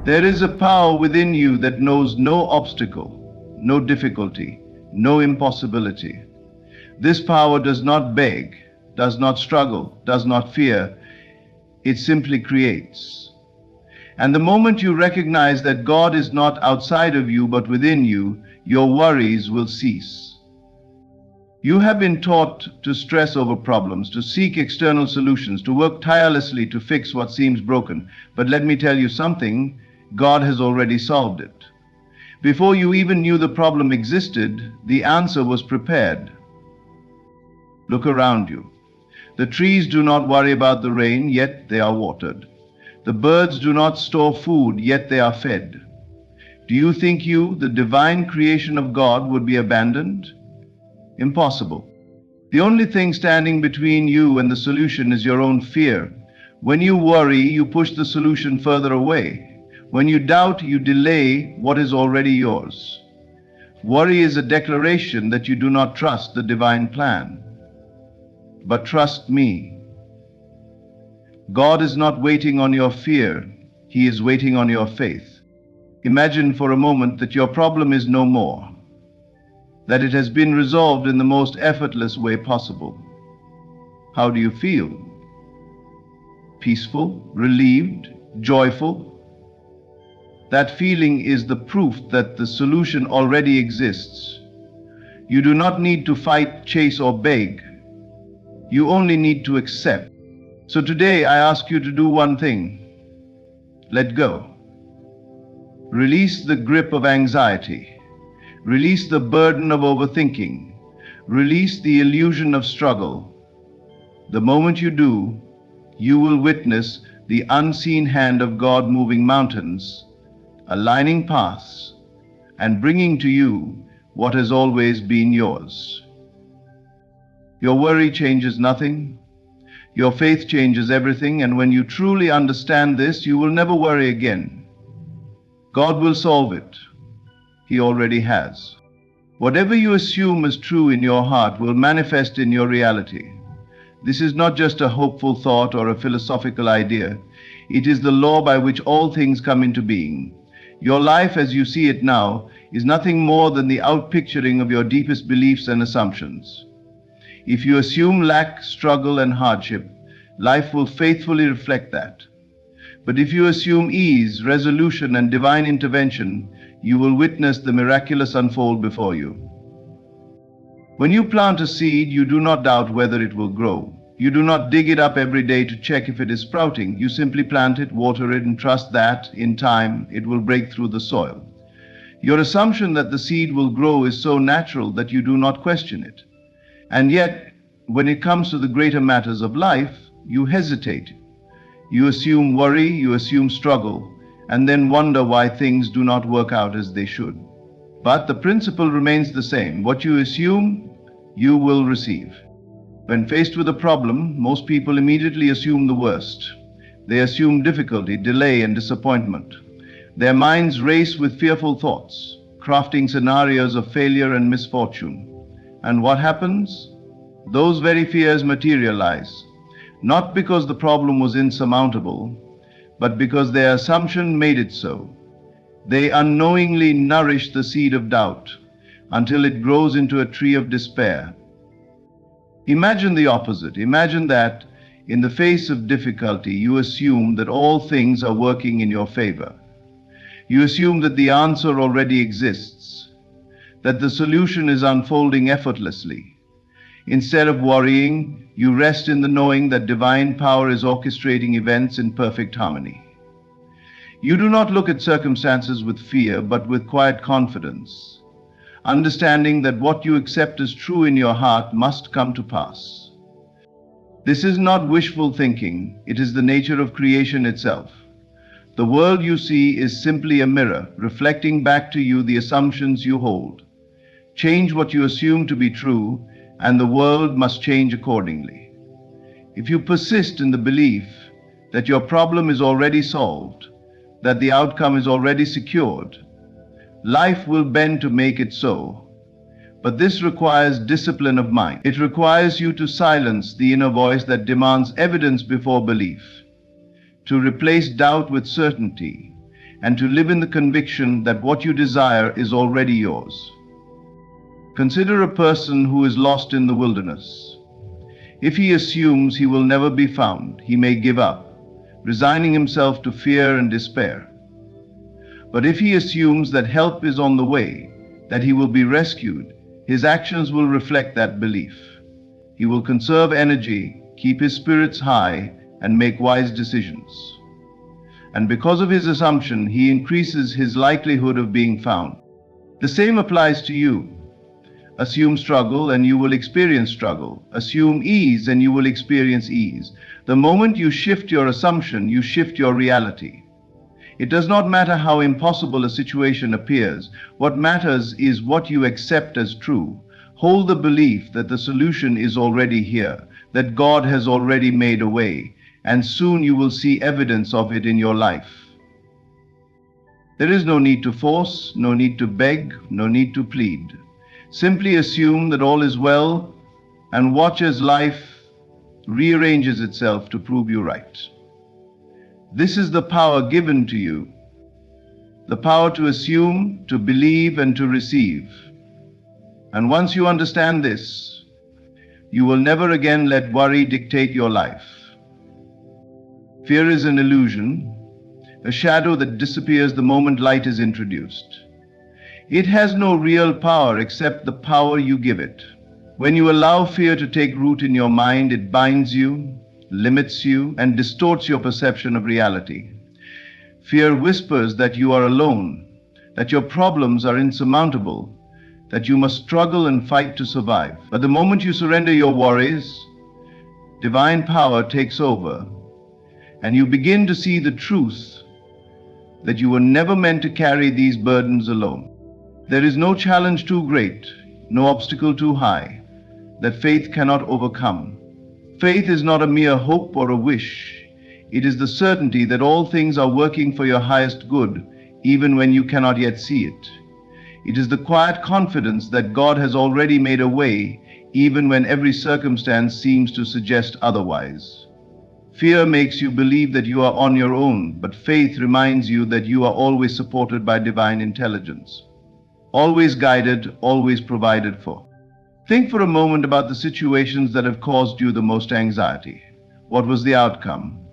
There is a power within you that knows no obstacle, no difficulty, no impossibility. This power does not beg, does not struggle, does not fear. It simply creates. And the moment you recognize that God is not outside of you but within you, your worries will cease. You have been taught to stress over problems, to seek external solutions, to work tirelessly to fix what seems broken. But let me tell you something, God has already solved it. Before you even knew the problem existed, the answer was prepared. Look around you. The trees do not worry about the rain, yet they are watered. The birds do not store food, yet they are fed. Do you think you, the divine creation of God, would be abandoned? Impossible. The only thing standing between you and the solution is your own fear. When you worry, you push the solution further away. When you doubt, you delay what is already yours. Worry is a declaration that you do not trust the divine plan. But trust me. God is not waiting on your fear. He is waiting on your faith. Imagine for a moment that your problem is no more, that it has been resolved in the most effortless way possible. How do you feel? Peaceful, relieved, joyful? That feeling is the proof that the solution already exists. You do not need to fight, chase, or beg. You only need to accept. So today I ask you to do one thing. Let go. Release the grip of anxiety. Release the burden of overthinking. Release the illusion of struggle. The moment you do, you will witness the unseen hand of God moving mountains, aligning paths, and bringing to you what has always been yours. Your worry changes nothing. Your faith changes everything, and when you truly understand this, you will never worry again. God will solve it. He already has. Whatever you assume is true in your heart will manifest in your reality. This is not just a hopeful thought or a philosophical idea. It is the law by which all things come into being. Your life as you see it now is nothing more than the outpicturing of your deepest beliefs and assumptions. If you assume lack, struggle, and hardship, life will faithfully reflect that. But if you assume ease, resolution, and divine intervention, you will witness the miraculous unfold before you. When you plant a seed, you do not doubt whether it will grow. You do not dig it up every day to check if it is sprouting. You simply plant it, water it, and trust that, in time, it will break through the soil. Your assumption that the seed will grow is so natural that you do not question it. And yet, when it comes to the greater matters of life, you hesitate. You assume worry, you assume struggle, and then wonder why things do not work out as they should. But the principle remains the same. What you assume, you will receive. When faced with a problem, most people immediately assume the worst. They assume difficulty, delay, and disappointment. Their minds race with fearful thoughts, crafting scenarios of failure and misfortune. And what happens? Those very fears materialize, not because the problem was insurmountable, but because their assumption made it so. They unknowingly nourish the seed of doubt until it grows into a tree of despair. Imagine the opposite. Imagine that, in the face of difficulty, you assume that all things are working in your favor. You assume that the answer already exists, that the solution is unfolding effortlessly. Instead of worrying, you rest in the knowing that divine power is orchestrating events in perfect harmony. You do not look at circumstances with fear, but with quiet confidence, understanding that what you accept as true in your heart must come to pass. This is not wishful thinking, it is the nature of creation itself. The world you see is simply a mirror, reflecting back to you the assumptions you hold. Change what you assume to be true, and the world must change accordingly. If you persist in the belief that your problem is already solved, that the outcome is already secured, life will bend to make it so. But this requires discipline of mind. It requires you to silence the inner voice that demands evidence before belief, to replace doubt with certainty, and to live in the conviction that what you desire is already yours. Consider a person who is lost in the wilderness. If he assumes he will never be found, he may give up, resigning himself to fear and despair. But if he assumes that help is on the way, that he will be rescued, his actions will reflect that belief. He will conserve energy, keep his spirits high, and make wise decisions. And because of his assumption, he increases his likelihood of being found. The same applies to you. Assume struggle and you will experience struggle. Assume ease and you will experience ease. The moment you shift your assumption, you shift your reality. It does not matter how impossible a situation appears. What matters is what you accept as true. Hold the belief that the solution is already here, that God has already made a way, and soon you will see evidence of it in your life. There is no need to force, no need to beg, no need to plead. Simply assume that all is well and watch as life rearranges itself to prove you right. This is the power given to you, the power to assume, to believe, and to receive. And once you understand this, you will never again let worry dictate your life. Fear is an illusion, a shadow that disappears the moment light is introduced. It has no real power except the power you give it. When you allow fear to take root in your mind, it binds you, limits you, and distorts your perception of reality. Fear whispers that you are alone, that your problems are insurmountable, that you must struggle and fight to survive. But the moment you surrender your worries, divine power takes over, and you begin to see the truth that you were never meant to carry these burdens alone. There is no challenge too great, no obstacle too high, that faith cannot overcome. Faith is not a mere hope or a wish. It is the certainty that all things are working for your highest good, even when you cannot yet see it. It is the quiet confidence that God has already made a way, even when every circumstance seems to suggest otherwise. Fear makes you believe that you are on your own, but faith reminds you that you are always supported by divine intelligence, always guided, always provided for. Think for a moment about the situations that have caused you the most anxiety. What was the outcome?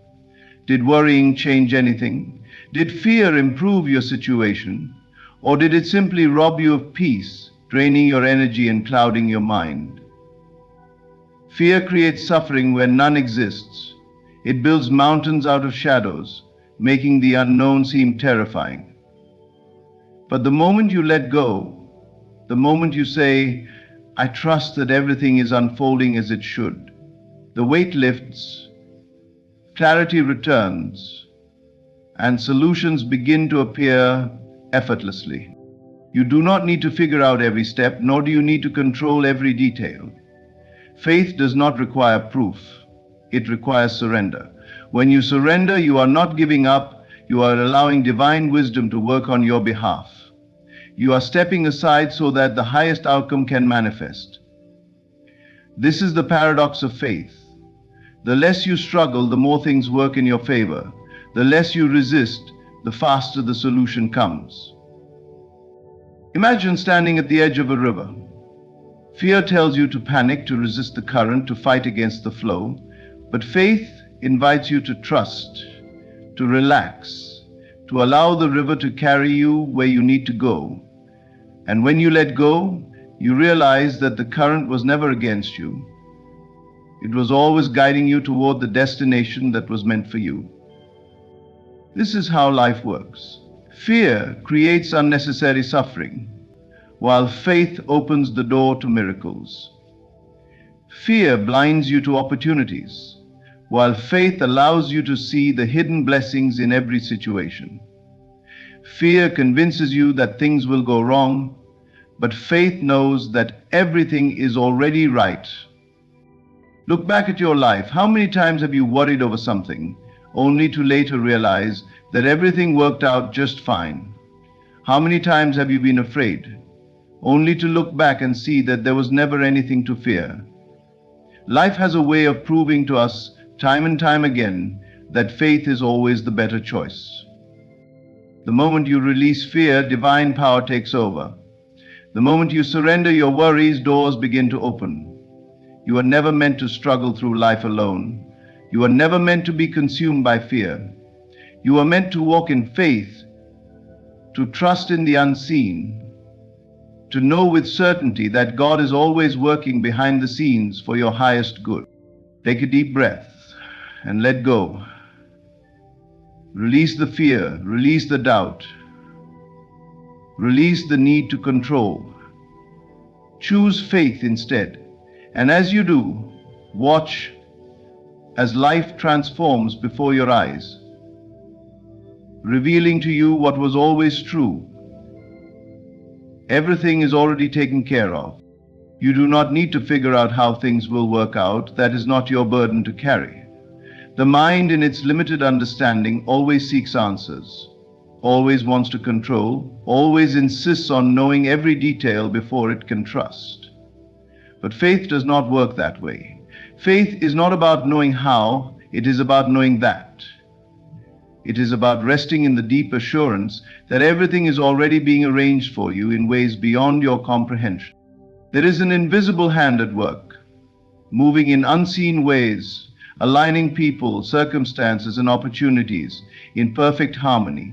Did worrying change anything? Did fear improve your situation? Or did it simply rob you of peace, draining your energy and clouding your mind? Fear creates suffering where none exists. It builds mountains out of shadows, making the unknown seem terrifying. But the moment you let go, the moment you say, I trust that everything is unfolding as it should, the weight lifts, clarity returns, and solutions begin to appear effortlessly. You do not need to figure out every step, nor do you need to control every detail. Faith does not require proof. It requires surrender. When you surrender, you are not giving up. You are allowing divine wisdom to work on your behalf. You are stepping aside so that the highest outcome can manifest. This is the paradox of faith. The less you struggle, the more things work in your favor. The less you resist, the faster the solution comes. Imagine standing at the edge of a river. Fear tells you to panic, to resist the current, to fight against the flow. But faith invites you to trust, to relax, to allow the river to carry you where you need to go. And when you let go, you realize that the current was never against you. It was always guiding you toward the destination that was meant for you. This is how life works. Fear creates unnecessary suffering, while faith opens the door to miracles. Fear blinds you to opportunities, while faith allows you to see the hidden blessings in every situation. Fear convinces you that things will go wrong, but faith knows that everything is already right. Look back at your life. How many times have you worried over something, only to later realize that everything worked out just fine? How many times have you been afraid, only to look back and see that there was never anything to fear? Life has a way of proving to us time and time again that faith is always the better choice. The moment you release fear, divine power takes over. The moment you surrender your worries, doors begin to open. You are never meant to struggle through life alone. You are never meant to be consumed by fear. You are meant to walk in faith, to trust in the unseen, to know with certainty that God is always working behind the scenes for your highest good. Take a deep breath and let go. Release the fear, release the doubt, release the need to control. Choose faith instead. And as you do, watch as life transforms before your eyes, revealing to you what was always true. Everything is already taken care of. You do not need to figure out how things will work out. That is not your burden to carry. The mind, in its limited understanding, always seeks answers, always wants to control, always insists on knowing every detail before it can trust. But faith does not work that way. Faith is not about knowing how, it is about knowing that. It is about resting in the deep assurance that everything is already being arranged for you in ways beyond your comprehension. There is an invisible hand at work, moving in unseen ways, aligning people, circumstances, and opportunities in perfect harmony.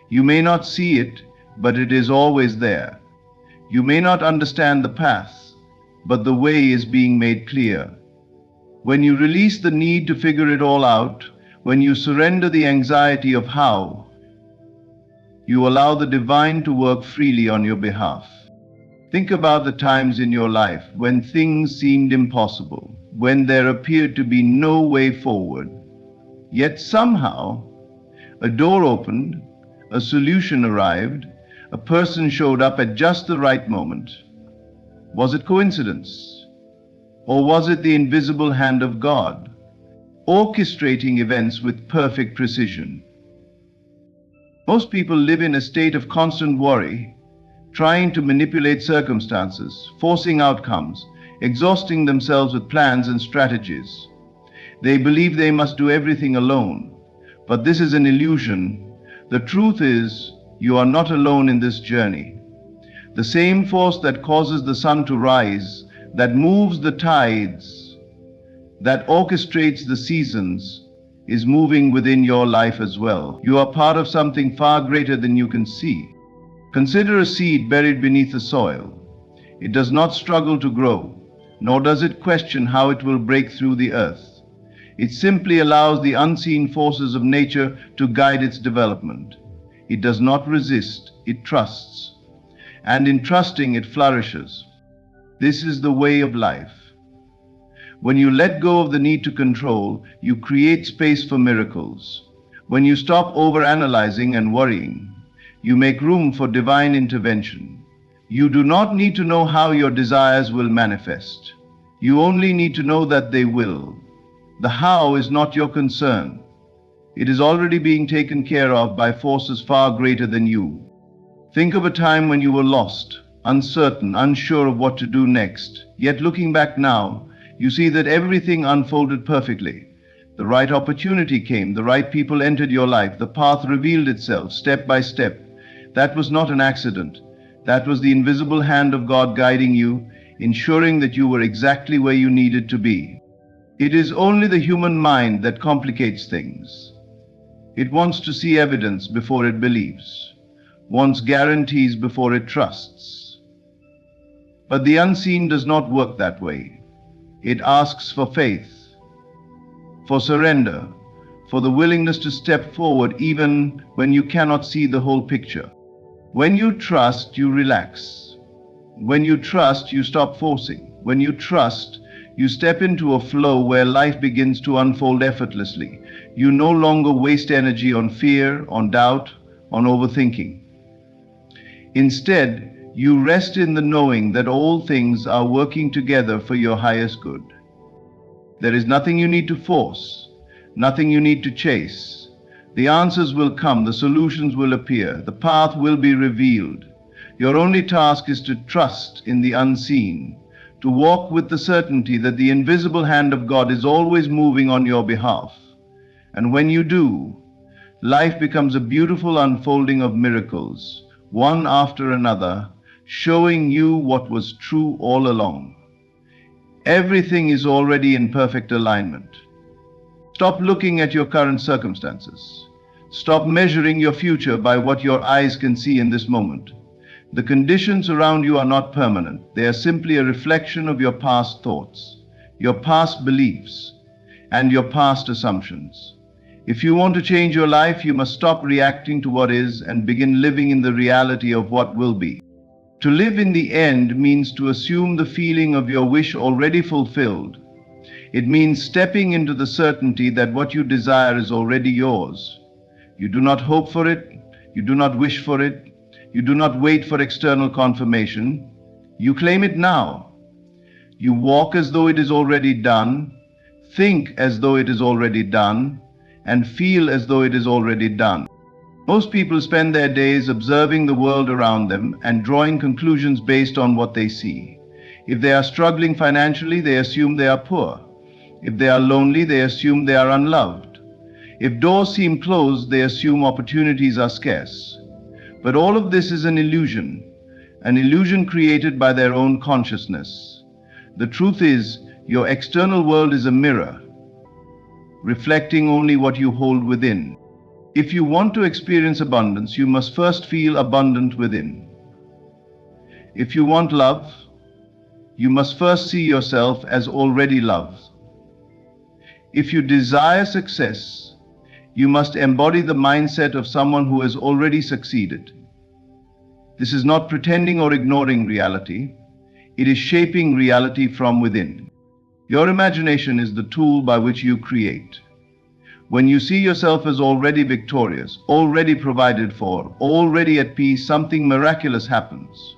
You may not see it, but it is always there. You may not understand the path, but the way is being made clear. When you release the need to figure it all out, when you surrender the anxiety of how, you allow the divine to work freely on your behalf. Think about the times in your life when things seemed impossible, when there appeared to be no way forward. Yet somehow, a door opened, a solution arrived, a person showed up at just the right moment. Was it coincidence? Or was it the invisible hand of God, orchestrating events with perfect precision? Most people live in a state of constant worry, trying to manipulate circumstances, forcing outcomes, exhausting themselves with plans and strategies. They believe they must do everything alone, but this is an illusion. The truth is, you are not alone in this journey. The same force that causes the sun to rise, that moves the tides, that orchestrates the seasons, is moving within your life as well. You are part of something far greater than you can see. Consider a seed buried beneath the soil. It does not struggle to grow, nor does it question how it will break through the earth. It simply allows the unseen forces of nature to guide its development. It does not resist, it trusts. And in trusting, it flourishes. This is the way of life. When you let go of the need to control, you create space for miracles. When you stop overanalyzing and worrying, you make room for divine intervention. You do not need to know how your desires will manifest. You only need to know that they will. The how is not your concern. It is already being taken care of by forces far greater than you. Think of a time when you were lost, uncertain, unsure of what to do next. Yet looking back now, you see that everything unfolded perfectly. The right opportunity came, the right people entered your life, the path revealed itself step by step. That was not an accident. That was the invisible hand of God guiding you, ensuring that you were exactly where you needed to be. It is only the human mind that complicates things. It wants to see evidence before it believes, wants guarantees before it trusts. But the unseen does not work that way. It asks for faith, for surrender, for the willingness to step forward even when you cannot see the whole picture. When you trust, you relax. When you trust, you stop forcing. When you trust, you step into a flow where life begins to unfold effortlessly. You no longer waste energy on fear, on doubt, on overthinking. Instead, you rest in the knowing that all things are working together for your highest good. There is nothing you need to force, nothing you need to chase. The answers will come, the solutions will appear, the path will be revealed. Your only task is to trust in the unseen, to walk with the certainty that the invisible hand of God is always moving on your behalf. And when you do, Life becomes a beautiful unfolding of miracles, one after another, showing you what was true all along. Everything is already in perfect alignment. Stop looking at your current circumstances. Stop measuring your future by what your eyes can see in this moment. The conditions around you are not permanent. They are simply a reflection of your past thoughts, your past beliefs, and your past assumptions. If you want to change your life, you must stop reacting to what is and begin living in the reality of what will be. To live in the end means to assume the feeling of your wish already fulfilled. It means stepping into the certainty that what you desire is already yours. You do not hope for it, you do not wish for it, you do not wait for external confirmation. You claim it now. You walk as though it is already done, think as though it is already done, and feel as though it is already done. Most people spend their days observing the world around them and drawing conclusions based on what they see. If they are struggling financially, they assume they are poor. If they are lonely, they assume they are unloved. If doors seem closed, they assume opportunities are scarce. But all of this is an illusion created by their own consciousness. The truth is, your external world is a mirror, reflecting only what you hold within. If you want to experience abundance, you must first feel abundant within. If you want love, you must first see yourself as already loved. If you desire success, you must embody the mindset of someone who has already succeeded. This is not pretending or ignoring reality. It is shaping reality from within. Your imagination is the tool by which you create. When you see yourself as already victorious, already provided for, already at peace, something miraculous happens.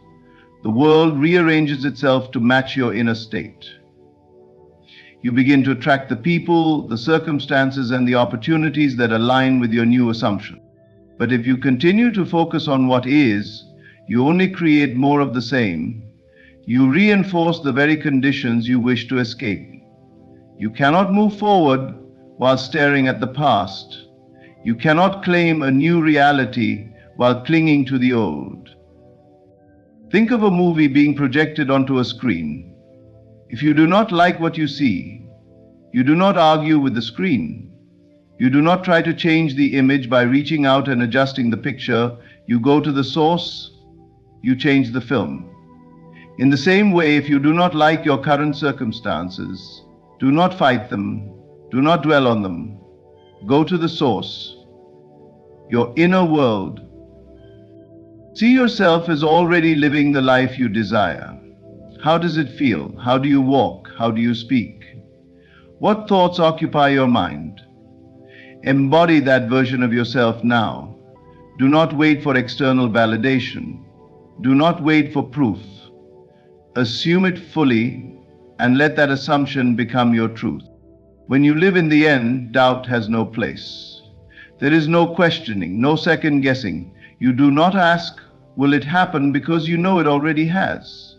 The world rearranges itself to match your inner state. You begin to attract the people, the circumstances, and the opportunities that align with your new assumption. But if you continue to focus on what is, you only create more of the same. You reinforce the very conditions you wish to escape. You cannot move forward while staring at the past. You cannot claim a new reality while clinging to the old. Think of a movie being projected onto a screen. If you do not like what you see, you do not argue with the screen. You do not try to change the image by reaching out and adjusting the picture. You go to the source, you change the film. In the same way, if you do not like your current circumstances, do not fight them, do not dwell on them. Go to the source, your inner world. See yourself as already living the life you desire. How does it feel? How do you walk? How do you speak? What thoughts occupy your mind? Embody that version of yourself now. Do not wait for external validation. Do not wait for proof. Assume it fully and let that assumption become your truth. When you live in the end, doubt has no place. There is no questioning, no second guessing. You do not ask, will it happen, because you know it already has.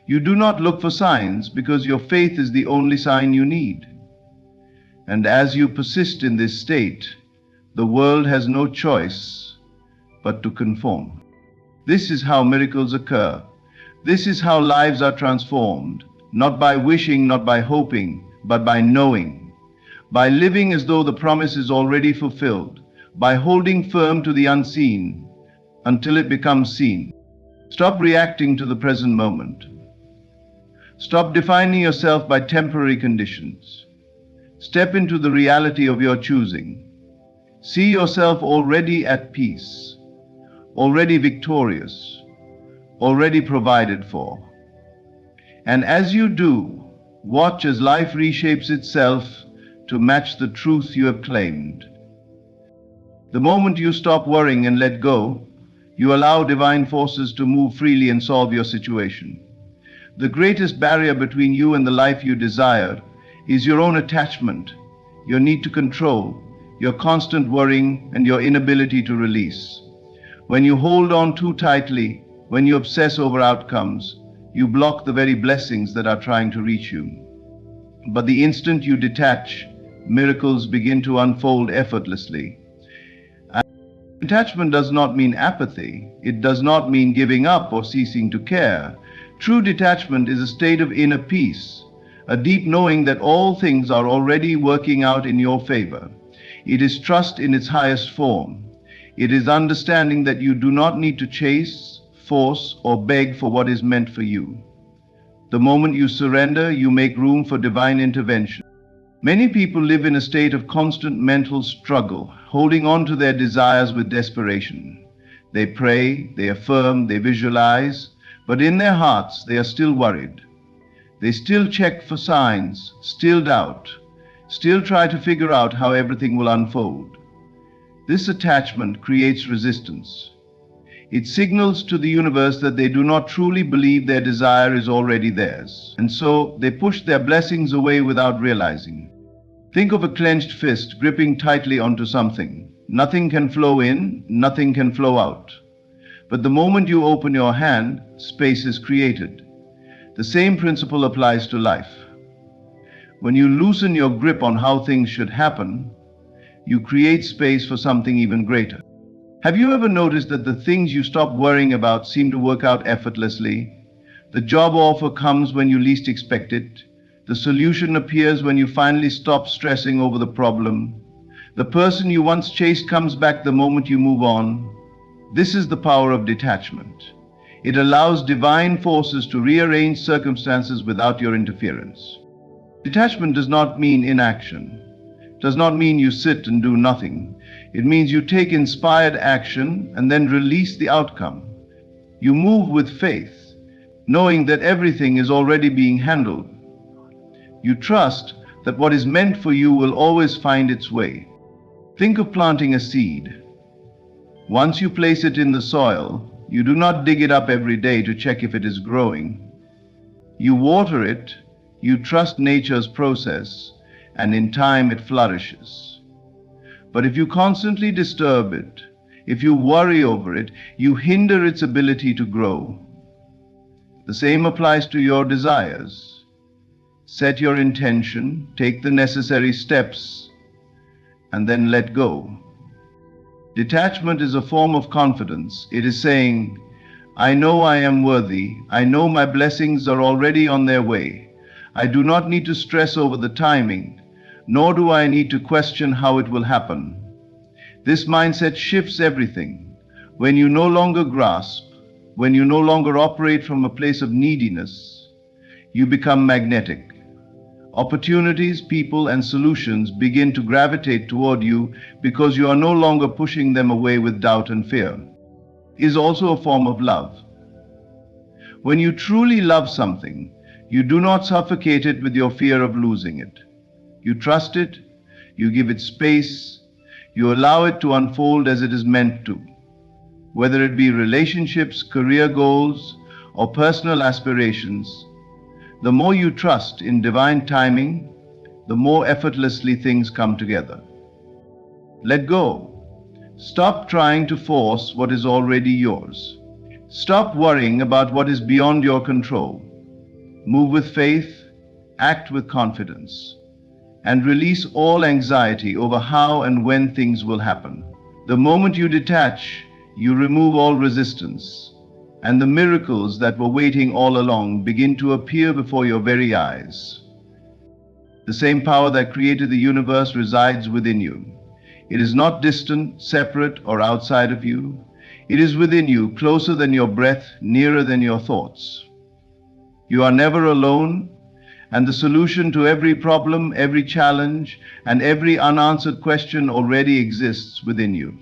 You do not look for signs because your faith is the only sign you need. And as you persist in this state, the world has no choice but to conform. This is how miracles occur. This is how lives are transformed, not by wishing, not by hoping, but by knowing, by living as though the promise is already fulfilled, by holding firm to the unseen until it becomes seen. Stop reacting to the present moment. Stop defining yourself by temporary conditions. Step into the reality of your choosing. See yourself already at peace, already victorious, already provided for. And as you do, watch as life reshapes itself to match the truth you have claimed. The moment you stop worrying and let go, you allow divine forces to move freely and solve your situation. The greatest barrier between you and the life you desire is your own attachment, your need to control, your constant worrying, and your inability to release. When you hold on too tightly, when you obsess over outcomes, you block the very blessings that are trying to reach you. But the instant you detach, miracles begin to unfold effortlessly. Detachment does not mean apathy. It does not mean giving up or ceasing to care. True detachment is a state of inner peace, a deep knowing that all things are already working out in your favor. It is trust in its highest form. It is understanding that you do not need to chase, force, or beg for what is meant for you. The moment you surrender, you make room for divine intervention. Many people live in a state of constant mental struggle, holding on to their desires with desperation. They pray, they affirm, they visualize, but in their hearts they are still worried. They still check for signs, still doubt, still try to figure out how everything will unfold. This attachment creates resistance. It signals to the universe that they do not truly believe their desire is already theirs, and so they push their blessings away without realizing. Think of a clenched fist gripping tightly onto something. Nothing can flow in, nothing can flow out. But the moment you open your hand, space is created. The same principle applies to life. When you loosen your grip on how things should happen, you create space for something even greater. Have you ever noticed that the things you stop worrying about seem to work out effortlessly? The job offer comes when you least expect it. The solution appears when you finally stop stressing over the problem. The person you once chased comes back the moment you move on. This is the power of detachment. It allows divine forces to rearrange circumstances without your interference. Detachment does not mean inaction. It does not mean you sit and do nothing. It means you take inspired action and then release the outcome. You move with faith, knowing that everything is already being handled. You trust that what is meant for you will always find its way. Think of planting a seed. Once you place it in the soil, you do not dig it up every day to check if it is growing. You water it, you trust nature's process, and in time it flourishes. But if you constantly disturb it, if you worry over it, you hinder its ability to grow. The same applies to your desires. Set your intention, take the necessary steps, and then let go. Detachment is a form of confidence. It is saying, I know I am worthy. I know my blessings are already on their way. I do not need to stress over the timing, nor do I need to question how it will happen. This mindset shifts everything. When you no longer grasp, when you no longer operate from a place of neediness, you become magnetic. Opportunities, people, and solutions begin to gravitate toward you because you are no longer pushing them away with doubt and fear. It is also a form of love. When you truly love something, you do not suffocate it with your fear of losing it. You trust it, you give it space, you allow it to unfold as it is meant to. Whether it be relationships, career goals, or personal aspirations, the more you trust in divine timing, the more effortlessly things come together. Let go. Stop trying to force what is already yours. Stop worrying about what is beyond your control. Move with faith, act with confidence, and release all anxiety over how and when things will happen. The moment you detach, you remove all resistance, and the miracles that were waiting all along begin to appear before your very eyes. The same power that created the universe resides within you. It is not distant, separate, or outside of you. It is within you, closer than your breath, nearer than your thoughts. You are never alone, and the solution to every problem, every challenge, and every unanswered question already exists within you.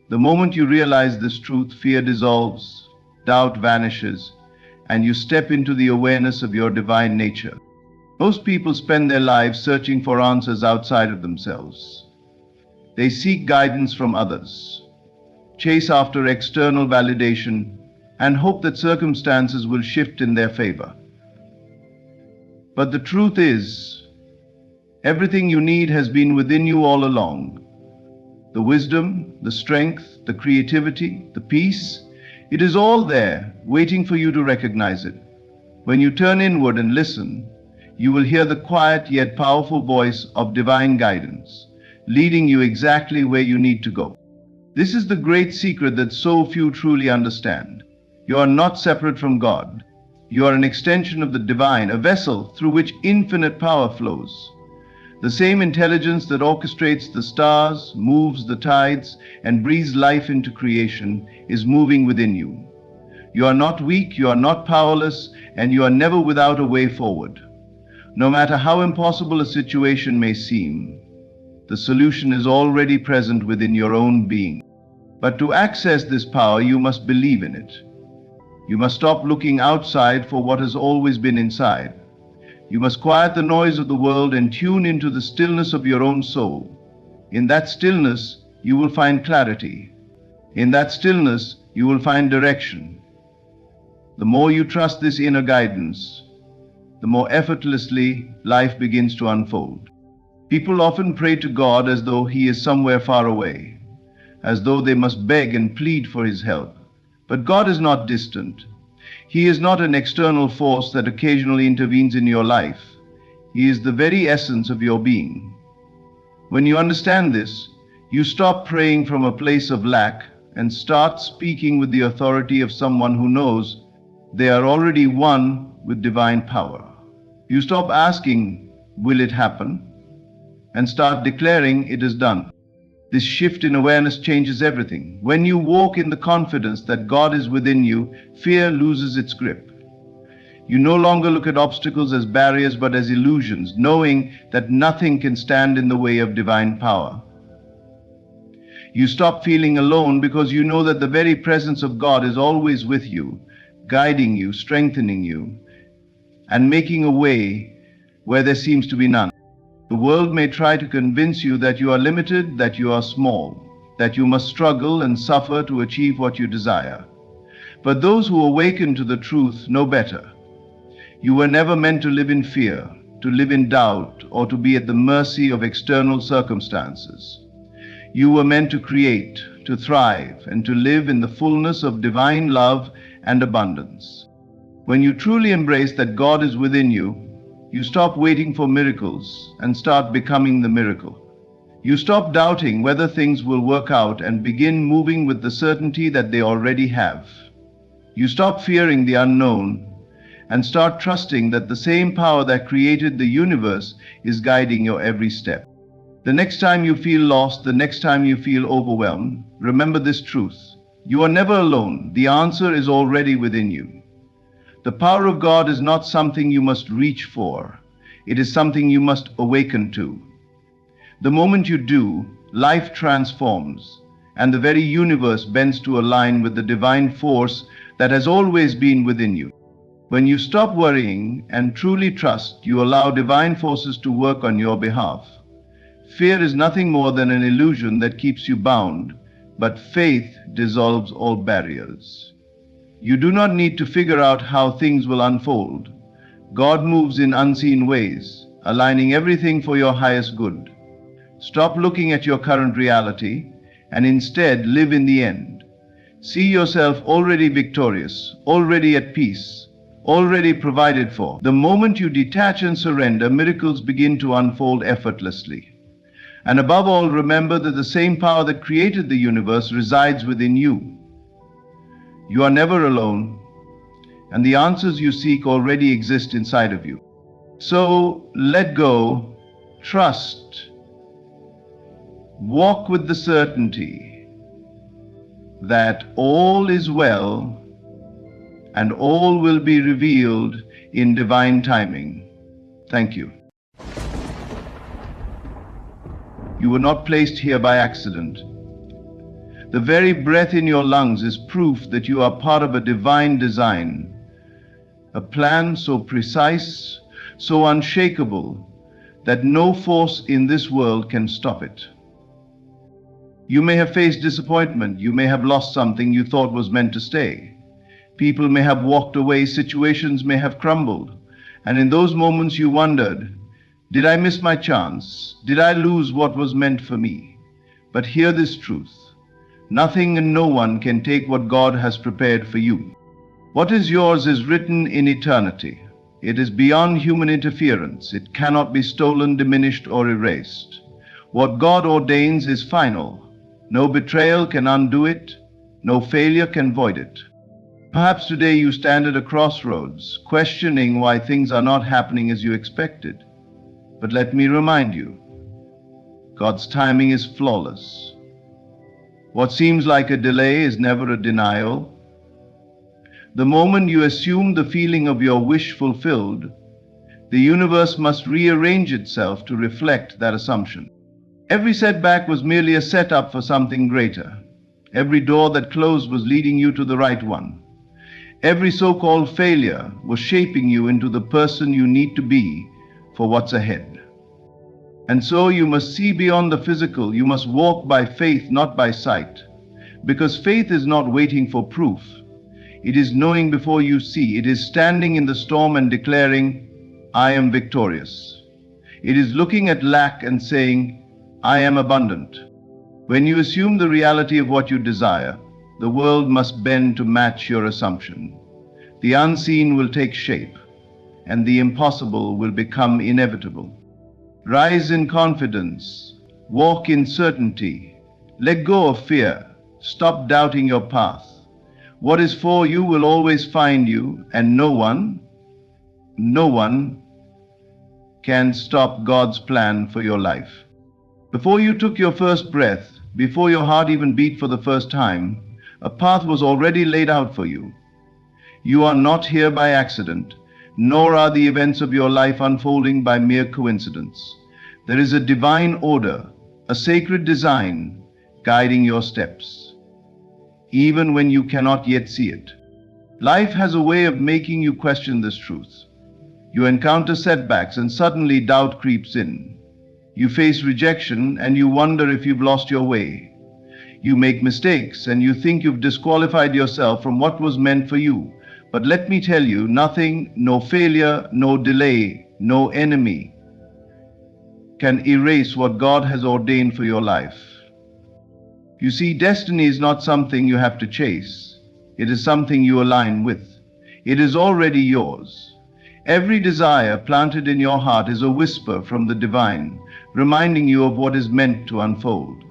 The moment you realize this truth, fear dissolves, doubt vanishes, and you step into the awareness of your divine nature. Most people spend their lives searching for answers outside of themselves. They seek guidance from others, chase after external validation, and hope that circumstances will shift in their favor. But the truth is, everything you need has been within you all along. The wisdom, the strength, the creativity, the peace, it is all there, waiting for you to recognize it. When you turn inward and listen, you will hear the quiet yet powerful voice of divine guidance, leading you exactly where you need to go. This is the great secret that so few truly understand. You are not separate from God. You are an extension of the divine, a vessel through which infinite power flows. The same intelligence that orchestrates the stars, moves the tides, and breathes life into creation is moving within you. You are not weak, you are not powerless, and you are never without a way forward. No matter how impossible a situation may seem, the solution is already present within your own being. But to access this power, you must believe in it. You must stop looking outside for what has always been inside. You must quiet the noise of the world and tune into the stillness of your own soul. In that stillness, you will find clarity. In that stillness, you will find direction. The more you trust this inner guidance, the more effortlessly life begins to unfold. People often pray to God as though He is somewhere far away, as though they must beg and plead for His help. But God is not distant. He is not an external force that occasionally intervenes in your life. He is the very essence of your being. When you understand this, you stop praying from a place of lack and start speaking with the authority of someone who knows they are already one with divine power. You stop asking, "Will it happen?" and start declaring, "It is done." This shift in awareness changes everything. When you walk in the confidence that God is within you, fear loses its grip. You no longer look at obstacles as barriers but as illusions, knowing that nothing can stand in the way of divine power. You stop feeling alone because you know that the very presence of God is always with you, guiding you, strengthening you, and making a way where there seems to be none. The world may try to convince you that you are limited, that you are small, that you must struggle and suffer to achieve what you desire. But those who awaken to the truth know better. You were never meant to live in fear, to live in doubt, or to be at the mercy of external circumstances. You were meant to create, to thrive, and to live in the fullness of divine love and abundance. When you truly embrace that God is within you, you stop waiting for miracles and start becoming the miracle. You stop doubting whether things will work out and begin moving with the certainty that they already have. You stop fearing the unknown and start trusting that the same power that created the universe is guiding your every step. The next time you feel lost, the next time you feel overwhelmed, remember this truth. You are never alone. The answer is already within you. The power of God is not something you must reach for. It is something you must awaken to. The moment you do, life transforms, and the very universe bends to align with the divine force that has always been within you. When you stop worrying and truly trust, you allow divine forces to work on your behalf. Fear is nothing more than an illusion that keeps you bound, but faith dissolves all barriers. You do not need to figure out how things will unfold. God moves in unseen ways, aligning everything for your highest good. Stop looking at your current reality and instead live in the end. See yourself already victorious, already at peace, already provided for. The moment you detach and surrender, miracles begin to unfold effortlessly. And above all, remember that the same power that created the universe resides within you. You are never alone, and the answers you seek already exist inside of you. So let go, trust, walk with the certainty that all is well and all will be revealed in divine timing. Thank you. You were not placed here by accident. The very breath in your lungs is proof that you are part of a divine design, a plan so precise, so unshakable, that no force in this world can stop it. You may have faced disappointment, you may have lost something you thought was meant to stay. People may have walked away, situations may have crumbled, and in those moments you wondered, did I miss my chance? Did I lose what was meant for me? But hear this truth. Nothing and no one can take what God has prepared for you. What is yours is written in eternity. It is beyond human interference. It cannot be stolen, diminished, or erased. What God ordains is final. No betrayal can undo it. No failure can void it. Perhaps today you stand at a crossroads, questioning why things are not happening as you expected. But let me remind you, God's timing is flawless. What seems like a delay is never a denial. The moment you assume the feeling of your wish fulfilled, the universe must rearrange itself to reflect that assumption. Every setback was merely a setup for something greater. Every door that closed was leading you to the right one. Every so-called failure was shaping you into the person you need to be for what's ahead. And so you must see beyond the physical. You must walk by faith, not by sight. Because faith is not waiting for proof. It is knowing before you see. It is standing in the storm and declaring, I am victorious. It is looking at lack and saying, I am abundant. When you assume the reality of what you desire, the world must bend to match your assumption. The unseen will take shape, and the impossible will become inevitable. Rise in confidence, walk in certainty, let go of fear, stop doubting your path. What is for you will always find you, and no one can stop God's plan for your life. Before you took your first breath, before your heart even beat for the first time, a path was already laid out for you. You are not here by accident, nor are the events of your life unfolding by mere coincidence. There is a divine order, a sacred design guiding your steps, even when you cannot yet see it. Life has a way of making you question this truth. You encounter setbacks and suddenly doubt creeps in. You face rejection and you wonder if you've lost your way. You make mistakes and you think you've disqualified yourself from what was meant for you. But let me tell you, nothing, no failure, no delay, no enemy can erase what God has ordained for your life. You see, destiny is not something you have to chase. It is something you align with. It is already yours. Every desire planted in your heart is a whisper from the divine, reminding you of what is meant to unfold.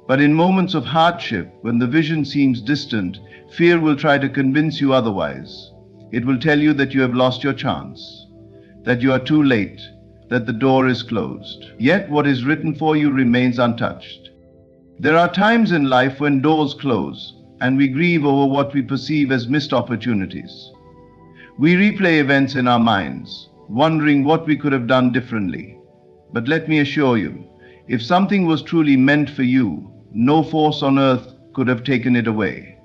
But in moments of hardship, when the vision seems distant, fear will try to convince you otherwise. It will tell you that you have lost your chance, that you are too late, that the door is closed. Yet what is written for you remains untouched. There are times in life when doors close, and we grieve over what we perceive as missed opportunities. We replay events in our minds, wondering what we could have done differently. But let me assure you, if something was truly meant for you, no force on earth could have taken it away.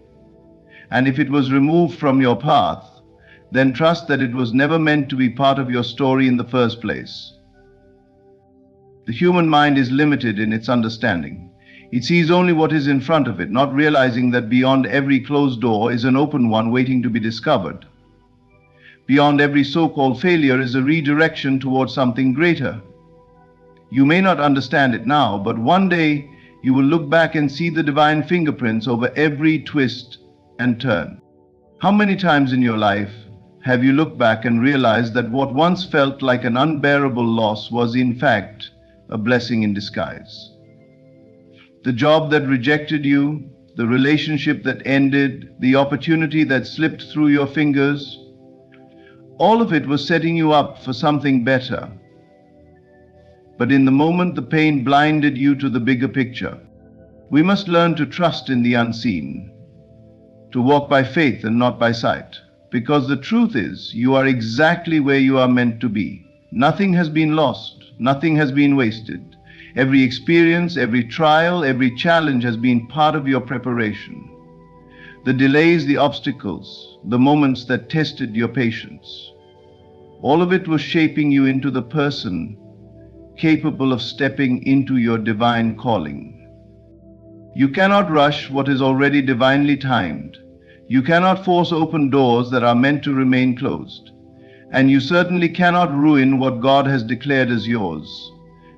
And if it was removed from your path, then trust that it was never meant to be part of your story in the first place. The human mind is limited in its understanding. It sees only what is in front of it, not realizing that beyond every closed door is an open one waiting to be discovered. Beyond every so-called failure is a redirection towards something greater. You may not understand it now, but one day you will look back and see the divine fingerprints over every twist and turn. How many times in your life have you looked back and realized that what once felt like an unbearable loss was in fact a blessing in disguise? The job that rejected you, the relationship that ended, the opportunity that slipped through your fingers, all of it was setting you up for something better. But in the moment, the pain blinded you to the bigger picture. We must learn to trust in the unseen, to walk by faith and not by sight. Because the truth is, you are exactly where you are meant to be. Nothing has been lost. Nothing has been wasted. Every experience, every trial, every challenge has been part of your preparation. The delays, the obstacles, the moments that tested your patience, all of it was shaping you into the person capable of stepping into your divine calling. You cannot rush what is already divinely timed. You cannot force open doors that are meant to remain closed. And you certainly cannot ruin what God has declared as yours.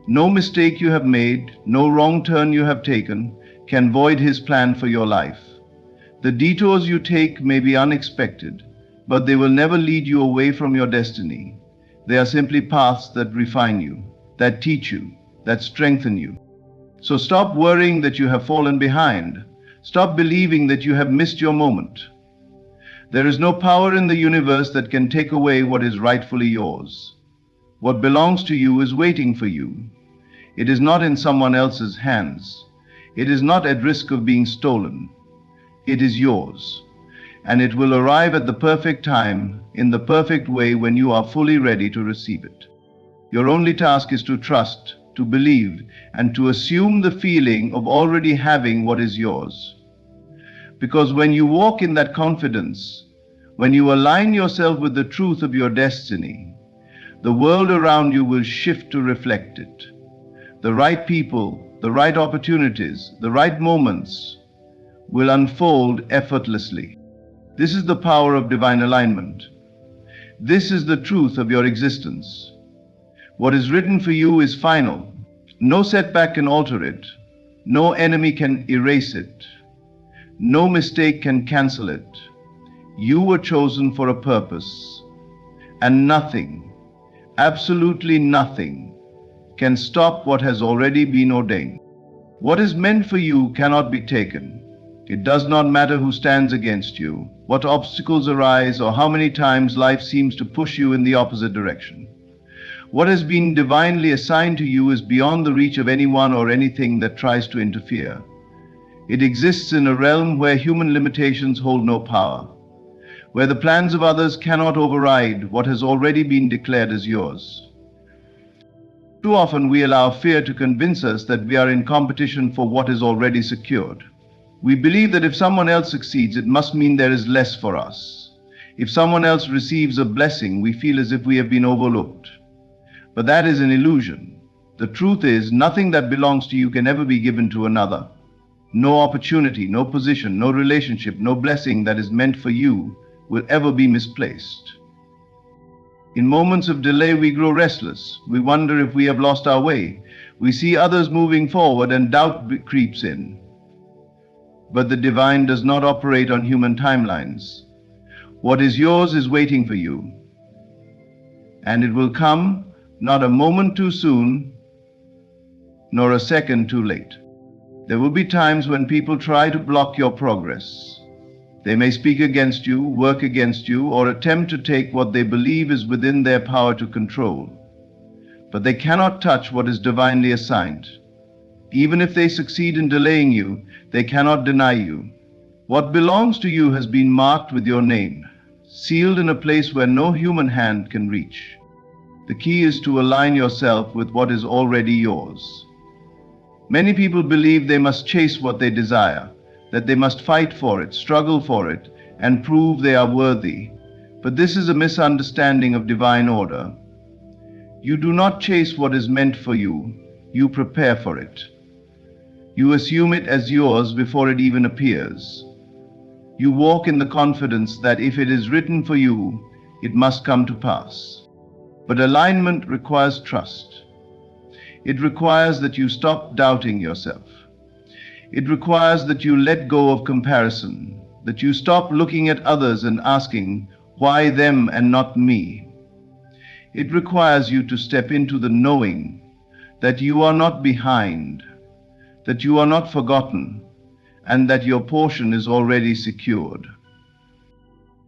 No mistake you have made, no wrong turn you have taken, can void His plan for your life. The detours you take may be unexpected, but they will never lead you away from your destiny. They are simply paths that refine you, that teach you, that strengthen you. So stop worrying that you have fallen behind. Stop believing that you have missed your moment. There is no power in the universe that can take away what is rightfully yours. What belongs to you is waiting for you. It is not in someone else's hands. It is not at risk of being stolen. It is yours. And it will arrive at the perfect time, in the perfect way when you are fully ready to receive it. Your only task is to trust, to believe, and to assume the feeling of already having what is yours. Because when you walk in that confidence, when you align yourself with the truth of your destiny, the world around you will shift to reflect it. The right people, the right opportunities, the right moments will unfold effortlessly. This is the power of divine alignment. This is the truth of your existence. What is written for you is final. No setback can alter it. No enemy can erase it. No mistake can cancel it. You were chosen for a purpose, and nothing, absolutely nothing, can stop what has already been ordained. What is meant for you cannot be taken. It does not matter who stands against you, what obstacles arise, or how many times life seems to push you in the opposite direction. What has been divinely assigned to you is beyond the reach of anyone or anything that tries to interfere. It exists in a realm where human limitations hold no power, where the plans of others cannot override what has already been declared as yours. Too often we allow fear to convince us that we are in competition for what is already secured. We believe that if someone else succeeds, it must mean there is less for us. If someone else receives a blessing, we feel as if we have been overlooked. But that is an illusion. The truth is, nothing that belongs to you can ever be given to another. No opportunity, no position, no relationship, no blessing that is meant for you will ever be misplaced. In moments of delay, we grow restless. We wonder if we have lost our way. We see others moving forward and doubt creeps in. But the divine does not operate on human timelines. What is yours is waiting for you. And it will come, not a moment too soon, nor a second too late. There will be times when people try to block your progress. They may speak against you, work against you, or attempt to take what they believe is within their power to control. But they cannot touch what is divinely assigned. Even if they succeed in delaying you, they cannot deny you. What belongs to you has been marked with your name, sealed in a place where no human hand can reach. The key is to align yourself with what is already yours. Many people believe they must chase what they desire, that they must fight for it, struggle for it, and prove they are worthy. But this is a misunderstanding of divine order. You do not chase what is meant for you, you prepare for it. You assume it as yours before it even appears. You walk in the confidence that if it is written for you, it must come to pass. But alignment requires trust. It requires that you stop doubting yourself. It requires that you let go of comparison, that you stop looking at others and asking, why them and not me? It requires you to step into the knowing that you are not behind, that you are not forgotten, and that your portion is already secured.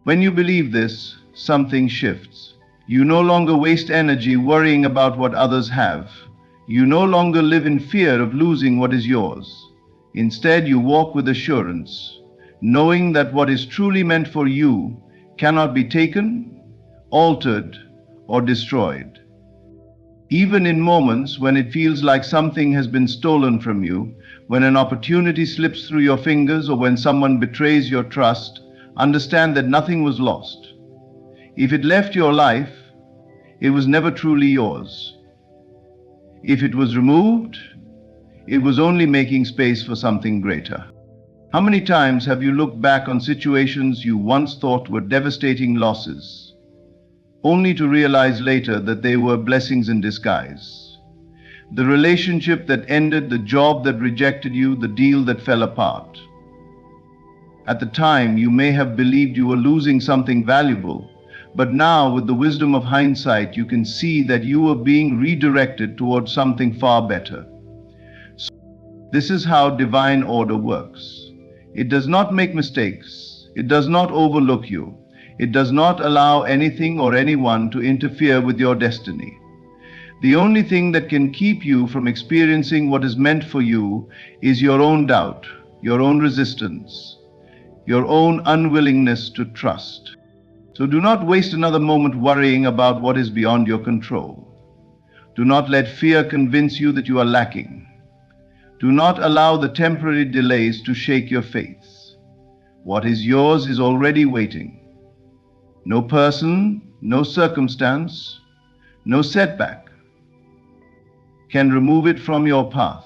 When you believe this, something shifts. You no longer waste energy worrying about what others have. You no longer live in fear of losing what is yours. Instead, you walk with assurance, knowing that what is truly meant for you cannot be taken, altered, or destroyed. Even in moments when it feels like something has been stolen from you, when an opportunity slips through your fingers, or when someone betrays your trust, understand that nothing was lost. If it left your life, it was never truly yours. If it was removed, it was only making space for something greater. How many times have you looked back on situations you once thought were devastating losses, only to realize later that they were blessings in disguise? The relationship that ended, the job that rejected you, the deal that fell apart. At the time, you may have believed you were losing something valuable, but now, with the wisdom of hindsight, you can see that you were being redirected towards something far better. This is how divine order works. It does not make mistakes. It does not overlook you. It does not allow anything or anyone to interfere with your destiny. The only thing that can keep you from experiencing what is meant for you is your own doubt, your own resistance, your own unwillingness to trust. So do not waste another moment worrying about what is beyond your control. Do not let fear convince you that you are lacking. Do not allow the temporary delays to shake your faith. What is yours is already waiting. No person, no circumstance, no setback can remove it from your path.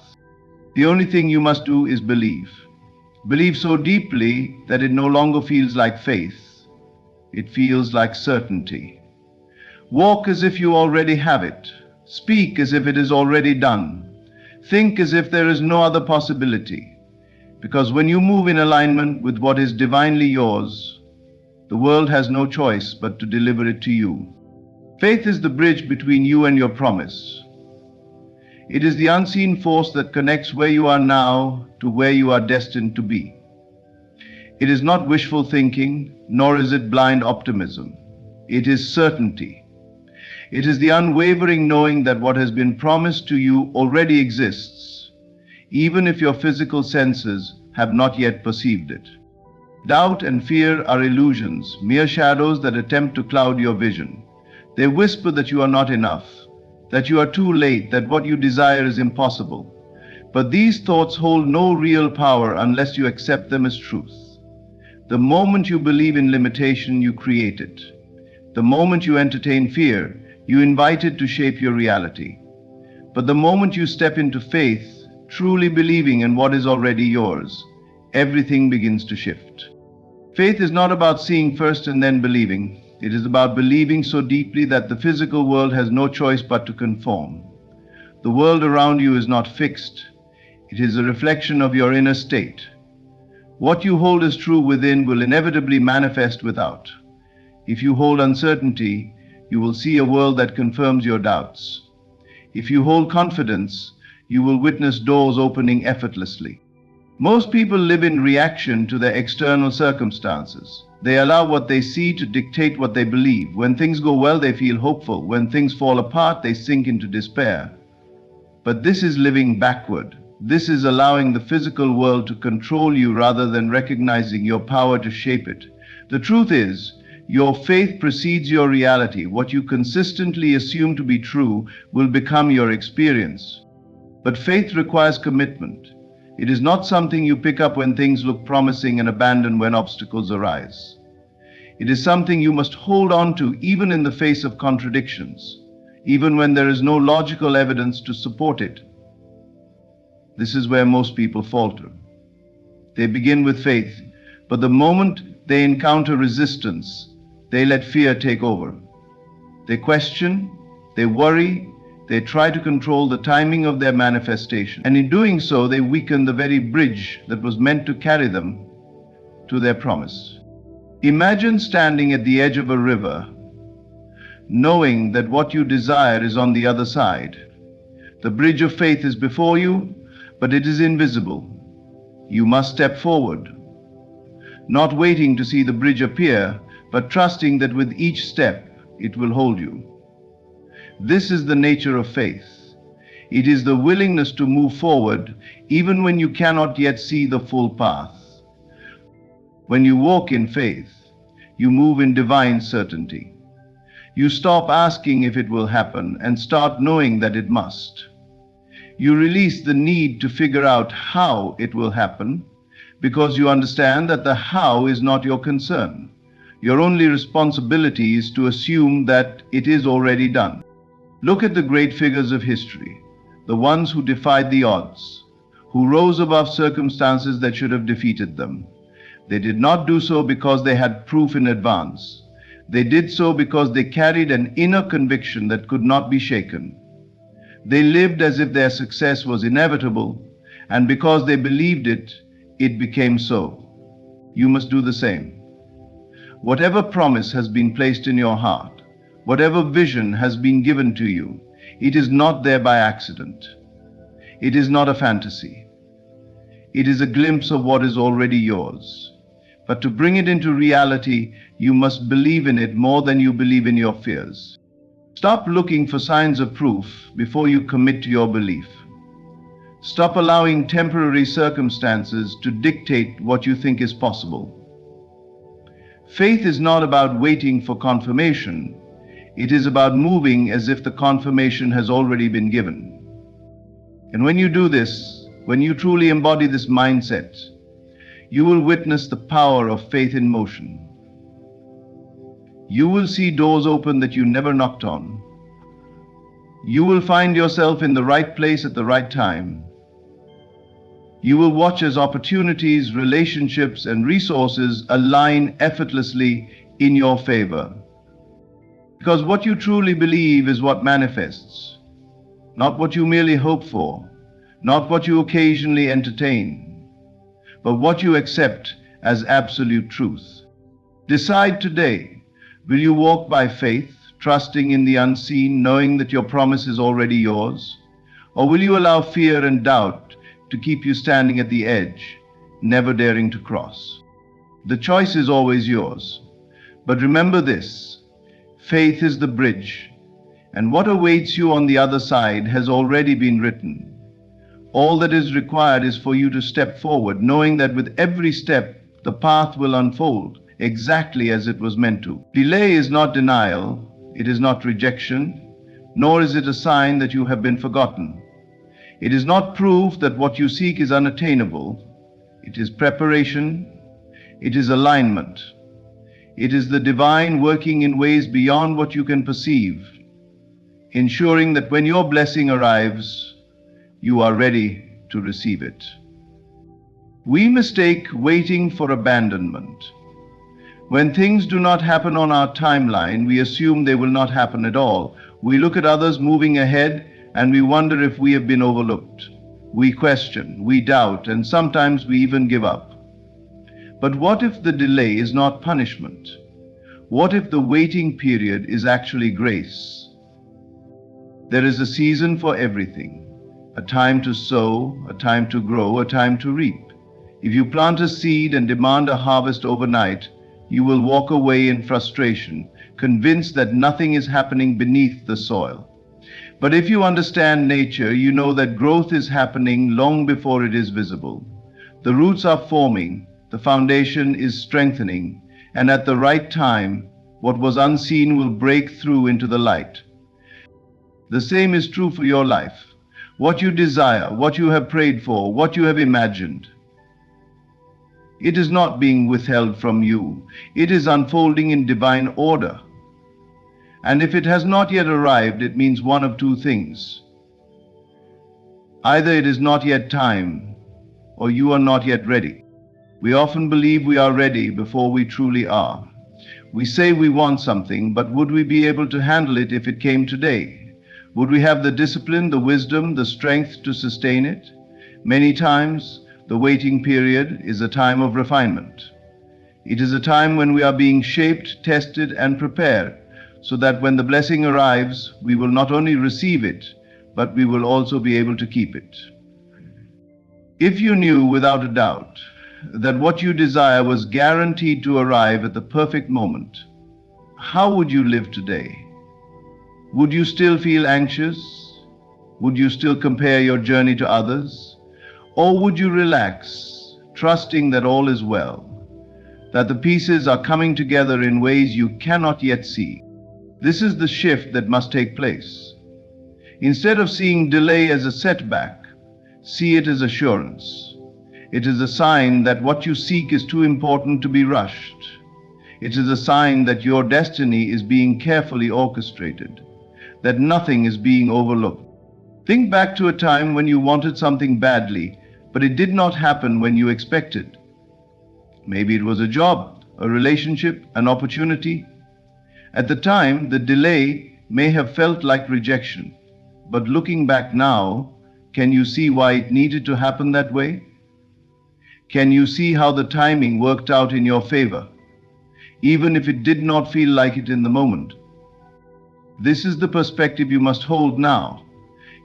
The only thing you must do is believe. Believe so deeply that it no longer feels like faith. It feels like certainty. Walk as if you already have it. Speak as if it is already done. Think as if there is no other possibility. Because when you move in alignment with what is divinely yours, the world has no choice but to deliver it to you. Faith is the bridge between you and your promise. It is the unseen force that connects where you are now to where you are destined to be. It is not wishful thinking, nor is it blind optimism. It is certainty. It is the unwavering knowing that what has been promised to you already exists, even if your physical senses have not yet perceived it. Doubt and fear are illusions, mere shadows that attempt to cloud your vision. They whisper that you are not enough, that you are too late, that what you desire is impossible. But these thoughts hold no real power unless you accept them as truth. The moment you believe in limitation, you create it. The moment you entertain fear, you invite it to shape your reality. But the moment you step into faith, truly believing in what is already yours, everything begins to shift. Faith is not about seeing first and then believing. It is about believing so deeply that the physical world has no choice but to conform. The world around you is not fixed. It is a reflection of your inner state. What you hold as true within will inevitably manifest without. If you hold uncertainty, you will see a world that confirms your doubts. If you hold confidence, you will witness doors opening effortlessly. Most people live in reaction to their external circumstances. They allow what they see to dictate what they believe. When things go well, they feel hopeful. When things fall apart, they sink into despair. But this is living backward. This is allowing the physical world to control you rather than recognizing your power to shape it. The truth is, your faith precedes your reality. What you consistently assume to be true will become your experience. But faith requires commitment. It is not something you pick up when things look promising and abandon when obstacles arise. It is something you must hold on to even in the face of contradictions, even when there is no logical evidence to support it. This is where most people falter. They begin with faith, but the moment they encounter resistance, they let fear take over. They question, they worry, they try to control the timing of their manifestation. And in doing so, they weaken the very bridge that was meant to carry them to their promise. Imagine standing at the edge of a river, knowing that what you desire is on the other side. The bridge of faith is before you, but it is invisible. You must step forward, not waiting to see the bridge appear, but trusting that with each step, it will hold you. This is the nature of faith. It is the willingness to move forward even when you cannot yet see the full path. When you walk in faith, you move in divine certainty. You stop asking if it will happen and start knowing that it must. You release the need to figure out how it will happen because you understand that the how is not your concern. Your only responsibility is to assume that it is already done. Look at the great figures of history, the ones who defied the odds, who rose above circumstances that should have defeated them. They did not do so because they had proof in advance. They did so because they carried an inner conviction that could not be shaken. They lived as if their success was inevitable, and because they believed it, it became so. You must do the same. Whatever promise has been placed in your heart, whatever vision has been given to you, it is not there by accident. It is not a fantasy. It is a glimpse of what is already yours. But to bring it into reality, you must believe in it more than you believe in your fears. Stop looking for signs of proof before you commit to your belief. Stop allowing temporary circumstances to dictate what you think is possible. Faith is not about waiting for confirmation. It is about moving as if the confirmation has already been given. And when you do this, when you truly embody this mindset, you will witness the power of faith in motion. You will see doors open that you never knocked on. You will find yourself in the right place at the right time. You will watch as opportunities, relationships, and resources align effortlessly in your favor. Because what you truly believe is what manifests, not what you merely hope for, not what you occasionally entertain, but what you accept as absolute truth. Decide today, will you walk by faith, trusting in the unseen, knowing that your promise is already yours? Or will you allow fear and doubt to keep you standing at the edge, never daring to cross? The choice is always yours. But remember this, faith is the bridge, and what awaits you on the other side has already been written. All that is required is for you to step forward, knowing that with every step, the path will unfold exactly as it was meant to. Delay is not denial, it is not rejection, nor is it a sign that you have been forgotten. It is not proof that what you seek is unattainable. It is preparation, it is alignment. It is the divine working in ways beyond what you can perceive, ensuring that when your blessing arrives, you are ready to receive it. We mistake waiting for abandonment. When things do not happen on our timeline, we assume they will not happen at all. We look at others moving ahead and we wonder if we have been overlooked. We question, we doubt, and sometimes we even give up. But what if the delay is not punishment? What if the waiting period is actually grace? There is a season for everything. A time to sow, a time to grow, a time to reap. If you plant a seed and demand a harvest overnight, you will walk away in frustration, convinced that nothing is happening beneath the soil. But if you understand nature, you know that growth is happening long before it is visible. The roots are forming, the foundation is strengthening, and at the right time, what was unseen will break through into the light. The same is true for your life. What you desire, what you have prayed for, what you have imagined. It is not being withheld from you. It is unfolding in divine order. And if it has not yet arrived, it means one of two things. Either it is not yet time, or you are not yet ready. We often believe we are ready before we truly are. We say we want something, but would we be able to handle it if it came today? Would we have the discipline, the wisdom, the strength to sustain it? Many times, the waiting period is a time of refinement. It is a time when we are being shaped, tested, and prepared, so that when the blessing arrives, we will not only receive it, but we will also be able to keep it. If you knew without a doubt that what you desire was guaranteed to arrive at the perfect moment, how would you live today? Would you still feel anxious? Would you still compare your journey to others? Or would you relax, trusting that all is well, that the pieces are coming together in ways you cannot yet see? This is the shift that must take place. Instead of seeing delay as a setback, see it as assurance. It is a sign that what you seek is too important to be rushed. It is a sign that your destiny is being carefully orchestrated, that nothing is being overlooked. Think back to a time when you wanted something badly, but it did not happen when you expected. Maybe it was a job, a relationship, an opportunity. At the time, the delay may have felt like rejection, but looking back now, can you see why it needed to happen that way? Can you see how the timing worked out in your favor, even if it did not feel like it in the moment? This is the perspective you must hold now.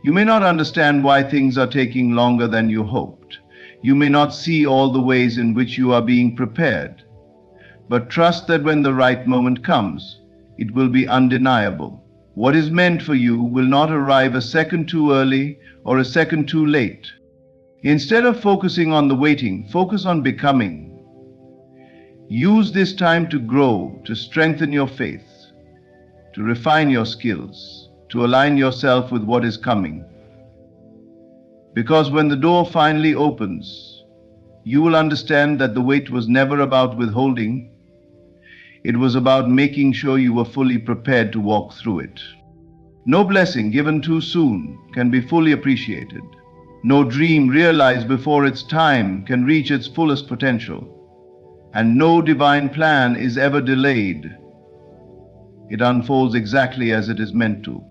You may not understand why things are taking longer than you hoped. You may not see all the ways in which you are being prepared, but trust that when the right moment comes, it will be undeniable. What is meant for you will not arrive a second too early or a second too late. Instead of focusing on the waiting, focus on becoming. Use this time to grow, to strengthen your faith, to refine your skills, to align yourself with what is coming. Because when the door finally opens, you will understand that the wait was never about withholding. It was about making sure you were fully prepared to walk through it. No blessing given too soon can be fully appreciated. No dream realized before its time can reach its fullest potential. And no divine plan is ever delayed. It unfolds exactly as it is meant to.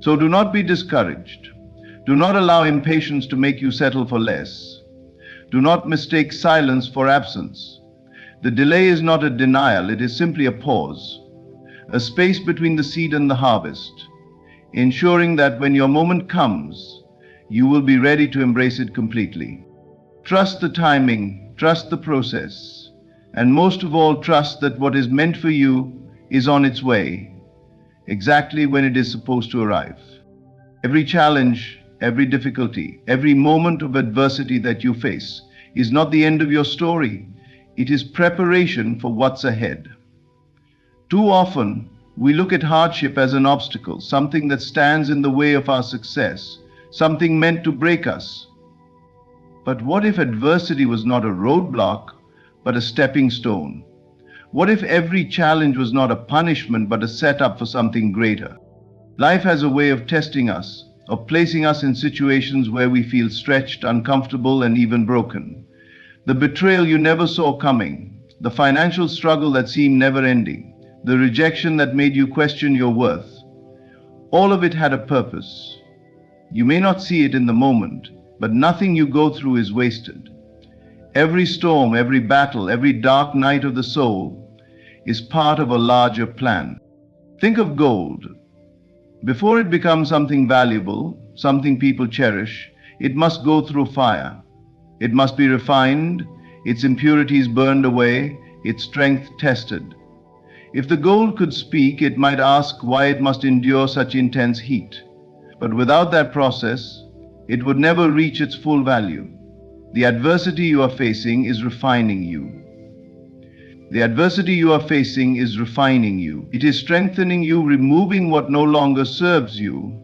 So do not be discouraged. Do not allow impatience to make you settle for less. Do not mistake silence for absence. The delay is not a denial, it is simply a pause, a space between the seed and the harvest, ensuring that when your moment comes, you will be ready to embrace it completely. Trust the timing, trust the process, and most of all, trust that what is meant for you is on its way, exactly when it is supposed to arrive. Every challenge, every difficulty, every moment of adversity that you face is not the end of your story. It is preparation for what's ahead. Too often, we look at hardship as an obstacle, something that stands in the way of our success, something meant to break us. But what if adversity was not a roadblock, but a stepping stone? What if every challenge was not a punishment, but a setup for something greater? Life has a way of testing us, of placing us in situations where we feel stretched, uncomfortable, and even broken. The betrayal you never saw coming, the financial struggle that seemed never ending, the rejection that made you question your worth, all of it had a purpose. You may not see it in the moment, but nothing you go through is wasted. Every storm, every battle, every dark night of the soul is part of a larger plan. Think of gold. Before it becomes something valuable, something people cherish, it must go through fire. It must be refined, its impurities burned away, its strength tested. If the gold could speak, it might ask why it must endure such intense heat. But without that process, it would never reach its full value. The adversity you are facing is refining you. The adversity you are facing is refining you. It is strengthening you, removing what no longer serves you,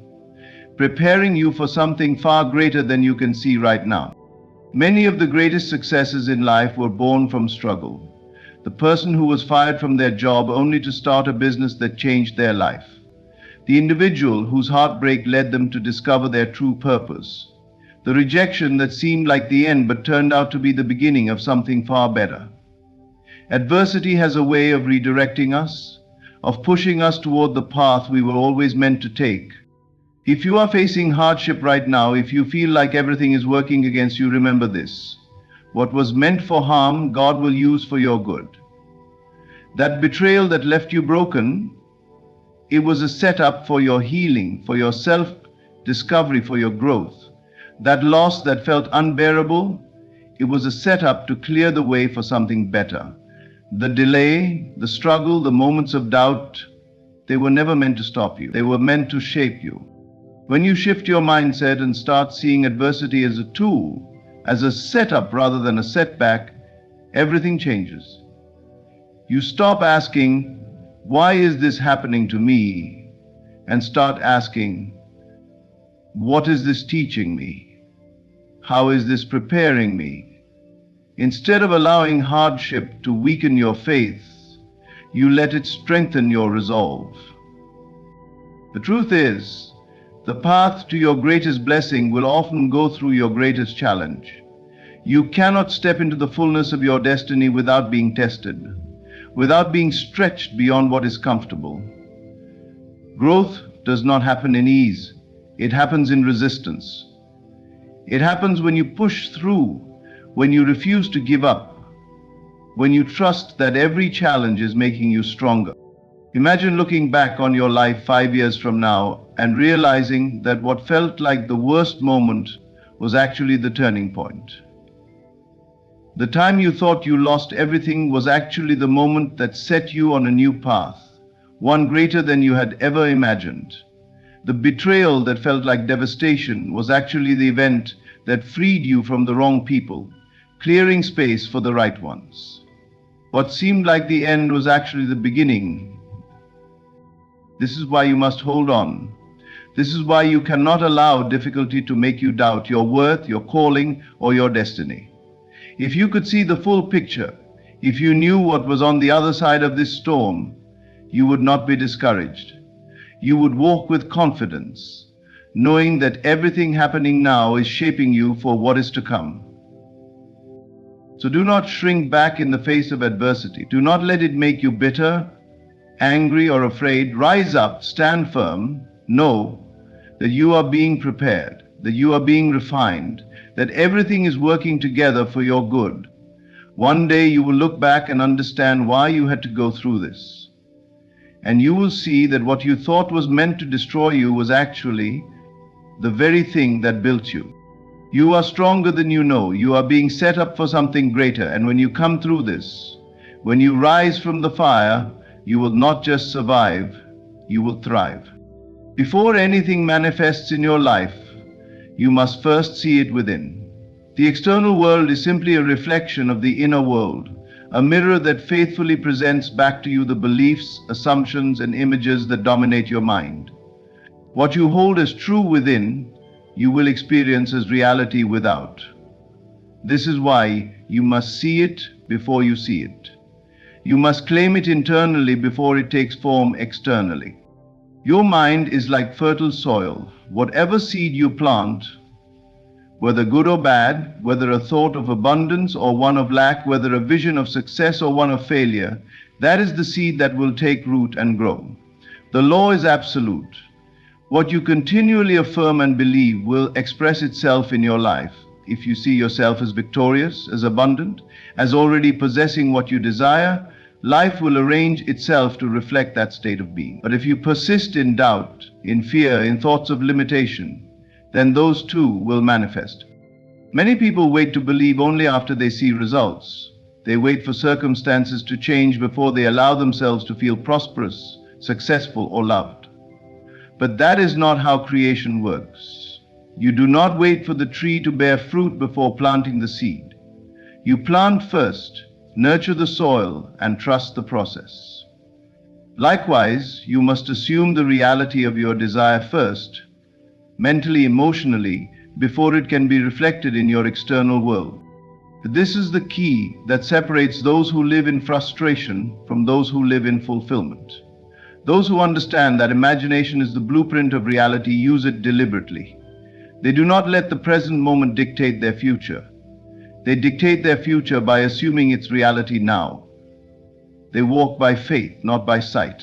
preparing you for something far greater than you can see right now. Many of the greatest successes in life were born from struggle. The person who was fired from their job only to start a business that changed their life. The individual whose heartbreak led them to discover their true purpose. The rejection that seemed like the end but turned out to be the beginning of something far better. Adversity has a way of redirecting us, of pushing us toward the path we were always meant to take. If you are facing hardship right now, if you feel like everything is working against you, remember this. What was meant for harm, God will use for your good. That betrayal that left you broken, it was a setup for your healing, for your self-discovery, for your growth. That loss that felt unbearable, it was a setup to clear the way for something better. The delay, the struggle, the moments of doubt, they were never meant to stop you. They were meant to shape you. When you shift your mindset and start seeing adversity as a tool, as a setup rather than a setback, everything changes. You stop asking, why is this happening to me? And start asking, what is this teaching me? How is this preparing me? Instead of allowing hardship to weaken your faith, you let it strengthen your resolve. The truth is, the path to your greatest blessing will often go through your greatest challenge. You cannot step into the fullness of your destiny without being tested, without being stretched beyond what is comfortable. Growth does not happen in ease. It happens in resistance. It happens when you push through, when you refuse to give up, when you trust that every challenge is making you stronger. Imagine looking back on your life 5 years from now and realizing that what felt like the worst moment was actually the turning point. The time you thought you lost everything was actually the moment that set you on a new path, one greater than you had ever imagined. The betrayal that felt like devastation was actually the event that freed you from the wrong people, clearing space for the right ones. What seemed like the end was actually the beginning. This is why you must hold on. This is why you cannot allow difficulty to make you doubt your worth, your calling, or your destiny. If you could see the full picture, if you knew what was on the other side of this storm, you would not be discouraged. You would walk with confidence, knowing that everything happening now is shaping you for what is to come. So do not shrink back in the face of adversity. Do not let it make you bitter, angry, or afraid. Rise up, stand firm, know that you are being prepared, that you are being refined, that everything is working together for your good. One day you will look back and understand why you had to go through this. And you will see that what you thought was meant to destroy you was actually the very thing that built you. You are stronger than you know. You are being set up for something greater. And when you come through this, when you rise from the fire, you will not just survive, you will thrive. Before anything manifests in your life, you must first see it within. The external world is simply a reflection of the inner world, a mirror that faithfully presents back to you the beliefs, assumptions, and images that dominate your mind. What you hold as true within, you will experience as reality without. This is why you must see it before you see it. You must claim it internally before it takes form externally. Your mind is like fertile soil. Whatever seed you plant, whether good or bad, whether a thought of abundance or one of lack, whether a vision of success or one of failure, that is the seed that will take root and grow. The law is absolute. What you continually affirm and believe will express itself in your life. If you see yourself as victorious, as abundant, as already possessing what you desire, life will arrange itself to reflect that state of being. But if you persist in doubt, in fear, in thoughts of limitation, then those too will manifest. Many people wait to believe only after they see results. They wait for circumstances to change before they allow themselves to feel prosperous, successful, or loved. But that is not how creation works. You do not wait for the tree to bear fruit before planting the seed. You plant first, nurture the soil, and trust the process. Likewise, you must assume the reality of your desire first, mentally, emotionally, before it can be reflected in your external world. This is the key that separates those who live in frustration from those who live in fulfillment. Those who understand that imagination is the blueprint of reality use it deliberately. They do not let the present moment dictate their future. They dictate their future by assuming its reality now. They walk by faith, not by sight.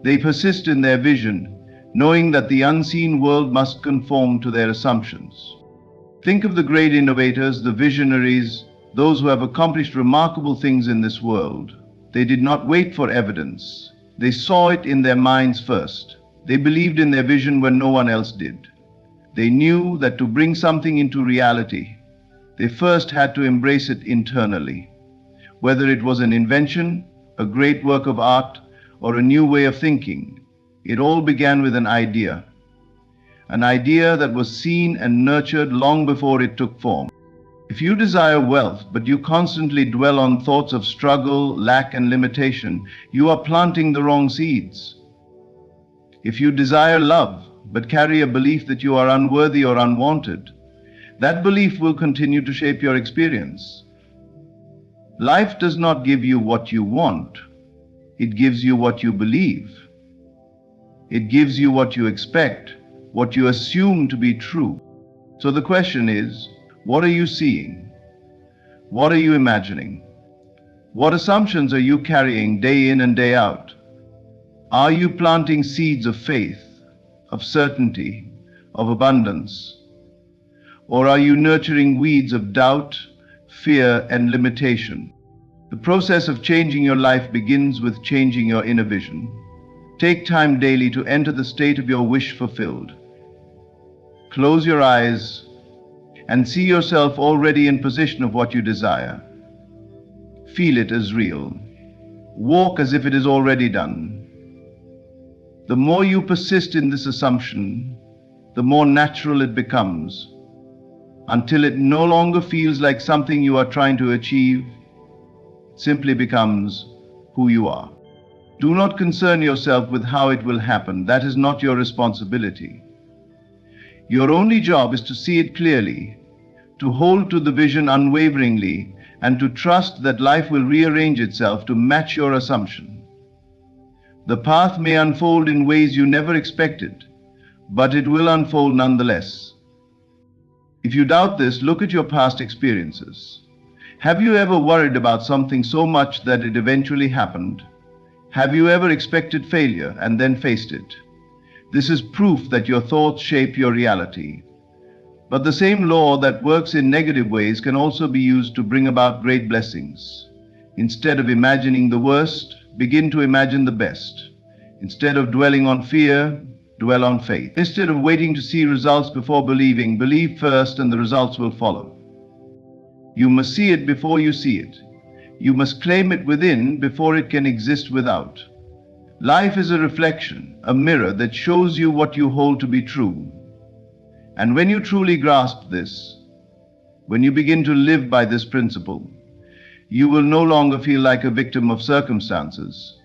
They persist in their vision, knowing that the unseen world must conform to their assumptions. Think of the great innovators, the visionaries, those who have accomplished remarkable things in this world. They did not wait for evidence. They saw it in their minds first. They believed in their vision when no one else did. They knew that to bring something into reality, they first had to embrace it internally. Whether it was an invention, a great work of art, or a new way of thinking, it all began with an idea that was seen and nurtured long before it took form. If you desire wealth, but you constantly dwell on thoughts of struggle, lack, and limitation, you are planting the wrong seeds. If you desire love, but carry a belief that you are unworthy or unwanted, that belief will continue to shape your experience. Life does not give you what you want. It gives you what you believe. It gives you what you expect, what you assume to be true. So the question is, what are you seeing? What are you imagining? What assumptions are you carrying day in and day out? Are you planting seeds of faith, of certainty, of abundance? Or are you nurturing weeds of doubt, fear, and limitation? The process of changing your life begins with changing your inner vision. Take time daily to enter the state of your wish fulfilled. Close your eyes and see yourself already in possession of what you desire. Feel it as real. Walk as if it is already done. The more you persist in this assumption, the more natural it becomes, until it no longer feels like something you are trying to achieve. It simply becomes who you are. Do not concern yourself with how it will happen. That is not your responsibility. Your only job is to see it clearly, to hold to the vision unwaveringly, and to trust that life will rearrange itself to match your assumption. The path may unfold in ways you never expected, but it will unfold nonetheless. If you doubt this, look at your past experiences. Have you ever worried about something so much that it eventually happened? Have you ever expected failure and then faced it? This is proof that your thoughts shape your reality. But the same law that works in negative ways can also be used to bring about great blessings. Instead of imagining the worst, begin to imagine the best. Instead of dwelling on fear, dwell on faith. Instead of waiting to see results before believing, believe first and the results will follow. You must see it before you see it. You must claim it within before it can exist without. Life is a reflection, a mirror that shows you what you hold to be true. And when you truly grasp this, when you begin to live by this principle, you will no longer feel like a victim of circumstances.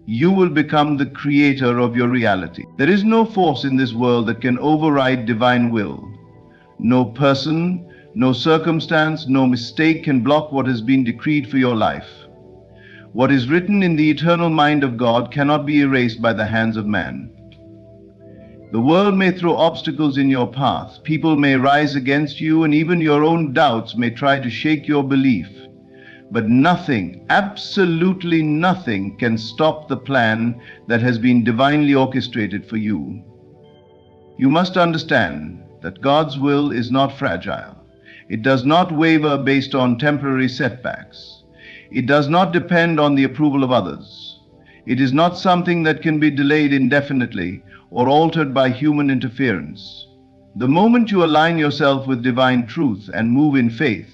You will become the creator of your reality. There is no force in this world that can override divine will. No person, no circumstance, no mistake can block what has been decreed for your life. What is written in the eternal mind of God cannot be erased by the hands of man. The world may throw obstacles in your path, people may rise against you, and even your own doubts may try to shake your belief. But nothing, absolutely nothing, can stop the plan that has been divinely orchestrated for you. You must understand that God's will is not fragile. It does not waver based on temporary setbacks. It does not depend on the approval of others. It is not something that can be delayed indefinitely or altered by human interference. The moment you align yourself with divine truth and move in faith,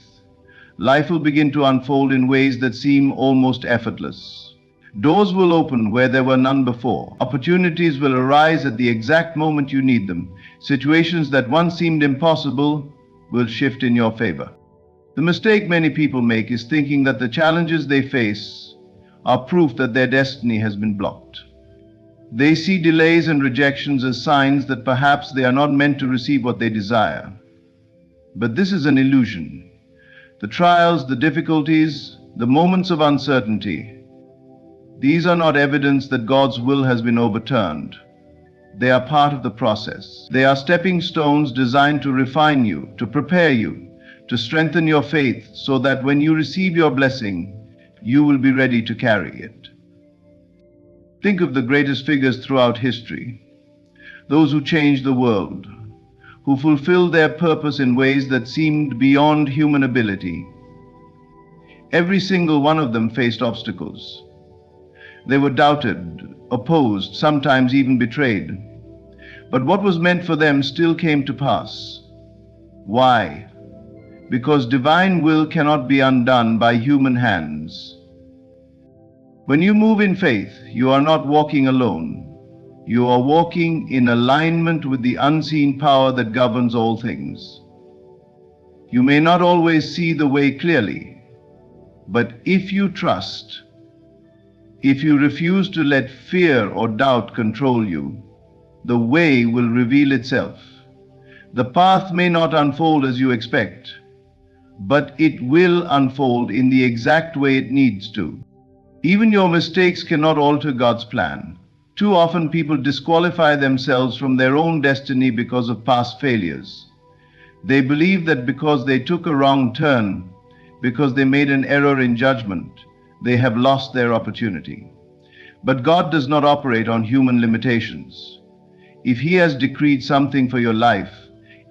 life will begin to unfold in ways that seem almost effortless. Doors will open where there were none before. Opportunities will arise at the exact moment you need them. Situations that once seemed impossible will shift in your favor. The mistake many people make is thinking that the challenges they face are proof that their destiny has been blocked. They see delays and rejections as signs that perhaps they are not meant to receive what they desire. But this is an illusion. The trials, the difficulties, the moments of uncertainty, these are not evidence that God's will has been overturned. They are part of the process. They are stepping stones designed to refine you, to prepare you, to strengthen your faith so that when you receive your blessing, you will be ready to carry it. Think of the greatest figures throughout history, those who changed the world, who fulfilled their purpose in ways that seemed beyond human ability. Every single one of them faced obstacles. They were doubted, opposed, sometimes even betrayed. But what was meant for them still came to pass. Why? Because divine will cannot be undone by human hands. When you move in faith, you are not walking alone. You are walking in alignment with the unseen power that governs all things. You may not always see the way clearly, but if you trust, if you refuse to let fear or doubt control you, the way will reveal itself. The path may not unfold as you expect, but it will unfold in the exact way it needs to. Even your mistakes cannot alter God's plan. Too often people disqualify themselves from their own destiny because of past failures. They believe that because they took a wrong turn, because they made an error in judgment, they have lost their opportunity. But God does not operate on human limitations. If He has decreed something for your life,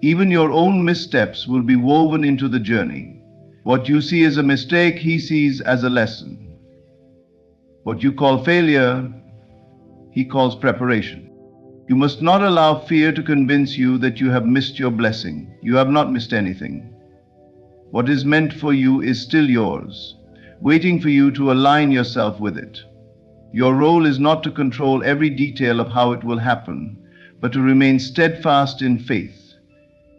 even your own missteps will be woven into the journey. What you see as a mistake, He sees as a lesson. What you call failure, He calls preparation. You must not allow fear to convince you that you have missed your blessing. You have not missed anything. What is meant for you is still yours, waiting for you to align yourself with it. Your role is not to control every detail of how it will happen, but to remain steadfast in faith,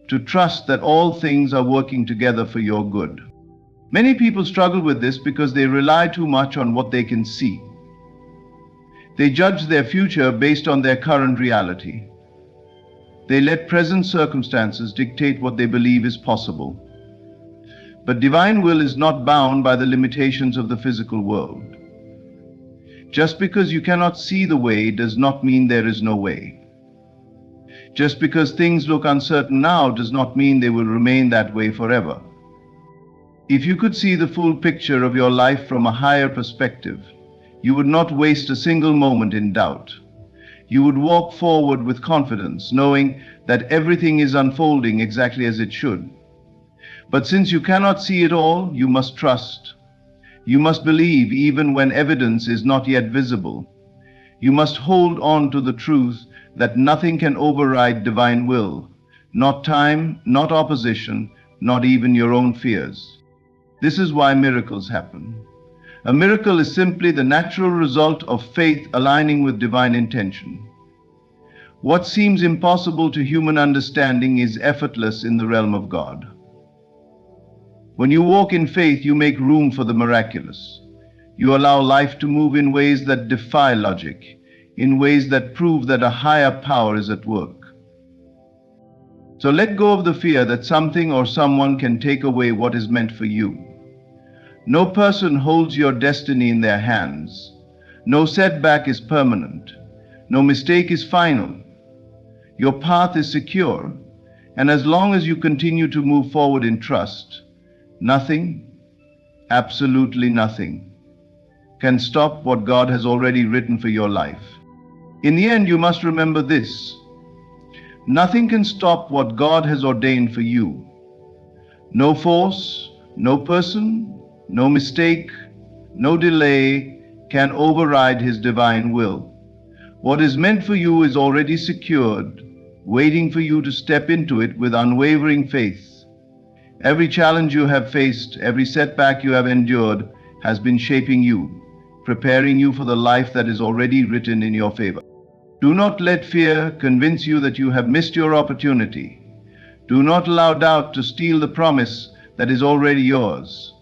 to trust that all things are working together for your good. Many people struggle with this because they rely too much on what they can see. They judge their future based on their current reality. They let present circumstances dictate what they believe is possible. But divine will is not bound by the limitations of the physical world. Just because you cannot see the way does not mean there is no way. Just because things look uncertain now does not mean they will remain that way forever. If you could see the full picture of your life from a higher perspective, you would not waste a single moment in doubt. You would walk forward with confidence, knowing that everything is unfolding exactly as it should. But since you cannot see it all, you must trust. You must believe even when evidence is not yet visible. You must hold on to the truth that nothing can override divine will, not time, not opposition, not even your own fears. This is why miracles happen. A miracle is simply the natural result of faith aligning with divine intention. What seems impossible to human understanding is effortless in the realm of God. When you walk in faith, you make room for the miraculous. You allow life to move in ways that defy logic, in ways that prove that a higher power is at work. So let go of the fear that something or someone can take away what is meant for you. No person holds your destiny in their hands. No setback is permanent. No mistake is final. Your path is secure, and as long as you continue to move forward in trust, nothing, absolutely nothing, can stop what God has already written for your life. In the end, you must remember this: nothing can stop what God has ordained for you. No force, no person, no mistake, no delay can override His divine will. What is meant for you is already secured, waiting for you to step into it with unwavering faith. Every challenge you have faced, every setback you have endured, has been shaping you, preparing you for the life that is already written in your favor. Do not let fear convince you that you have missed your opportunity. Do not allow doubt to steal the promise that is already yours.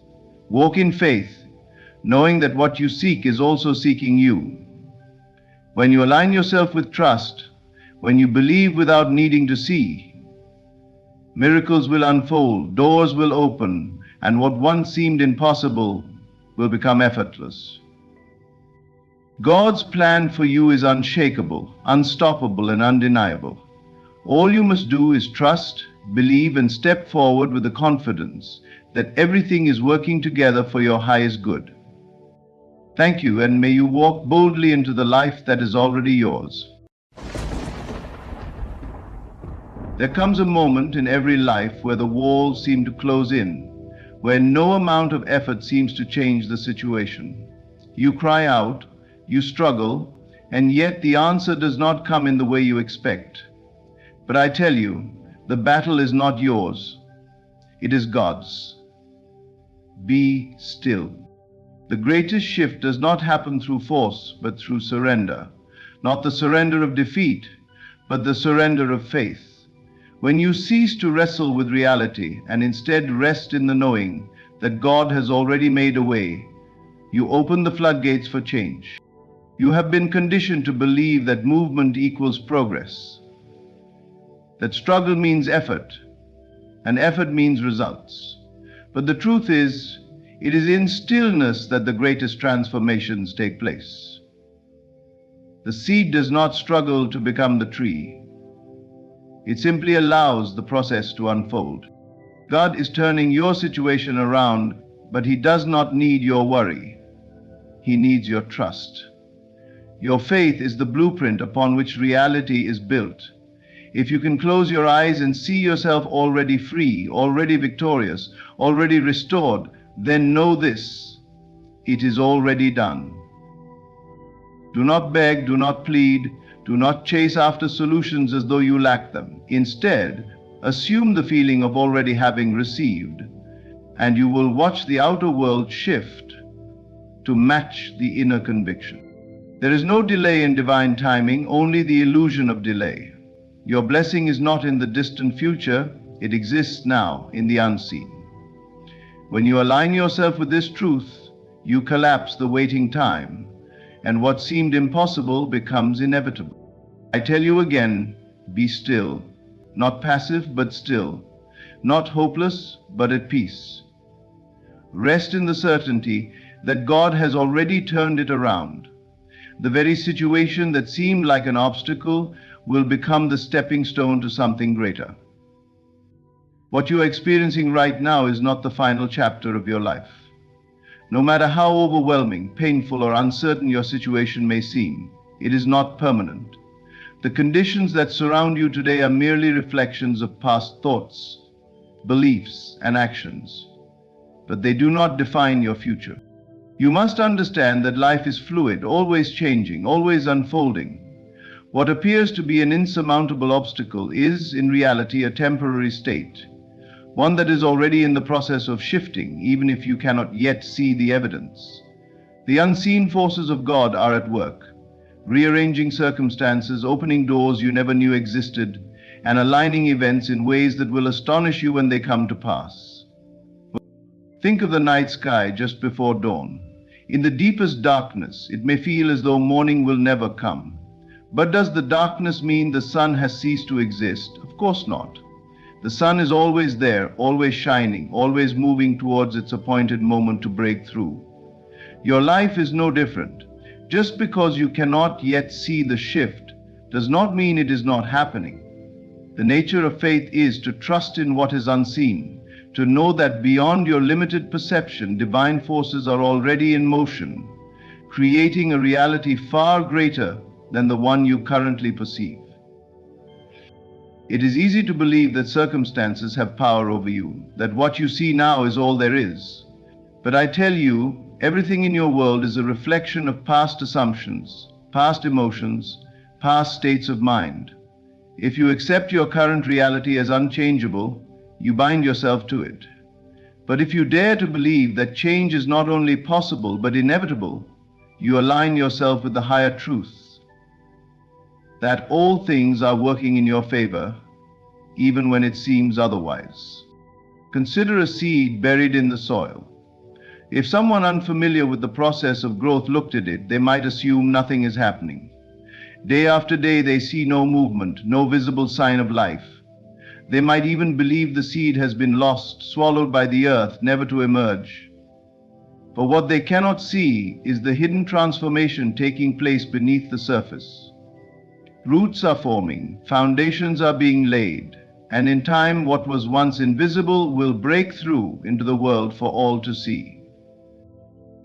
Walk in faith, knowing that what you seek is also seeking you. When you align yourself with trust, when you believe without needing to see, miracles will unfold, doors will open, and what once seemed impossible will become effortless. God's plan for you is unshakable, unstoppable, and undeniable. All you must do is trust, believe, and step forward with the confidence that everything is working together for your highest good. Thank you, and may you walk boldly into the life that is already yours. There comes a moment in every life where the walls seem to close in, where no amount of effort seems to change the situation. You cry out, you struggle, and yet the answer does not come in the way you expect. But I tell you, the battle is not yours. It is God's. Be still. The greatest shift does not happen through force, but through surrender. Not the surrender of defeat, but the surrender of faith. When you cease to wrestle with reality and instead rest in the knowing that God has already made a way, you open the floodgates for change. You have been conditioned to believe that movement equals progress, that struggle means effort, and effort means results. But the truth is, it is in stillness that the greatest transformations take place. The seed does not struggle to become the tree. It simply allows the process to unfold. God is turning your situation around, but He does not need your worry. He needs your trust. Your faith is the blueprint upon which reality is built. If you can close your eyes and see yourself already free, already victorious, already restored, then know this: it is already done. Do not beg, do not plead, Do not chase after solutions as though you lack them. Instead, assume the feeling of already having received, and you will watch the outer world shift to match the inner conviction. There is no delay in divine timing, only the illusion of delay. Your blessing is not in the distant future, it exists now in the unseen. When you align yourself with this truth, you collapse the waiting time, and what seemed impossible becomes inevitable. I tell you again, be still, not passive but still, not hopeless but at peace. Rest in the certainty that God has already turned it around. The very situation that seemed like an obstacle will become the stepping stone to something greater. What you are experiencing right now is not the final chapter of your life. No matter how overwhelming, painful, or uncertain your situation may seem, it is not permanent. The conditions that surround you today are merely reflections of past thoughts, beliefs, and actions, but they do not define your future. You must understand that life is fluid, always changing, always unfolding. What appears to be an insurmountable obstacle is, in reality, a temporary state, one that is already in the process of shifting, even if you cannot yet see the evidence. The unseen forces of God are at work, rearranging circumstances, opening doors you never knew existed, and aligning events in ways that will astonish you when they come to pass. Think of the night sky just before dawn. In the deepest darkness, it may feel as though morning will never come. But does the darkness mean the sun has ceased to exist? Of course not. The sun is always there, always shining, always moving towards its appointed moment to break through. Your life is no different. Just because you cannot yet see the shift does not mean it is not happening. The nature of faith is to trust in what is unseen, to know that beyond your limited perception, divine forces are already in motion, creating a reality far greater than the one you currently perceive. It is easy to believe that circumstances have power over you, that what you see now is all there is. But I tell you, everything in your world is a reflection of past assumptions, past emotions, past states of mind. If you accept your current reality as unchangeable, you bind yourself to it. But if you dare to believe that change is not only possible but inevitable, you align yourself with the higher truth, that all things are working in your favor, even when it seems otherwise. Consider a seed buried in the soil. If someone unfamiliar with the process of growth looked at it, they might assume nothing is happening. Day after day, they see no movement, no visible sign of life. They might even believe the seed has been lost, swallowed by the earth, never to emerge. But what they cannot see is the hidden transformation taking place beneath the surface. Roots are forming, foundations are being laid, and in time what was once invisible will break through into the world for all to see.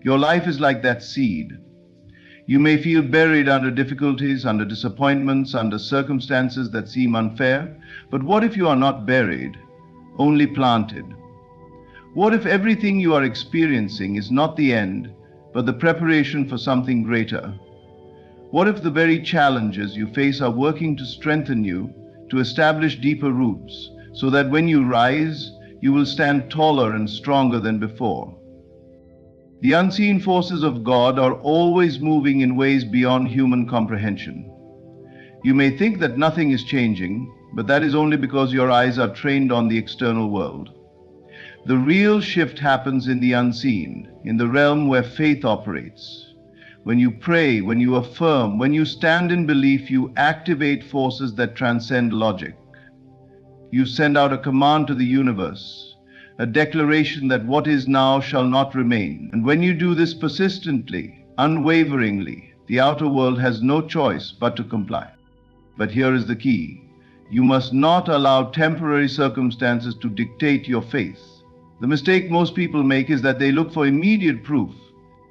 Your life is like that seed. You may feel buried under difficulties, under disappointments, under circumstances that seem unfair, but what if you are not buried, only planted? What if everything you are experiencing is not the end, but the preparation for something greater? What if the very challenges you face are working to strengthen you, to establish deeper roots, so that when you rise, you will stand taller and stronger than before? The unseen forces of God are always moving in ways beyond human comprehension. You may think that nothing is changing, but that is only because your eyes are trained on the external world. The real shift happens in the unseen, in the realm where faith operates. When you pray, when you affirm, when you stand in belief, you activate forces that transcend logic. You send out a command to the universe, a declaration that what is now shall not remain. And when you do this persistently, unwaveringly, the outer world has no choice but to comply. But here is the key. You must not allow temporary circumstances to dictate your faith. The mistake most people make is that they look for immediate proof,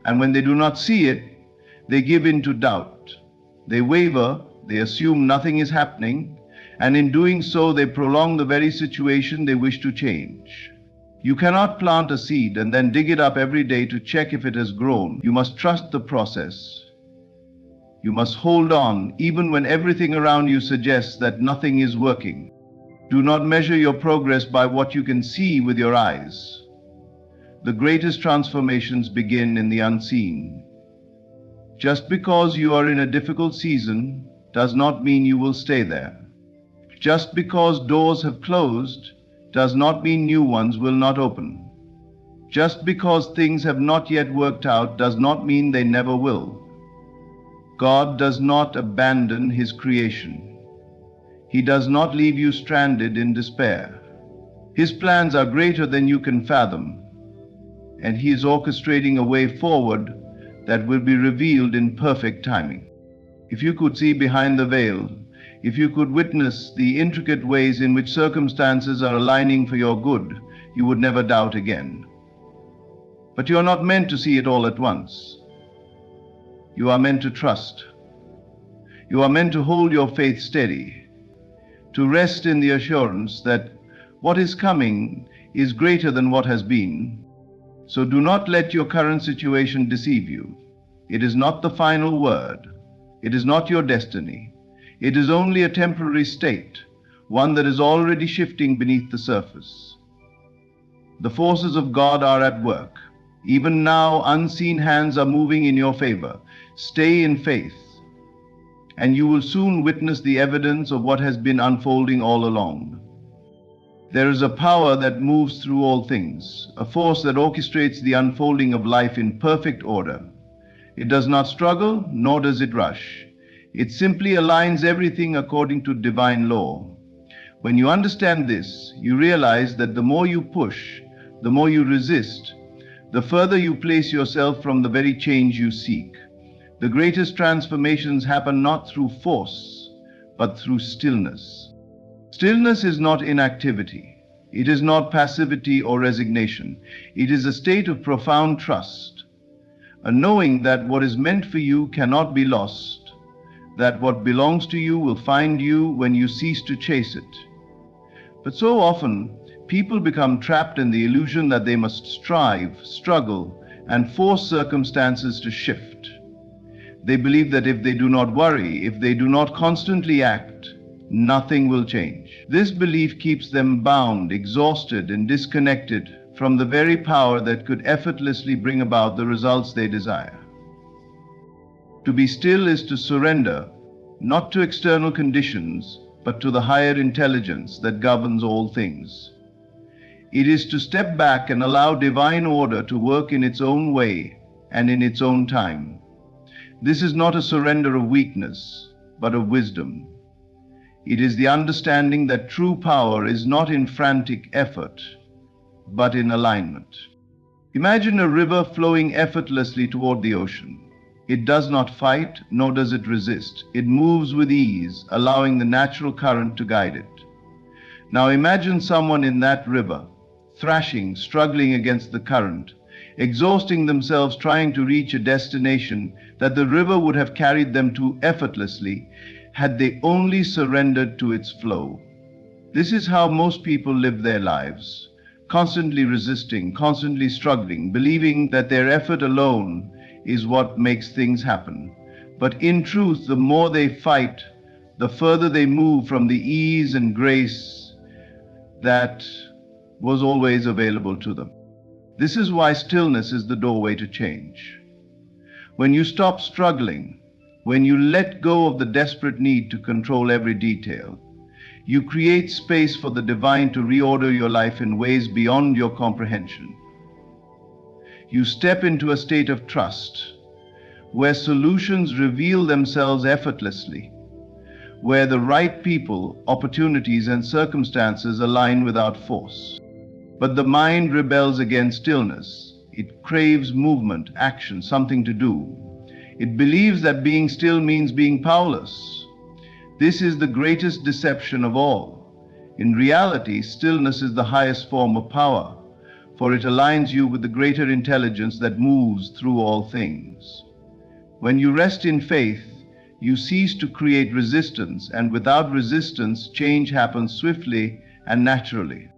and when they do not see it, they give in to doubt. They waver, they assume nothing is happening, and in doing so, they prolong the very situation they wish to change. You cannot plant a seed and then dig it up every day to check if it has grown. You must trust the process. You must hold on even when everything around you suggests that nothing is working. Do not measure your progress by what you can see with your eyes. The greatest transformations begin in the unseen. Just because you are in a difficult season does not mean you will stay there. Just because doors have closed does not mean new ones will not open. Just because things have not yet worked out does not mean they never will. God does not abandon His creation. He does not leave you stranded in despair. His plans are greater than you can fathom, and He is orchestrating a way forward that will be revealed in perfect timing. If you could see behind the veil, if you could witness the intricate ways in which circumstances are aligning for your good, you would never doubt again. But you are not meant to see it all at once. You are meant to trust. You are meant to hold your faith steady, to rest in the assurance that what is coming is greater than what has been. So do not let your current situation deceive you. It is not the final word. It is not your destiny. It is only a temporary state, one that is already shifting beneath the surface. The forces of God are at work. Even now, unseen hands are moving in your favor. Stay in faith, and you will soon witness the evidence of what has been unfolding all along. There is a power that moves through all things, a force that orchestrates the unfolding of life in perfect order. It does not struggle, nor does it rush. It simply aligns everything according to divine law. When you understand this, you realize that the more you push, the more you resist, the further you place yourself from the very change you seek. The greatest transformations happen not through force, but through stillness. Stillness is not inactivity. It is not passivity or resignation. It is a state of profound trust, a knowing that what is meant for you cannot be lost, that what belongs to you will find you when you cease to chase it. But so often, people become trapped in the illusion that they must strive, struggle, and force circumstances to shift. They believe that if they do not worry, if they do not constantly act, nothing will change. This belief keeps them bound, exhausted, and disconnected from the very power that could effortlessly bring about the results they desire. To be still is to surrender, not to external conditions, but to the higher intelligence that governs all things. It is to step back and allow divine order to work in its own way and in its own time. This is not a surrender of weakness, but of wisdom. It is the understanding that true power is not in frantic effort, but in alignment. Imagine a river flowing effortlessly toward the ocean. It does not fight, nor does it resist. It moves with ease, allowing the natural current to guide it. Now imagine someone in that river, thrashing, struggling against the current, exhausting themselves trying to reach a destination that the river would have carried them to effortlessly had they only surrendered to its flow. This is how most people live their lives, constantly resisting, constantly struggling, believing that their effort alone is what makes things happen. But in truth, the more they fight, the further they move from the ease and grace that was always available to them. This is why stillness is the doorway to change. When you stop struggling, when you let go of the desperate need to control every detail, you create space for the divine to reorder your life in ways beyond your comprehension. You step into a state of trust, where solutions reveal themselves effortlessly, where the right people, opportunities, and circumstances align without force. But the mind rebels against stillness. It craves movement, action, something to do. It believes that being still means being powerless. This is the greatest deception of all. In reality, stillness is the highest form of power, for it aligns you with the greater intelligence that moves through all things. When you rest in faith, you cease to create resistance, and without resistance, change happens swiftly and naturally.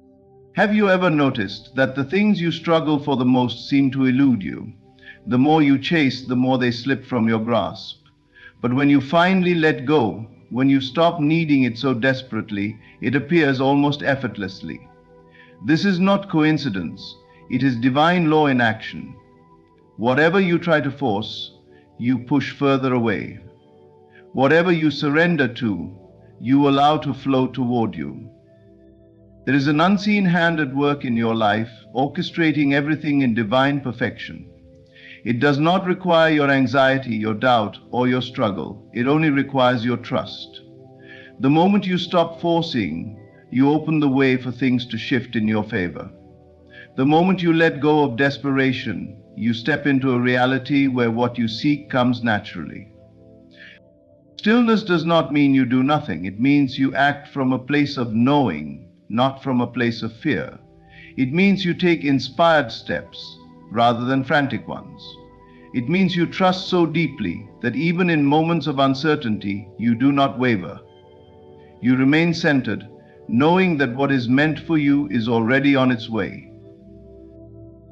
Have you ever noticed that the things you struggle for the most seem to elude you? The more you chase, the more they slip from your grasp. But when you finally let go, when you stop needing it so desperately, it appears almost effortlessly. This is not coincidence, it is divine law in action. Whatever you try to force, you push further away. Whatever you surrender to, you allow to flow toward you. There is an unseen hand at work in your life, orchestrating everything in divine perfection. It does not require your anxiety, your doubt, or your struggle. It only requires your trust. The moment you stop forcing, you open the way for things to shift in your favor. The moment you let go of desperation, you step into a reality where what you seek comes naturally. Stillness does not mean you do nothing. It means you act from a place of knowing, not from a place of fear. It means you take inspired steps rather than frantic ones. It means you trust so deeply that even in moments of uncertainty, you do not waver. You remain centered, knowing that what is meant for you is already on its way.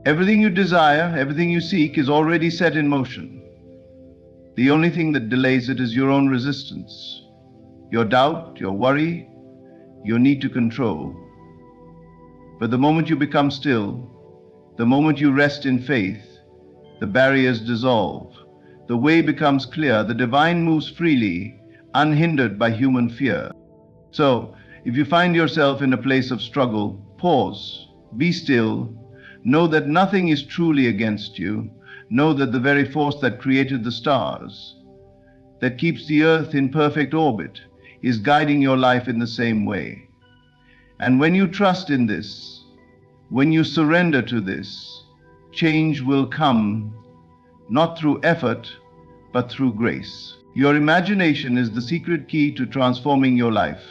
Everything you desire, everything you seek is already set in motion. The only thing that delays it is your own resistance, your doubt, your worry, your need to control. But the moment you become still, the moment you rest in faith, the barriers dissolve, the way becomes clear, the divine moves freely, unhindered by human fear. So, if you find yourself in a place of struggle, pause, be still, know that nothing is truly against you, know that the very force that created the stars, that keeps the earth in perfect orbit, is guiding your life in the same way. And when you trust in this, when you surrender to this, change will come, not through effort, but through grace. Your imagination is the secret key to transforming your life.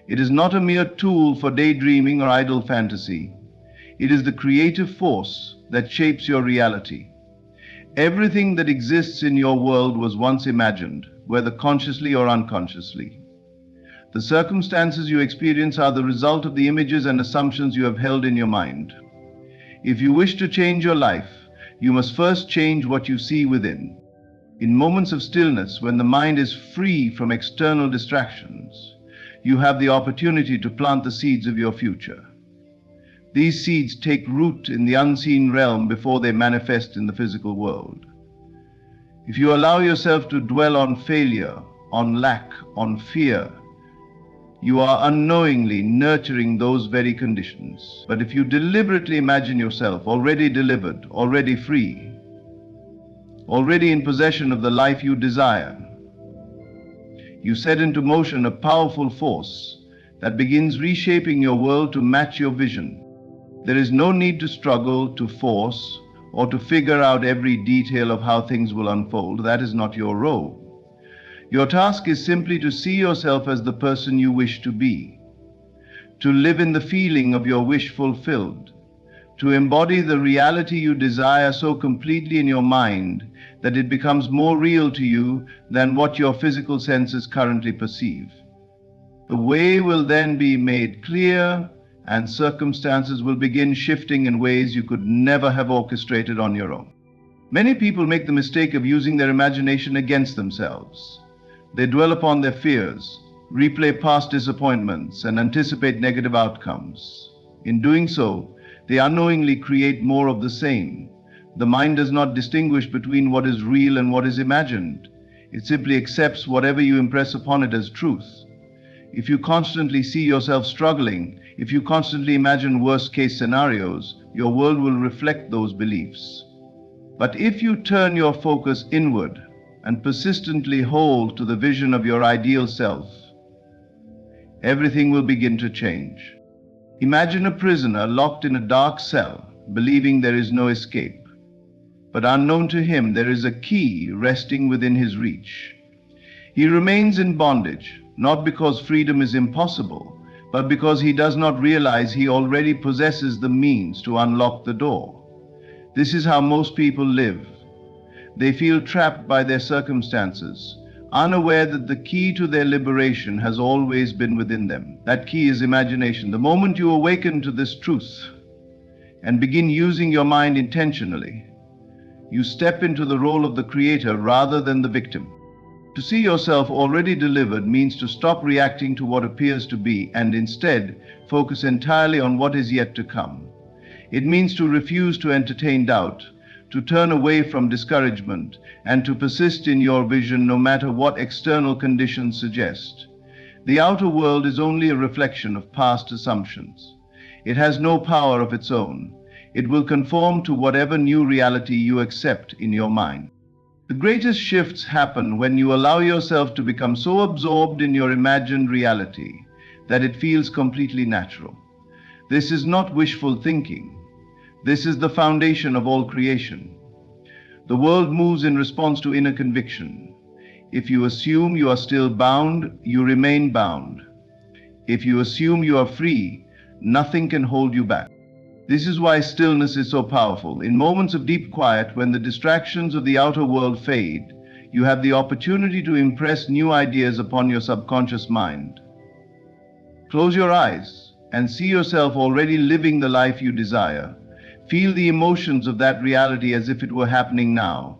It is not a mere tool for daydreaming or idle fantasy. It is the creative force that shapes your reality. Everything that exists in your world was once imagined, whether consciously or unconsciously. The circumstances you experience are the result of the images and assumptions you have held in your mind. If you wish to change your life, you must first change what you see within. In moments of stillness, when the mind is free from external distractions, you have the opportunity to plant the seeds of your future. These seeds take root in the unseen realm before they manifest in the physical world. If you allow yourself to dwell on failure, on lack, on fear, you are unknowingly nurturing those very conditions. But if you deliberately imagine yourself already delivered, already free, already in possession of the life you desire, you set into motion a powerful force that begins reshaping your world to match your vision. There is no need to struggle, to force, or to figure out every detail of how things will unfold. That is not your role. Your task is simply to see yourself as the person you wish to be, to live in the feeling of your wish fulfilled, to embody the reality you desire so completely in your mind that it becomes more real to you than what your physical senses currently perceive. The way will then be made clear, and circumstances will begin shifting in ways you could never have orchestrated on your own. Many people make the mistake of using their imagination against themselves. They dwell upon their fears, replay past disappointments, and anticipate negative outcomes. In doing so, they unknowingly create more of the same. The mind does not distinguish between what is real and what is imagined. It simply accepts whatever you impress upon it as truth. If you constantly see yourself struggling, if you constantly imagine worst-case scenarios, your world will reflect those beliefs. But if you turn your focus inward and persistently hold to the vision of your ideal self, everything will begin to change. Imagine a prisoner locked in a dark cell, believing there is no escape. But unknown to him, there is a key resting within his reach. He remains in bondage, not because freedom is impossible, but because he does not realize he already possesses the means to unlock the door. This is how most people live. They feel trapped by their circumstances, unaware that the key to their liberation has always been within them. That key is imagination. The moment you awaken to this truth and begin using your mind intentionally, you step into the role of the creator rather than the victim. To see yourself already delivered means to stop reacting to what appears to be and instead focus entirely on what is yet to come. It means to refuse to entertain doubt, to turn away from discouragement, and to persist in your vision no matter what external conditions suggest. The outer world is only a reflection of past assumptions. It has no power of its own. It will conform to whatever new reality you accept in your mind. The greatest shifts happen when you allow yourself to become so absorbed in your imagined reality that it feels completely natural. This is not wishful thinking. This is the foundation of all creation. The world moves in response to inner conviction. If you assume you are still bound, you remain bound. If you assume you are free, nothing can hold you back. This is why stillness is so powerful. In moments of deep quiet, when the distractions of the outer world fade, you have the opportunity to impress new ideas upon your subconscious mind. Close your eyes and see yourself already living the life you desire. Feel the emotions of that reality as if it were happening now.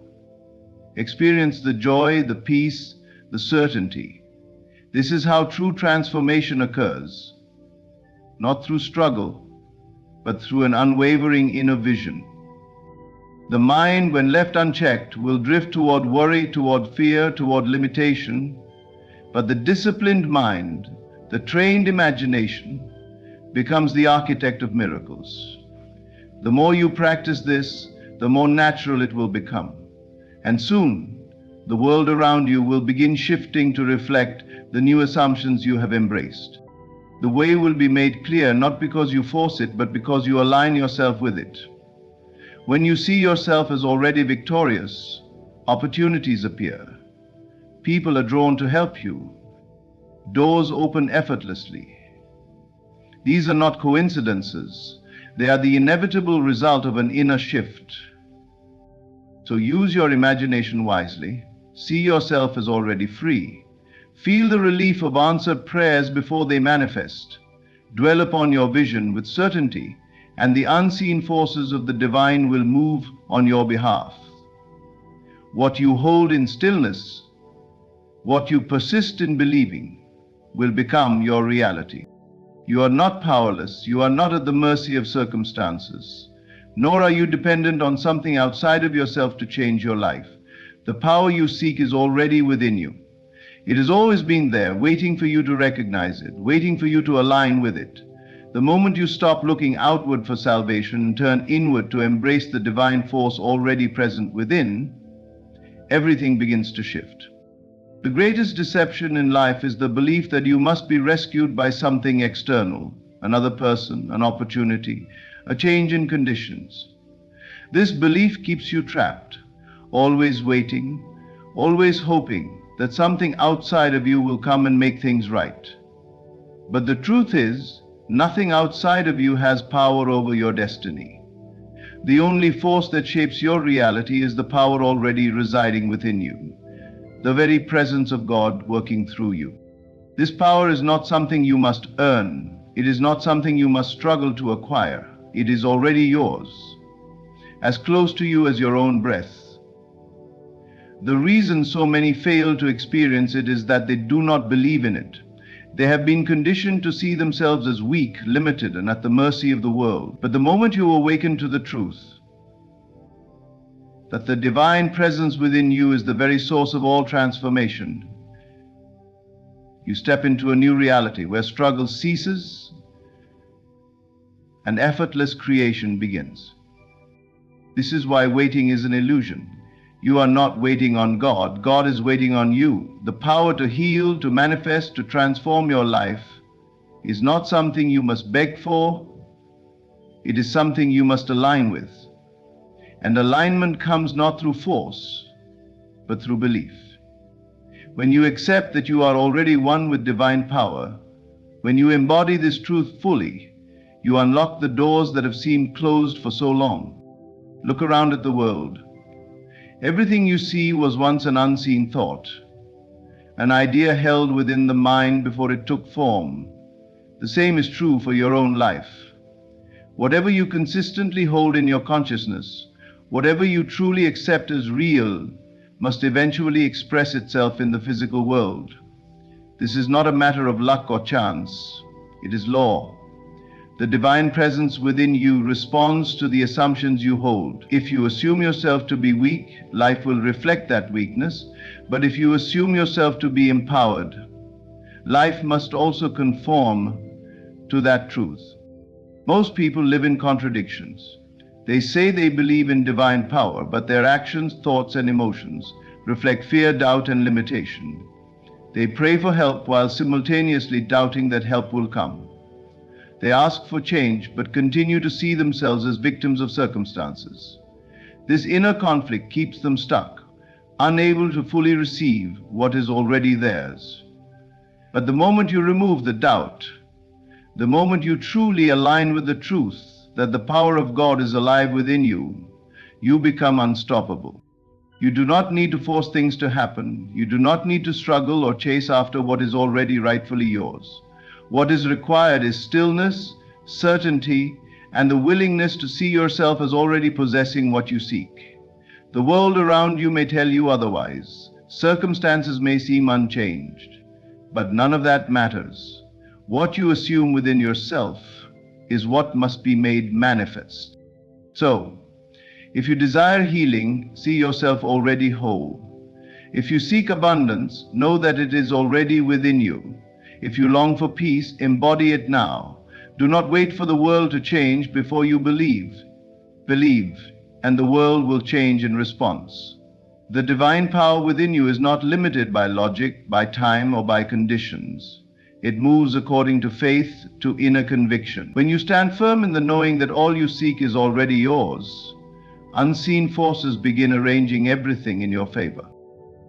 Experience the joy, the peace, the certainty. This is how true transformation occurs, not through struggle, but through an unwavering inner vision. The mind, when left unchecked, will drift toward worry, toward fear, toward limitation. But the disciplined mind, the trained imagination, becomes the architect of miracles. The more you practice this, the more natural it will become. And soon, the world around you will begin shifting to reflect the new assumptions you have embraced. The way will be made clear not because you force it, but because you align yourself with it. When you see yourself as already victorious, opportunities appear. People are drawn to help you. Doors open effortlessly. These are not coincidences. They are the inevitable result of an inner shift. So use your imagination wisely. See yourself as already free. Feel the relief of answered prayers before they manifest. Dwell upon your vision with certainty, and the unseen forces of the divine will move on your behalf. What you hold in stillness, what you persist in believing, will become your reality. You are not powerless. You are not at the mercy of circumstances, nor are you dependent on something outside of yourself to change your life. The power you seek is already within you. It has always been there, waiting for you to recognize it, waiting for you to align with it. The moment you stop looking outward for salvation and turn inward to embrace the divine force already present within, everything begins to shift. The greatest deception in life is the belief that you must be rescued by something external, another person, an opportunity, a change in conditions. This belief keeps you trapped, always waiting, always hoping that something outside of you will come and make things right. But the truth is, nothing outside of you has power over your destiny. The only force that shapes your reality is the power already residing within you, the very presence of God working through you. This power is not something you must earn. It is not something you must struggle to acquire. It is already yours, as close to you as your own breath. The reason so many fail to experience it is that they do not believe in it. They have been conditioned to see themselves as weak, limited, and at the mercy of the world. But the moment you awaken to the truth that the divine presence within you is the very source of all transformation, you step into a new reality where struggle ceases and effortless creation begins. This is why waiting is an illusion. You are not waiting on God. God is waiting on you. The power to heal, to manifest, to transform your life is not something you must beg for. It is something you must align with. And alignment comes not through force, but through belief. When you accept that you are already one with divine power, when you embody this truth fully, you unlock the doors that have seemed closed for so long. Look around at the world. Everything you see was once an unseen thought, an idea held within the mind before it took form. The same is true for your own life. Whatever you consistently hold in your consciousness, whatever you truly accept as real, must eventually express itself in the physical world. This is not a matter of luck or chance. It is law. The divine presence within you responds to the assumptions you hold. If you assume yourself to be weak, life will reflect that weakness. But if you assume yourself to be empowered, life must also conform to that truth. Most people live in contradictions. They say they believe in divine power, but their actions, thoughts, and emotions reflect fear, doubt, and limitation. They pray for help while simultaneously doubting that help will come. They ask for change, but continue to see themselves as victims of circumstances. This inner conflict keeps them stuck, unable to fully receive what is already theirs. But the moment you remove the doubt, the moment you truly align with the truth that the power of God is alive within you, you become unstoppable. You do not need to force things to happen. You do not need to struggle or chase after what is already rightfully yours. What is required is stillness, certainty, and the willingness to see yourself as already possessing what you seek. The world around you may tell you otherwise. Circumstances may seem unchanged, but none of that matters. What you assume within yourself is what must be made manifest. So, if you desire healing, see yourself already whole. If you seek abundance, know that it is already within you. If you long for peace, embody it now. Do not wait for the world to change before you believe. Believe, and the world will change in response. The divine power within you is not limited by logic, by time, or by conditions. It moves according to faith, to inner conviction. When you stand firm in the knowing that all you seek is already yours, unseen forces begin arranging everything in your favor.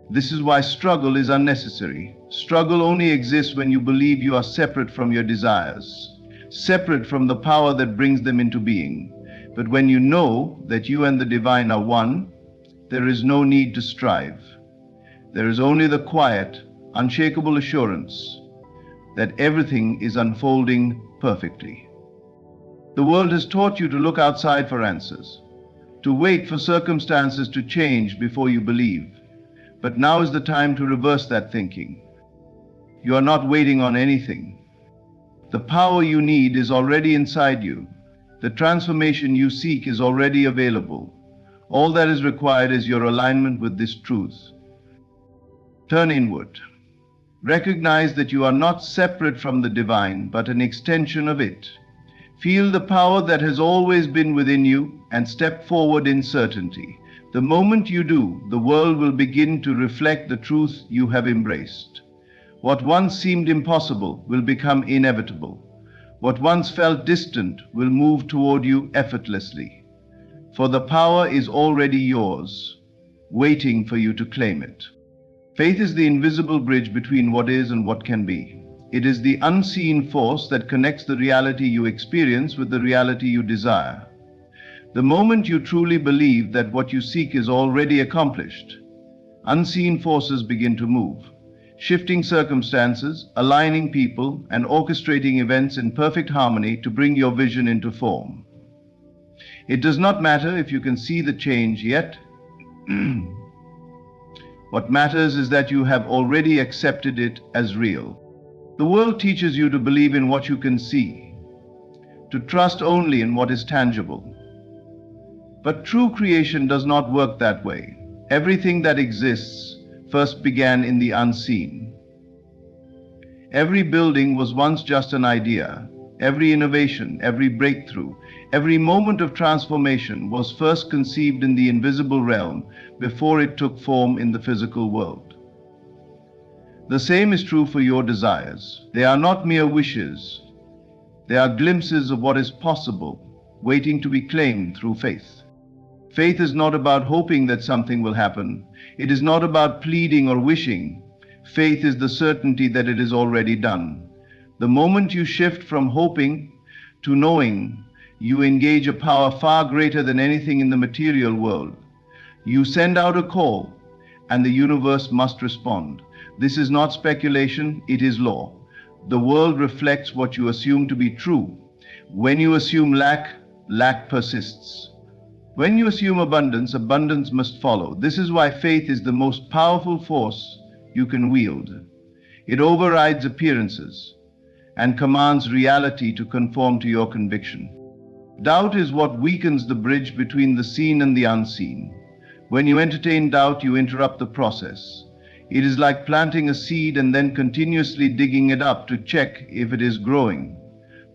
This is why struggle is unnecessary. Struggle only exists when you believe you are separate from your desires, separate from the power that brings them into being. But when you know that you and the divine are one, there is no need to strive. There is only the quiet, unshakable assurance that everything is unfolding perfectly. The world has taught you to look outside for answers, to wait for circumstances to change before you believe. But now is the time to reverse that thinking. You are not waiting on anything. The power you need is already inside you. The transformation you seek is already available. All that is required is your alignment with this truth. Turn inward. Recognize that you are not separate from the divine, but an extension of it. Feel the power that has always been within you and step forward in certainty. The moment you do, the world will begin to reflect the truth you have embraced. What once seemed impossible will become inevitable. What once felt distant will move toward you effortlessly. For the power is already yours, waiting for you to claim it. Faith is the invisible bridge between what is and what can be. It is the unseen force that connects the reality you experience with the reality you desire. The moment you truly believe that what you seek is already accomplished, unseen forces begin to move, shifting circumstances, aligning people, and orchestrating events in perfect harmony to bring your vision into form. It does not matter if you can see the change yet. What matters is that you have already accepted it as real. The world teaches you to believe in what you can see, to trust only in what is tangible. But true creation does not work that way. Everything that exists first began in the unseen. Every building was once just an idea. Every innovation, every breakthrough, every moment of transformation was first conceived in the invisible realm before it took form in the physical world. The same is true for your desires. They are not mere wishes. They are glimpses of what is possible, waiting to be claimed through faith. Faith is not about hoping that something will happen. It is not about pleading or wishing. Faith is the certainty that it is already done. The moment you shift from hoping to knowing, you engage a power far greater than anything in the material world. You send out a call, and the universe must respond. This is not speculation, it is law. The world reflects what you assume to be true. When you assume lack, lack persists. When you assume abundance, abundance must follow. This is why faith is the most powerful force you can wield. It overrides appearances and commands reality to conform to your conviction. Doubt is what weakens the bridge between the seen and the unseen. When you entertain doubt, you interrupt the process. It is like planting a seed and then continuously digging it up to check if it is growing.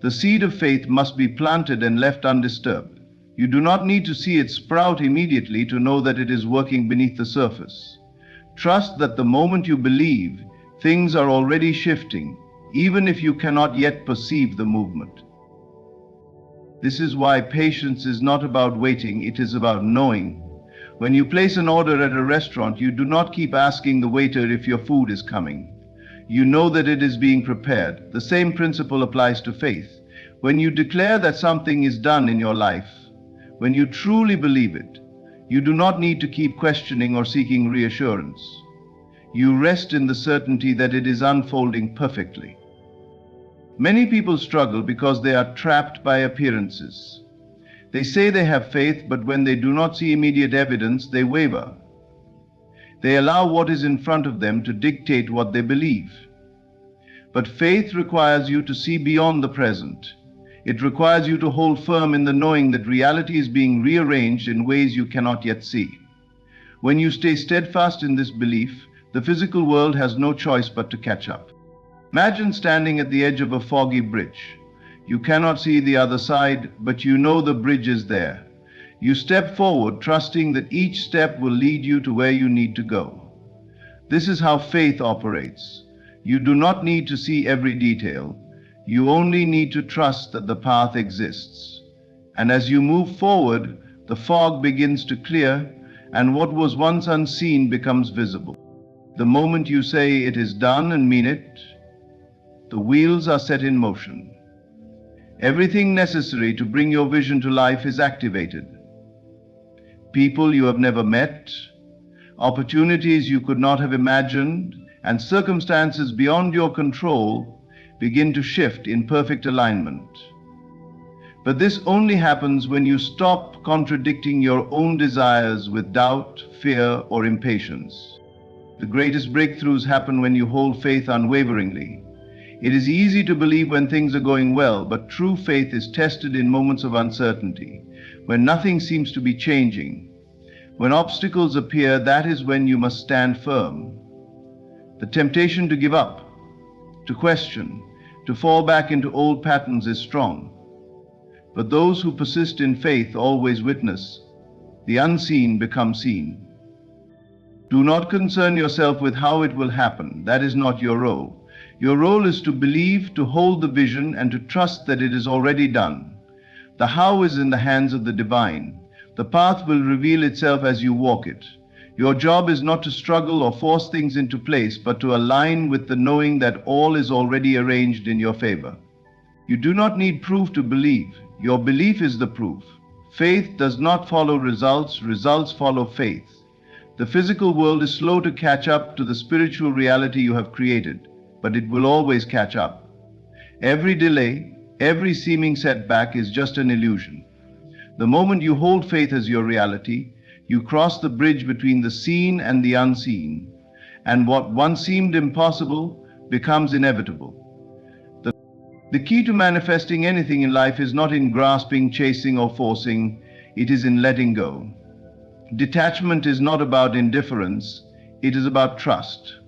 The seed of faith must be planted and left undisturbed. You do not need to see it sprout immediately to know that it is working beneath the surface. Trust that the moment you believe, things are already shifting, even if you cannot yet perceive the movement. This is why patience is not about waiting, it is about knowing. When you place an order at a restaurant, you do not keep asking the waiter if your food is coming. You know that it is being prepared. The same principle applies to faith. When you declare that something is done in your life, when you truly believe it, you do not need to keep questioning or seeking reassurance. You rest in the certainty that it is unfolding perfectly. Many people struggle because they are trapped by appearances. They say they have faith, but when they do not see immediate evidence, they waver. They allow what is in front of them to dictate what they believe. But faith requires you to see beyond the present. It requires you to hold firm in the knowing that reality is being rearranged in ways you cannot yet see. When you stay steadfast in this belief, the physical world has no choice but to catch up. Imagine standing at the edge of a foggy bridge. You cannot see the other side, but you know the bridge is there. You step forward, trusting that each step will lead you to where you need to go. This is how faith operates. You do not need to see every detail. You only need to trust that the path exists. And as you move forward, the fog begins to clear, and what was once unseen becomes visible. The moment you say it is done and mean it, the wheels are set in motion. Everything necessary to bring your vision to life is activated. People you have never met, opportunities you could not have imagined, and circumstances beyond your control begin to shift in perfect alignment. But this only happens when you stop contradicting your own desires with doubt, fear, or impatience. The greatest breakthroughs happen when you hold faith unwaveringly. It is easy to believe when things are going well, but true faith is tested in moments of uncertainty, when nothing seems to be changing. When obstacles appear, that is when you must stand firm. The temptation to give up, to question, to fall back into old patterns is strong. But those who persist in faith always witness. The unseen become seen. Do not concern yourself with how it will happen. That is not your role. Your role is to believe, to hold the vision, and to trust that it is already done. The how is in the hands of the divine. The path will reveal itself as you walk it. Your job is not to struggle or force things into place, but to align with the knowing that all is already arranged in your favor. You do not need proof to believe. Your belief is the proof. Faith does not follow results, results follow faith. The physical world is slow to catch up to the spiritual reality you have created, but it will always catch up. Every delay, every seeming setback is just an illusion. The moment you hold faith as your reality, you cross the bridge between the seen and the unseen, and what once seemed impossible becomes inevitable. The key to manifesting anything in life is not in grasping, chasing, or forcing, it is in letting go. Detachment is not about indifference, it is about trust.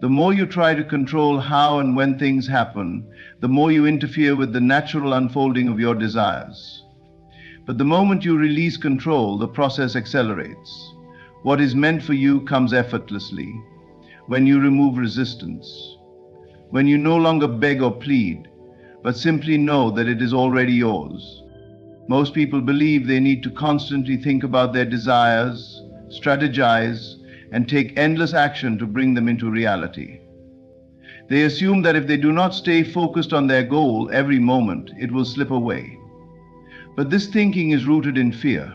The more you try to control how and when things happen, the more you interfere with the natural unfolding of your desires. But the moment you release control, the process accelerates. What is meant for you comes effortlessly. When you remove resistance, when you no longer beg or plead, but simply know that it is already yours. Most people believe they need to constantly think about their desires, strategize, and take endless action to bring them into reality. They assume that if they do not stay focused on their goal every moment, it will slip away. But this thinking is rooted in fear.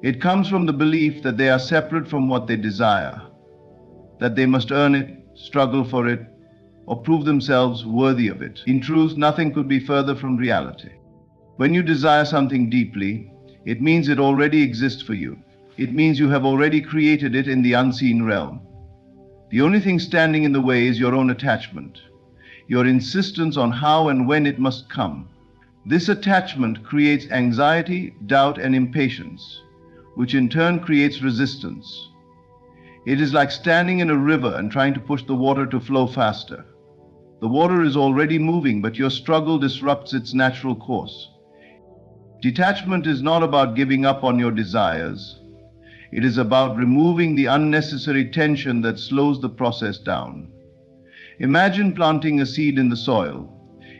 It comes from the belief that they are separate from what they desire, that they must earn it, struggle for it, or prove themselves worthy of it. In truth, nothing could be further from reality. When you desire something deeply, It means it already exists for you. It means you have already created it in the unseen realm. The only thing standing in the way is your own attachment, your insistence on how and when it must come. This attachment creates anxiety, doubt, and impatience, which in turn creates resistance. It is like standing in a river and trying to push the water to flow faster. The water is already moving, but your struggle disrupts its natural course. Detachment is not about giving up on your desires. It is about removing the unnecessary tension that slows the process down. Imagine planting a seed in the soil.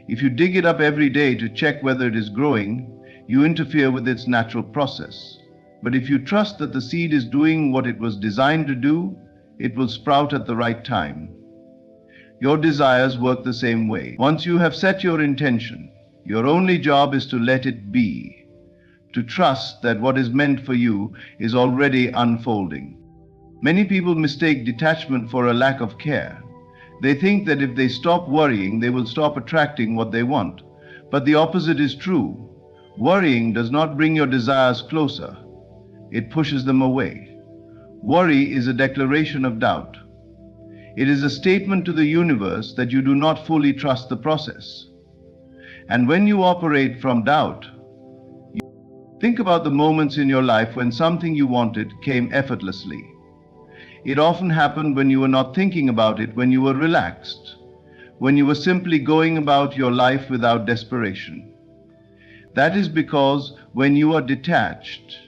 If you dig it up every day to check whether it is growing, you interfere with its natural process. But if you trust that the seed is doing what it was designed to do, it will sprout at the right time. Your desires work the same way. Once you have set your intention, your only job is to let it be, to trust that what is meant for you is already unfolding. Many people mistake detachment for a lack of care. They think that if they stop worrying, they will stop attracting what they want. But the opposite is true. Worrying does not bring your desires closer. It pushes them away. Worry is a declaration of doubt. It is a statement to the universe that you do not fully trust the process. And when you operate from doubt, think about the moments in your life when something you wanted came effortlessly. It often happened when you were not thinking about it, when you were relaxed, when you were simply going about your life without desperation. That is because when you are detached,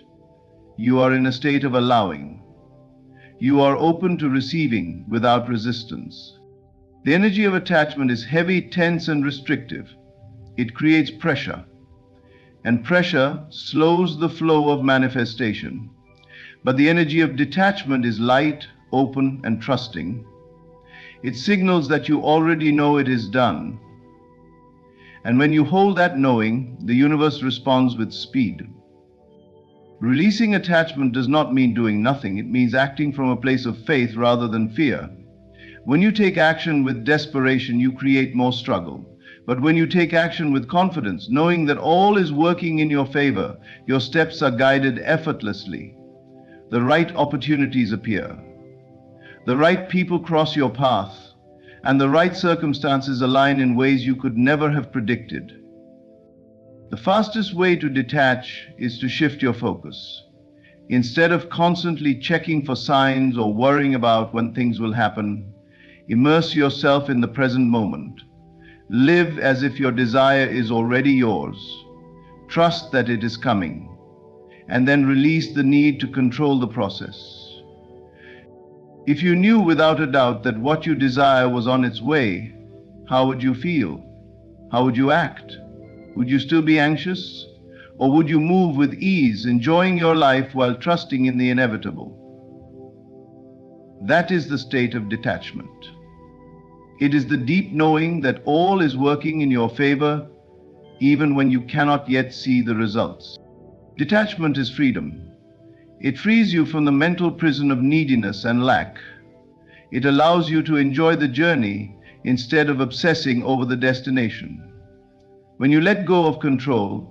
you are in a state of allowing. You are open to receiving without resistance. The energy of attachment is heavy, tense, and restrictive. It creates pressure, and pressure slows the flow of manifestation. But the energy of detachment is light, open, and trusting. It signals that you already know it is done. And when you hold that knowing, the universe responds with speed. Releasing attachment does not mean doing nothing. It means acting from a place of faith rather than fear. When you take action with desperation, you create more struggle. But when you take action with confidence, knowing that all is working in your favor, your steps are guided effortlessly. The right opportunities appear. The right people cross your path, and the right circumstances align in ways you could never have predicted. The fastest way to detach is to shift your focus. Instead of constantly checking for signs or worrying about when things will happen, immerse yourself in the present moment. Live as if your desire is already yours. Trust that it is coming, and then release the need to control the process. If you knew without a doubt that what you desire was on its way, how would you feel? How would you act? Would you still be anxious? Or would you move with ease, enjoying your life while trusting in the inevitable? That is the state of detachment. It is the deep knowing that all is working in your favor, even when you cannot yet see the results. Detachment is freedom. It frees you from the mental prison of neediness and lack. It allows you to enjoy the journey instead of obsessing over the destination. When you let go of control,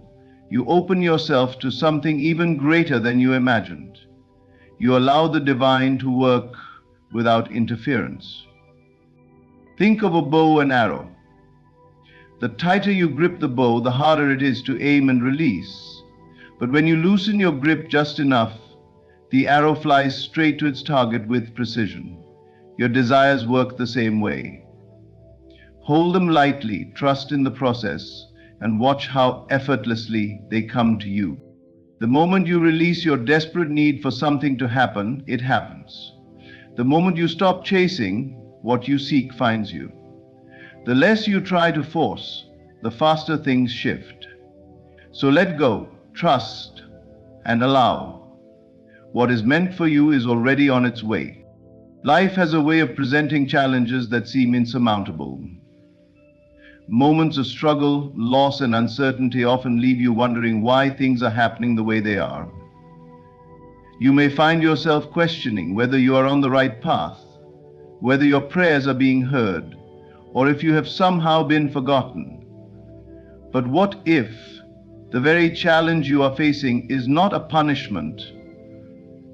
you open yourself to something even greater than you imagined. You allow the divine to work without interference. Think of a bow and arrow. The tighter you grip the bow, the harder it is to aim and release. But when you loosen your grip just enough, the arrow flies straight to its target with precision. Your desires work the same way. Hold them lightly, trust in the process, and watch how effortlessly they come to you. The moment you release your desperate need for something to happen, it happens. The moment you stop chasing, what you seek finds you. The less you try to force, the faster things shift. So let go, trust, and allow. What is meant for you is already on its way. Life has a way of presenting challenges that seem insurmountable. Moments of struggle, loss, and uncertainty often leave you wondering why things are happening the way they are. You may find yourself questioning whether you are on the right path, whether your prayers are being heard, or if you have somehow been forgotten. But what if The very challenge you are facing is not a punishment,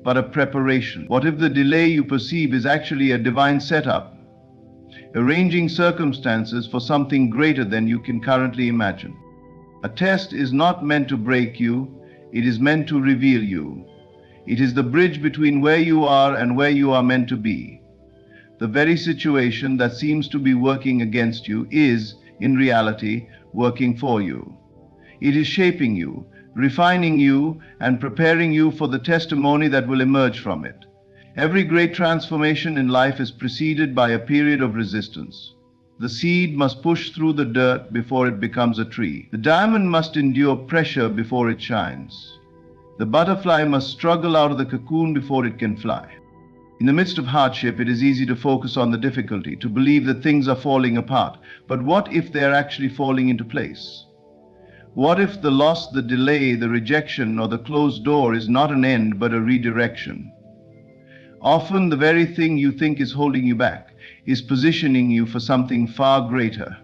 but a preparation. What if the delay you perceive is actually a divine setup, arranging circumstances for something greater than you can currently imagine? A test is not meant to break you, it is meant to reveal you. It is the bridge between where you are and where you are meant to be. The very situation that seems to be working against you is, in reality, working for you. It is shaping you, refining you, and preparing you for the testimony that will emerge from it. Every great transformation in life is preceded by a period of resistance. The seed must push through the dirt before it becomes a tree. The diamond must endure pressure before it shines. The butterfly must struggle out of the cocoon before it can fly. In the midst of hardship, it is easy to focus on the difficulty, to believe that things are falling apart. But what if they are actually falling into place? What if the loss, the delay, the rejection, or the closed door is not an end but a redirection? Often the very thing you think is holding you back is positioning you for something far greater.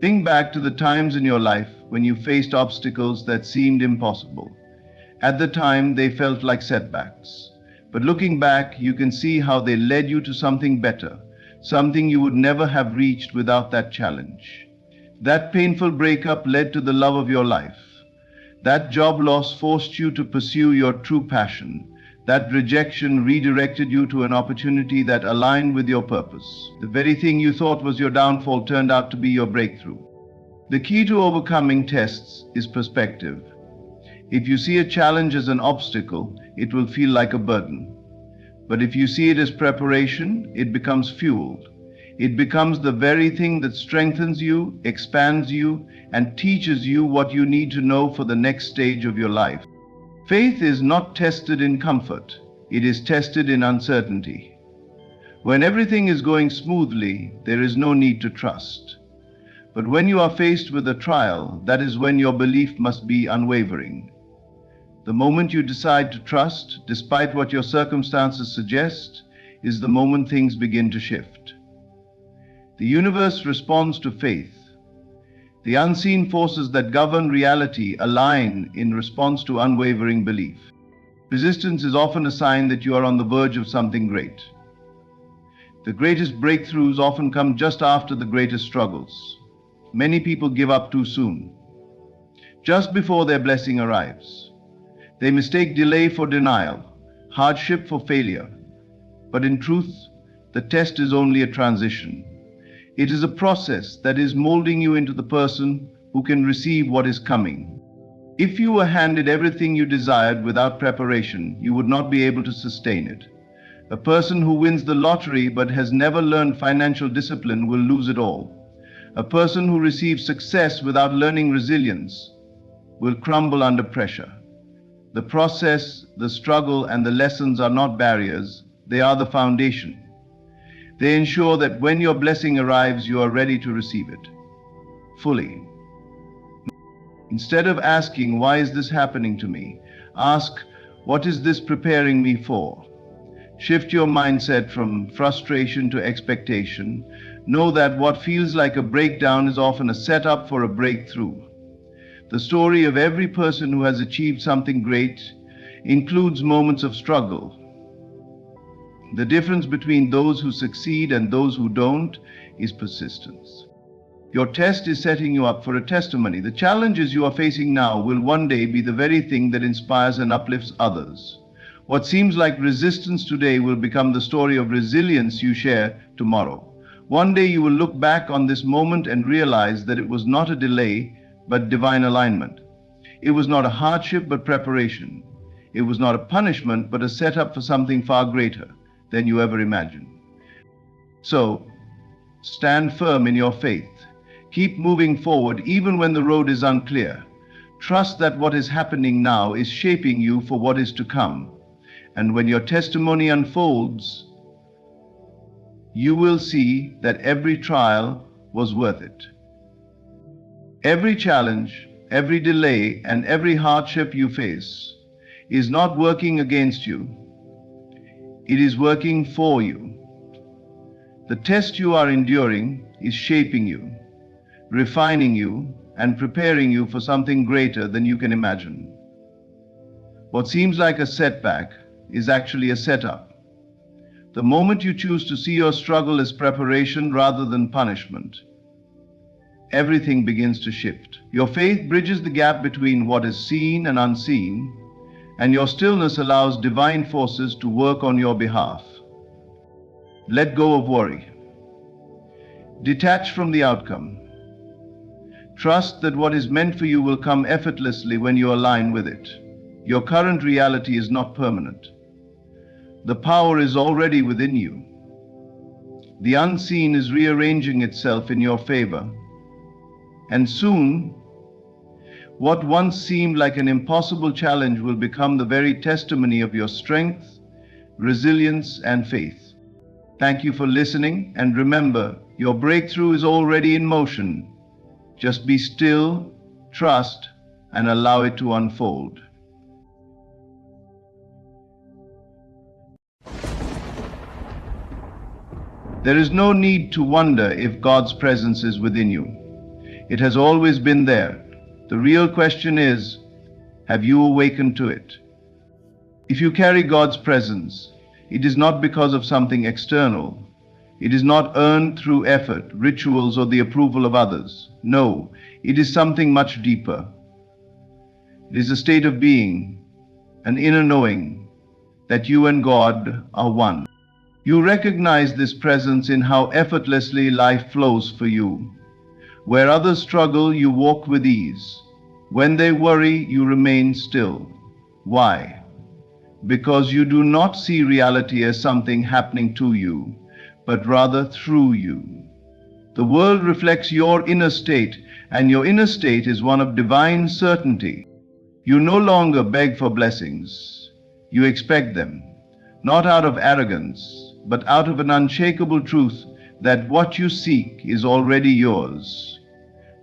Think back to the times in your life when you faced obstacles that seemed impossible. At the time, they felt like setbacks. But looking back, you can see how they led you to something better, something you would never have reached without that challenge. That painful breakup led to the love of your life. That job loss forced you to pursue your true passion. That rejection redirected you to an opportunity that aligned with your purpose. The very thing you thought was your downfall turned out to be your breakthrough. The key to overcoming tests is perspective. If you see a challenge as an obstacle, it will feel like a burden. But if you see it as preparation, it becomes fuel. It becomes the very thing that strengthens you, expands you, and teaches you what you need to know for the next stage of your life. Faith is not tested in comfort, it is tested in uncertainty. When everything is going smoothly, there is no need to trust. But when you are faced with a trial, that is when your belief must be unwavering. The moment you decide to trust, despite what your circumstances suggest, is the moment things begin to shift. The universe responds to faith. The unseen forces that govern reality align in response to unwavering belief. Resistance is often a sign that you are on the verge of something great. The greatest breakthroughs often come just after the greatest struggles. Many people give up too soon, just before their blessing arrives. They mistake delay for denial, hardship for failure. But in truth, the test is only a transition. It is a process that is molding you into the person who can receive what is coming. If you were handed everything you desired without preparation, you would not be able to sustain it. A person who wins the lottery but has never learned financial discipline will lose it all. A person who receives success without learning resilience will crumble under pressure. The process, the struggle, and the lessons are not barriers, they are the foundation. They ensure that when your blessing arrives, you are ready to receive it fully. Instead of asking, "Why is this happening to me?" ask, "What is this preparing me for?" Shift your mindset from frustration to expectation. Know that what feels like a breakdown is often a setup for a breakthrough. The story of every person who has achieved something great includes moments of struggle. The difference between those who succeed and those who don't is persistence. Your test is setting you up for a testimony. The challenges you are facing now will one day be the very thing that inspires and uplifts others. What seems like resistance today will become the story of resilience you share tomorrow. One day you will look back on this moment and realize that it was not a delay, but divine alignment. It was not a hardship, but preparation. It was not a punishment, but a setup for something far greater than you ever imagined. So, stand firm in your faith. Keep moving forward even when the road is unclear. Trust that what is happening now is shaping you for what is to come. And when your testimony unfolds, you will see that every trial was worth it. Every challenge, every delay, and every hardship you face is not working against you. It is working for you. The test you are enduring is shaping you, refining you, and preparing you for something greater than you can imagine. What seems like a setback is actually a setup. The moment you choose to see your struggle as preparation rather than punishment, everything begins to shift. Your faith bridges the gap between what is seen and unseen, and your stillness allows divine forces to work on your behalf. Let go of worry. Detach from the outcome. Trust that what is meant for you will come effortlessly when you align with it. Your current reality is not permanent. The power is already within you. The unseen is rearranging itself in your favor. And soon, what once seemed like an impossible challenge will become the very testimony of your strength, resilience, and faith. Thank you for listening, and remember, your breakthrough is already in motion. Just be still, trust, and allow it to unfold. There is no need to wonder if God's presence is within you. It has always been there. The real question is, have you awakened to it? If you carry God's presence, it is not because of something external. It is not earned through effort, rituals, or the approval of others. No, it is something much deeper. It is a state of being, an inner knowing that you and God are one. You recognize this presence in how effortlessly life flows for you. Where others struggle, you walk with ease. When they worry, you remain still. Why? Because you do not see reality as something happening to you, but rather through you. The world reflects your inner state, and your inner state is one of divine certainty. You no longer beg for blessings. You expect them, not out of arrogance, but out of an unshakable truth that what you seek is already yours.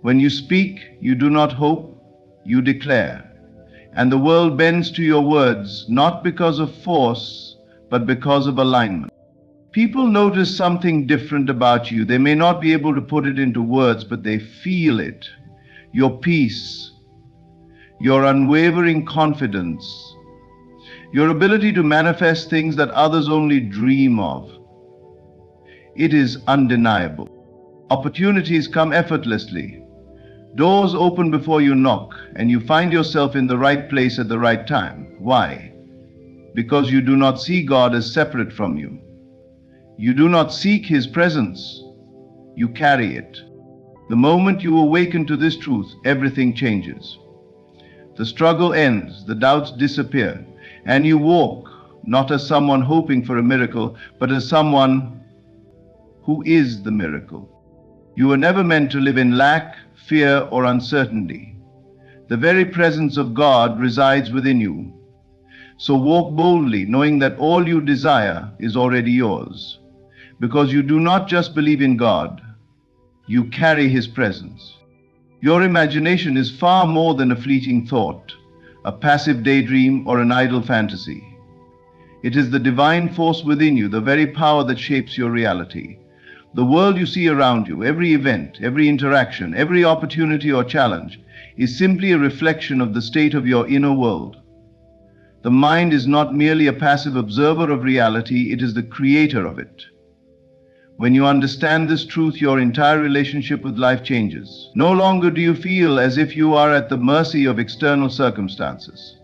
When you speak, you do not hope, you declare. And the world bends to your words, not because of force, but because of alignment. People notice something different about you. They may not be able to put it into words, but they feel it. Your peace, your unwavering confidence, your ability to manifest things that others only dream of. It is undeniable. Opportunities come effortlessly. Doors open before you knock, and you find yourself in the right place at the right time. Why? Because you do not see God as separate from you. You do not seek His presence. You carry it. The moment you awaken to this truth, everything changes. The struggle ends, the doubts disappear, and you walk not as someone hoping for a miracle, but as someone who is the miracle. You were never meant to live in lack, fear, or uncertainty. The very presence of God resides within you. So walk boldly, knowing that all you desire is already yours. Because you do not just believe in God, you carry His presence. Your imagination is far more than a fleeting thought, a passive daydream, or an idle fantasy. It is the divine force within you, the very power that shapes your reality. The world you see around you, every event, every interaction, every opportunity or challenge, is simply a reflection of the state of your inner world. The mind is not merely a passive observer of reality, it is the creator of it. When you understand this truth, your entire relationship with life changes. No longer do you feel as if you are at the mercy of external circumstances.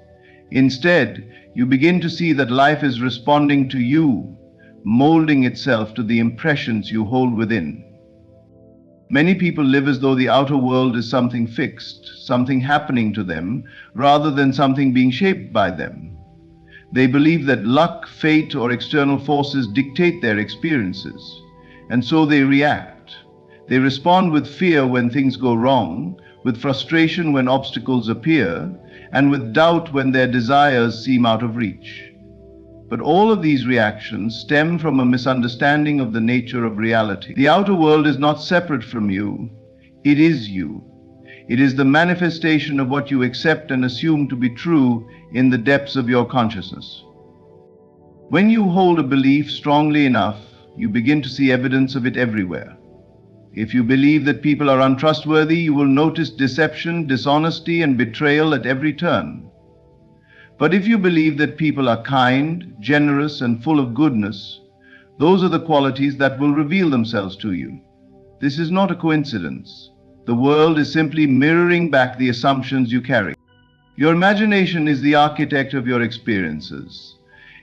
Instead, you begin to see that life is responding to you, molding itself to the impressions you hold within. Many people live as though the outer world is something fixed, something happening to them, rather than something being shaped by them. They believe that luck, fate, or external forces dictate their experiences. And so they react. They respond with fear when things go wrong, with frustration when obstacles appear, and with doubt when their desires seem out of reach. But all of these reactions stem from a misunderstanding of the nature of reality. The outer world is not separate from you. It is you. It is the manifestation of what you accept and assume to be true in the depths of your consciousness. When you hold a belief strongly enough, you begin to see evidence of it everywhere. If you believe that people are untrustworthy, you will notice deception, dishonesty, and betrayal at every turn. But if you believe that people are kind, generous, and full of goodness, those are the qualities that will reveal themselves to you. This is not a coincidence. The world is simply mirroring back the assumptions you carry. Your imagination is the architect of your experiences.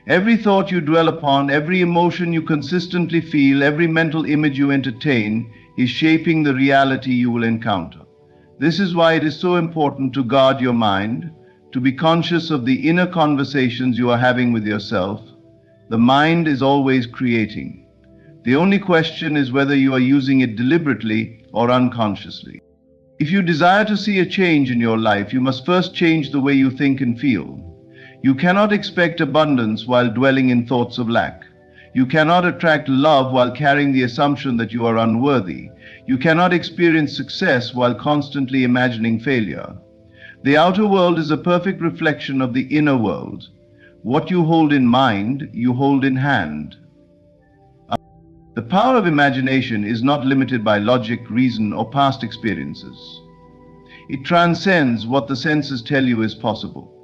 Every thought you dwell upon, every emotion you consistently feel, every mental image you entertain is shaping the reality you will encounter. This is why it is so important to guard your mind, to be conscious of the inner conversations you are having with yourself. The mind is always creating. The only question is whether you are using it deliberately or unconsciously. If you desire to see a change in your life, you must first change the way you think and feel. You cannot expect abundance while dwelling in thoughts of lack. You cannot attract love while carrying the assumption that you are unworthy. You cannot experience success while constantly imagining failure. The outer world is a perfect reflection of the inner world. What you hold in mind, you hold in hand. The power of imagination is not limited by logic, reason, or past experiences. It transcends what the senses tell you is possible.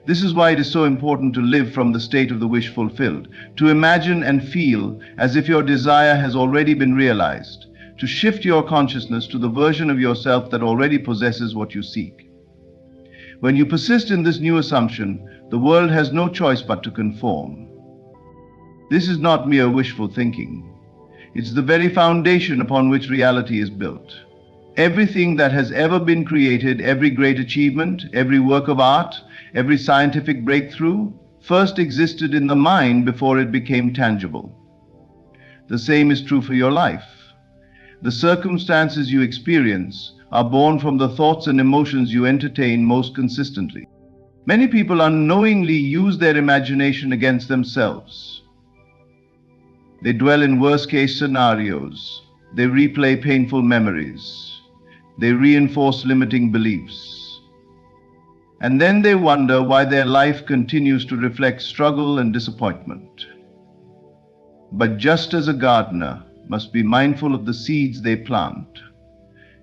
This is why it is so important to live from the state of the wish fulfilled, to imagine and feel as if your desire has already been realized, to shift your consciousness to the version of yourself that already possesses what you seek. When you persist in this new assumption, the world has no choice but to conform. This is not mere wishful thinking. It's the very foundation upon which reality is built. Everything that has ever been created, every great achievement, every work of art, every scientific breakthrough, first existed in the mind before it became tangible. The same is true for your life. The circumstances you experience are born from the thoughts and emotions you entertain most consistently. Many people unknowingly use their imagination against themselves. They dwell in worst-case scenarios. They replay painful memories. They reinforce limiting beliefs. And then they wonder why their life continues to reflect struggle and disappointment. But just as a gardener must be mindful of the seeds they plant,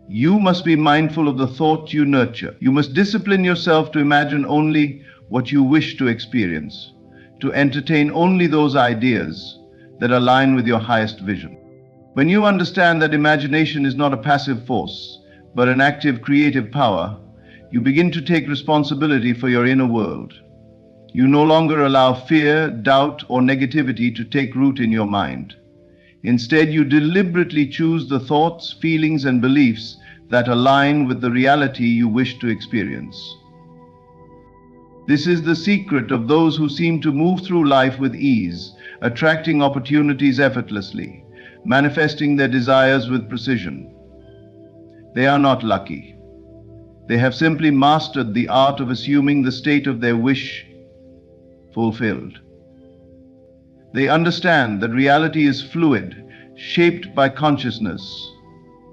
you must be mindful of the thought you nurture. You must discipline yourself to imagine only what you wish to experience, to entertain only those ideas that align with your highest vision. When you understand that imagination is not a passive force, but an active creative power, you begin to take responsibility for your inner world. You no longer allow fear, doubt, or negativity to take root in your mind. Instead, you deliberately choose the thoughts, feelings, and beliefs that align with the reality you wish to experience. This is the secret of those who seem to move through life with ease, attracting opportunities effortlessly, manifesting their desires with precision. They are not lucky. They have simply mastered the art of assuming the state of their wish fulfilled. They understand that reality is fluid, shaped by consciousness,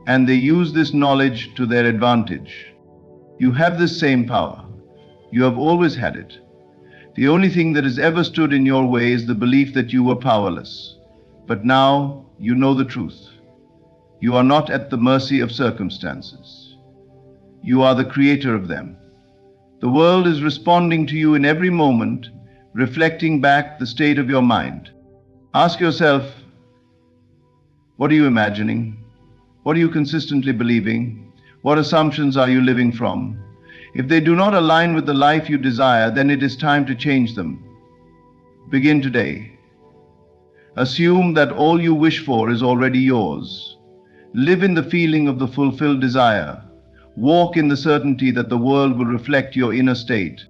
and they use this knowledge to their advantage. You have this same power. You have always had it. The only thing that has ever stood in your way is the belief that you were powerless. But now you know the truth. You are not at the mercy of circumstances. You are the creator of them. The world is responding to you in every moment, reflecting back the state of your mind. Ask yourself, what are you imagining? What are you consistently believing? What assumptions are you living from? If they do not align with the life you desire, then it is time to change them. Begin today. Assume that all you wish for is already yours. Live in the feeling of the fulfilled desire. Walk in the certainty that the world will reflect your inner state.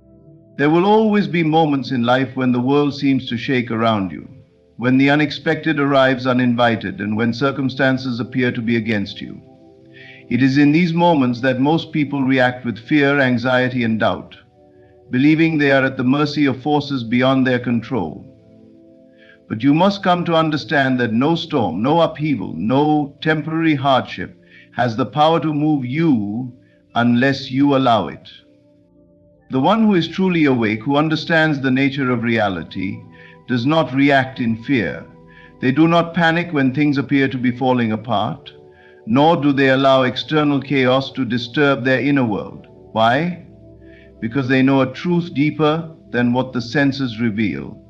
There will always be moments in life when the world seems to shake around you, when the unexpected arrives uninvited, and when circumstances appear to be against you. It is in these moments that most people react with fear, anxiety, and doubt, believing they are at the mercy of forces beyond their control. But you must come to understand that no storm, no upheaval, no temporary hardship has the power to move you unless you allow it. The one who is truly awake, who understands the nature of reality, does not react in fear. They do not panic when things appear to be falling apart. nor do they allow external chaos to disturb their inner world. Why? Because they know a truth deeper than what the senses reveal.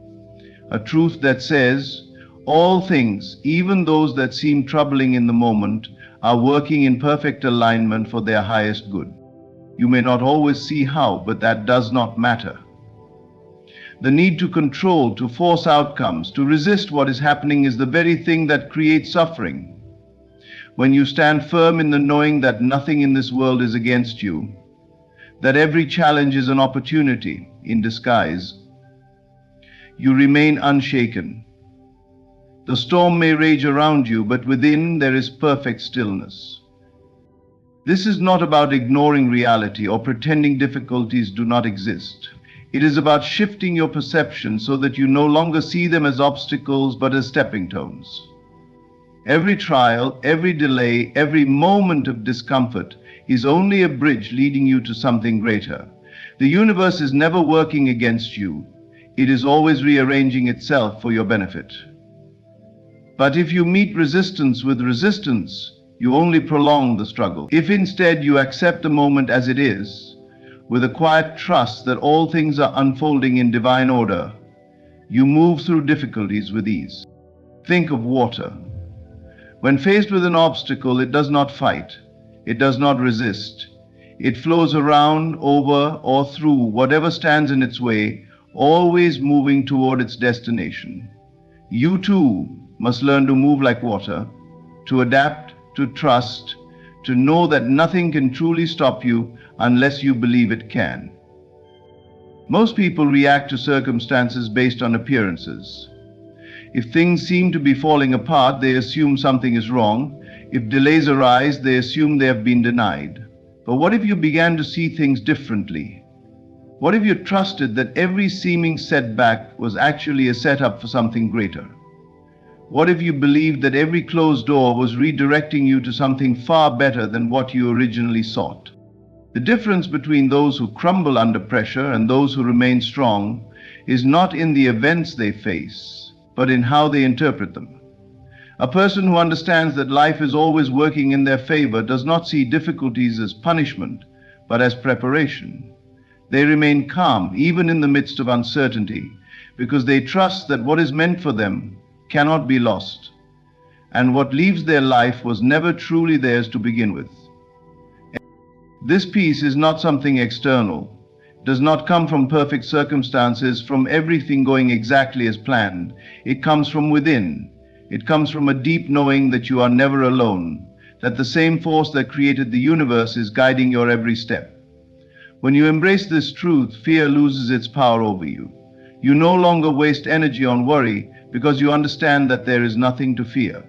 A truth that says, all things, even those that seem troubling in the moment, are working in perfect alignment for their highest good. You may not always see how, but that does not matter. The need to control, to force outcomes, to resist what is happening is the very thing that creates suffering. When you stand firm in the knowing that nothing in this world is against you, that every challenge is an opportunity in disguise, you remain unshaken. The storm may rage around you, but within there is perfect stillness. This is not about ignoring reality or pretending difficulties do not exist. It is about shifting your perception so that you no longer see them as obstacles but as stepping stones. Every trial, every delay, every moment of discomfort is only a bridge leading you to something greater. The universe is never working against you. It is always rearranging itself for your benefit. But if you meet resistance with resistance, you only prolong the struggle. If instead you accept the moment as it is, with a quiet trust that all things are unfolding in divine order, you move through difficulties with ease. Think of water. When faced with an obstacle, it does not fight. It does not resist. It flows around, over, or through whatever stands in its way, always moving toward its destination. You too must learn to move like water, to adapt, to trust, to know that nothing can truly stop you unless you believe it can. Most people react to circumstances based on appearances. If things seem to be falling apart, they assume something is wrong. If delays arise, they assume they have been denied. But what if you began to see things differently? What if you trusted that every seeming setback was actually a setup for something greater? What if you believed that every closed door was redirecting you to something far better than what you originally sought? The difference between those who crumble under pressure and those who remain strong is not in the events they face, but in how they interpret them. A person who understands that life is always working in their favor does not see difficulties as punishment, but as preparation. They remain calm even in the midst of uncertainty, because they trust that what is meant for them cannot be lost, and what leaves their life was never truly theirs to begin with. This peace is not something external. It does not come from perfect circumstances, from everything going exactly as planned. It comes from within. It comes from a deep knowing that you are never alone, that the same force that created the universe is guiding your every step. When you embrace this truth, fear loses its power over you. You no longer waste energy on worry because you understand that there is nothing to fear.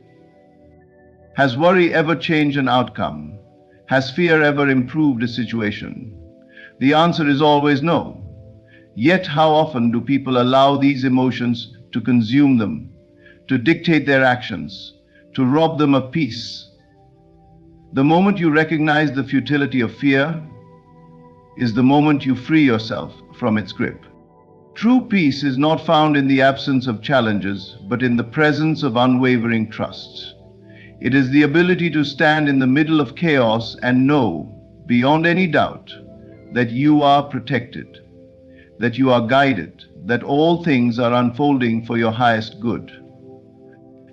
Has worry ever changed an outcome? Has fear ever improved a situation? The answer is always no. Yet how often do people allow these emotions to consume them, to dictate their actions, to rob them of peace? The moment you recognize the futility of fear is the moment you free yourself from its grip. True peace is not found in the absence of challenges, but in the presence of unwavering trust. It is the ability to stand in the middle of chaos and know, beyond any doubt, that you are protected, that you are guided, that all things are unfolding for your highest good.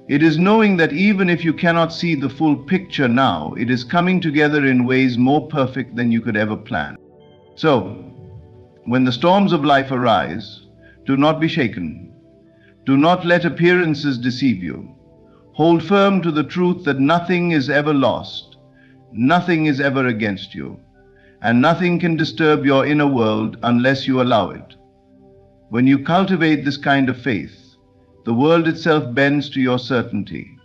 It is knowing that even if you cannot see the full picture now, it is coming together in ways more perfect than you could ever plan. So, when the storms of life arise, do not be shaken. Do not let appearances deceive you. Hold firm to the truth that nothing is ever lost, nothing is ever against you, and nothing can disturb your inner world unless you allow it. When you cultivate this kind of faith, the world itself bends to your certainty.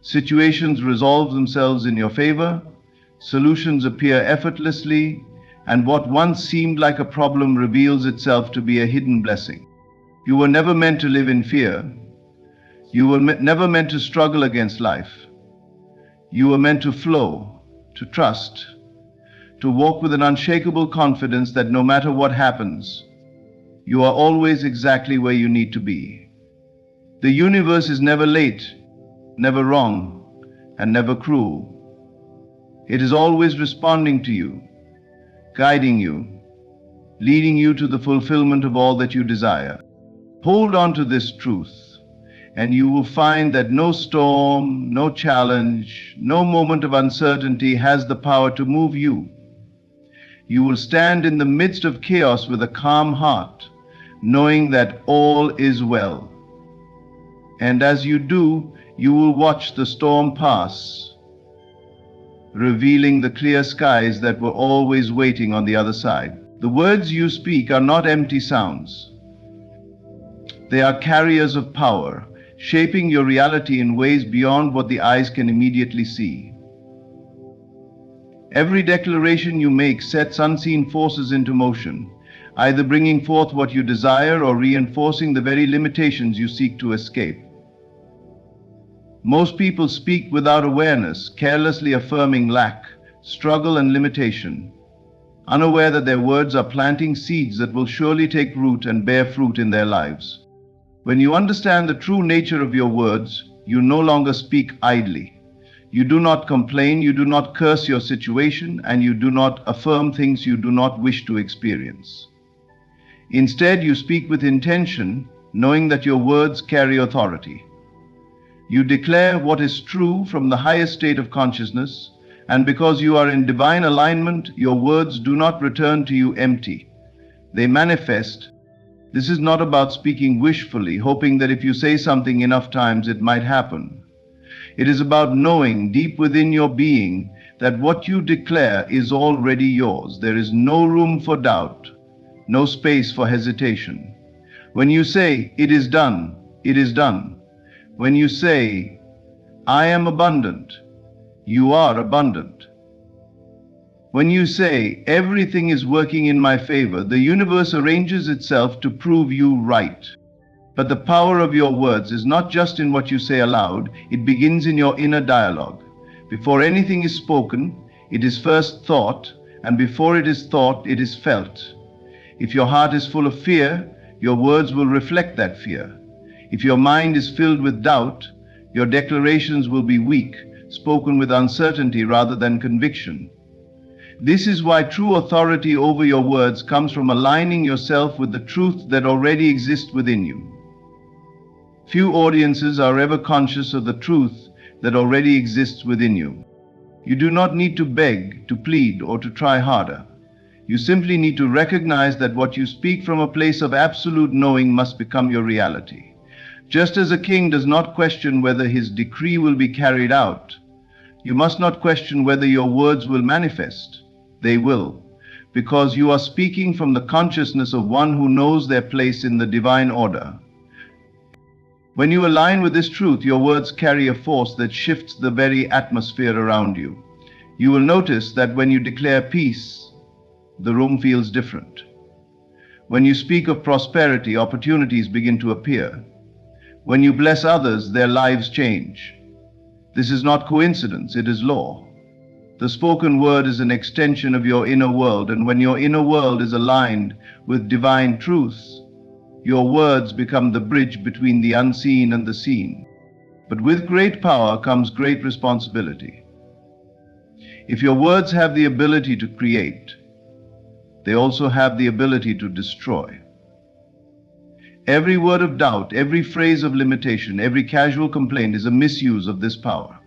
Situations resolve themselves in your favor, solutions appear effortlessly, and what once seemed like a problem reveals itself to be a hidden blessing. You were never meant to live in fear. You were never meant to struggle against life. You were meant to flow, to trust, to walk with an unshakable confidence that no matter what happens, you are always exactly where you need to be. The universe is never late, never wrong, and never cruel. It is always responding to you, guiding you, leading you to the fulfillment of all that you desire. Hold on to this truth, and you will find that no storm, no challenge, no moment of uncertainty has the power to move you. You will stand in the midst of chaos with a calm heart, knowing that all is well. And as you do, you will watch the storm pass, revealing the clear skies that were always waiting on the other side. The words you speak are not empty sounds. They are carriers of power, shaping your reality in ways beyond what the eyes can immediately see. Every declaration you make sets unseen forces into motion, either bringing forth what you desire or reinforcing the very limitations you seek to escape. Most people speak without awareness, carelessly affirming lack, struggle, and limitation, unaware that their words are planting seeds that will surely take root and bear fruit in their lives. When you understand the true nature of your words, you no longer speak idly. You do not complain, you do not curse your situation, and you do not affirm things you do not wish to experience. Instead, you speak with intention, knowing that your words carry authority. You declare what is true from the highest state of consciousness, and because you are in divine alignment, your words do not return to you empty. They manifest. This is not about speaking wishfully, hoping that if you say something enough times it might happen. It is about knowing deep within your being that what you declare is already yours. There is no room for doubt, no space for hesitation. When you say, "It is done," it is done. When you say, "I am abundant," you are abundant. When you say, "Everything is working in my favor," the universe arranges itself to prove you right. But the power of your words is not just in what you say aloud, it begins in your inner dialogue. Before anything is spoken, it is first thought, and before it is thought, it is felt. If your heart is full of fear, your words will reflect that fear. If your mind is filled with doubt, your declarations will be weak, spoken with uncertainty rather than conviction. This is why true authority over your words comes from aligning yourself with the truth that already exists within you. Few audiences are ever conscious of the truth that already exists within you. You do not need to beg, to plead, or to try harder. You simply need to recognize that what you speak from a place of absolute knowing must become your reality. Just as a king does not question whether his decree will be carried out, you must not question whether your words will manifest. They will, because you are speaking from the consciousness of one who knows their place in the divine order. When you align with this truth, your words carry a force that shifts the very atmosphere around you. You will notice that when you declare peace, the room feels different. When you speak of prosperity, opportunities begin to appear. When you bless others, their lives change. This is not coincidence, it is law. The spoken word is an extension of your inner world, and when your inner world is aligned with divine truths, your words become the bridge between the unseen and the seen. But with great power comes great responsibility. If your words have the ability to create, they also have the ability to destroy. Every word of doubt, every phrase of limitation, every casual complaint is a misuse of this power.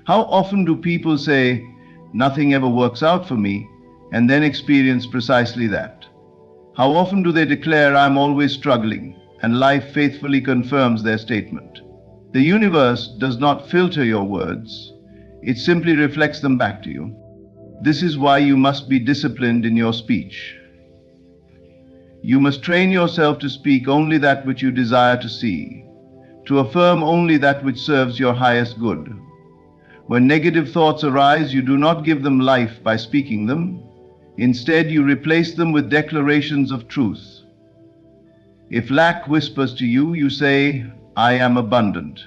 How often do people say, "Nothing ever works out for me," and then experience precisely that? How often do they declare, "I'm always struggling," and life faithfully confirms their statement? The universe does not filter your words, it simply reflects them back to you. This is why you must be disciplined in your speech. You must train yourself to speak only that which you desire to see, to affirm only that which serves your highest good. When negative thoughts arise, you do not give them life by speaking them. Instead, you replace them with declarations of truth. If lack whispers to you, you say, "I am abundant."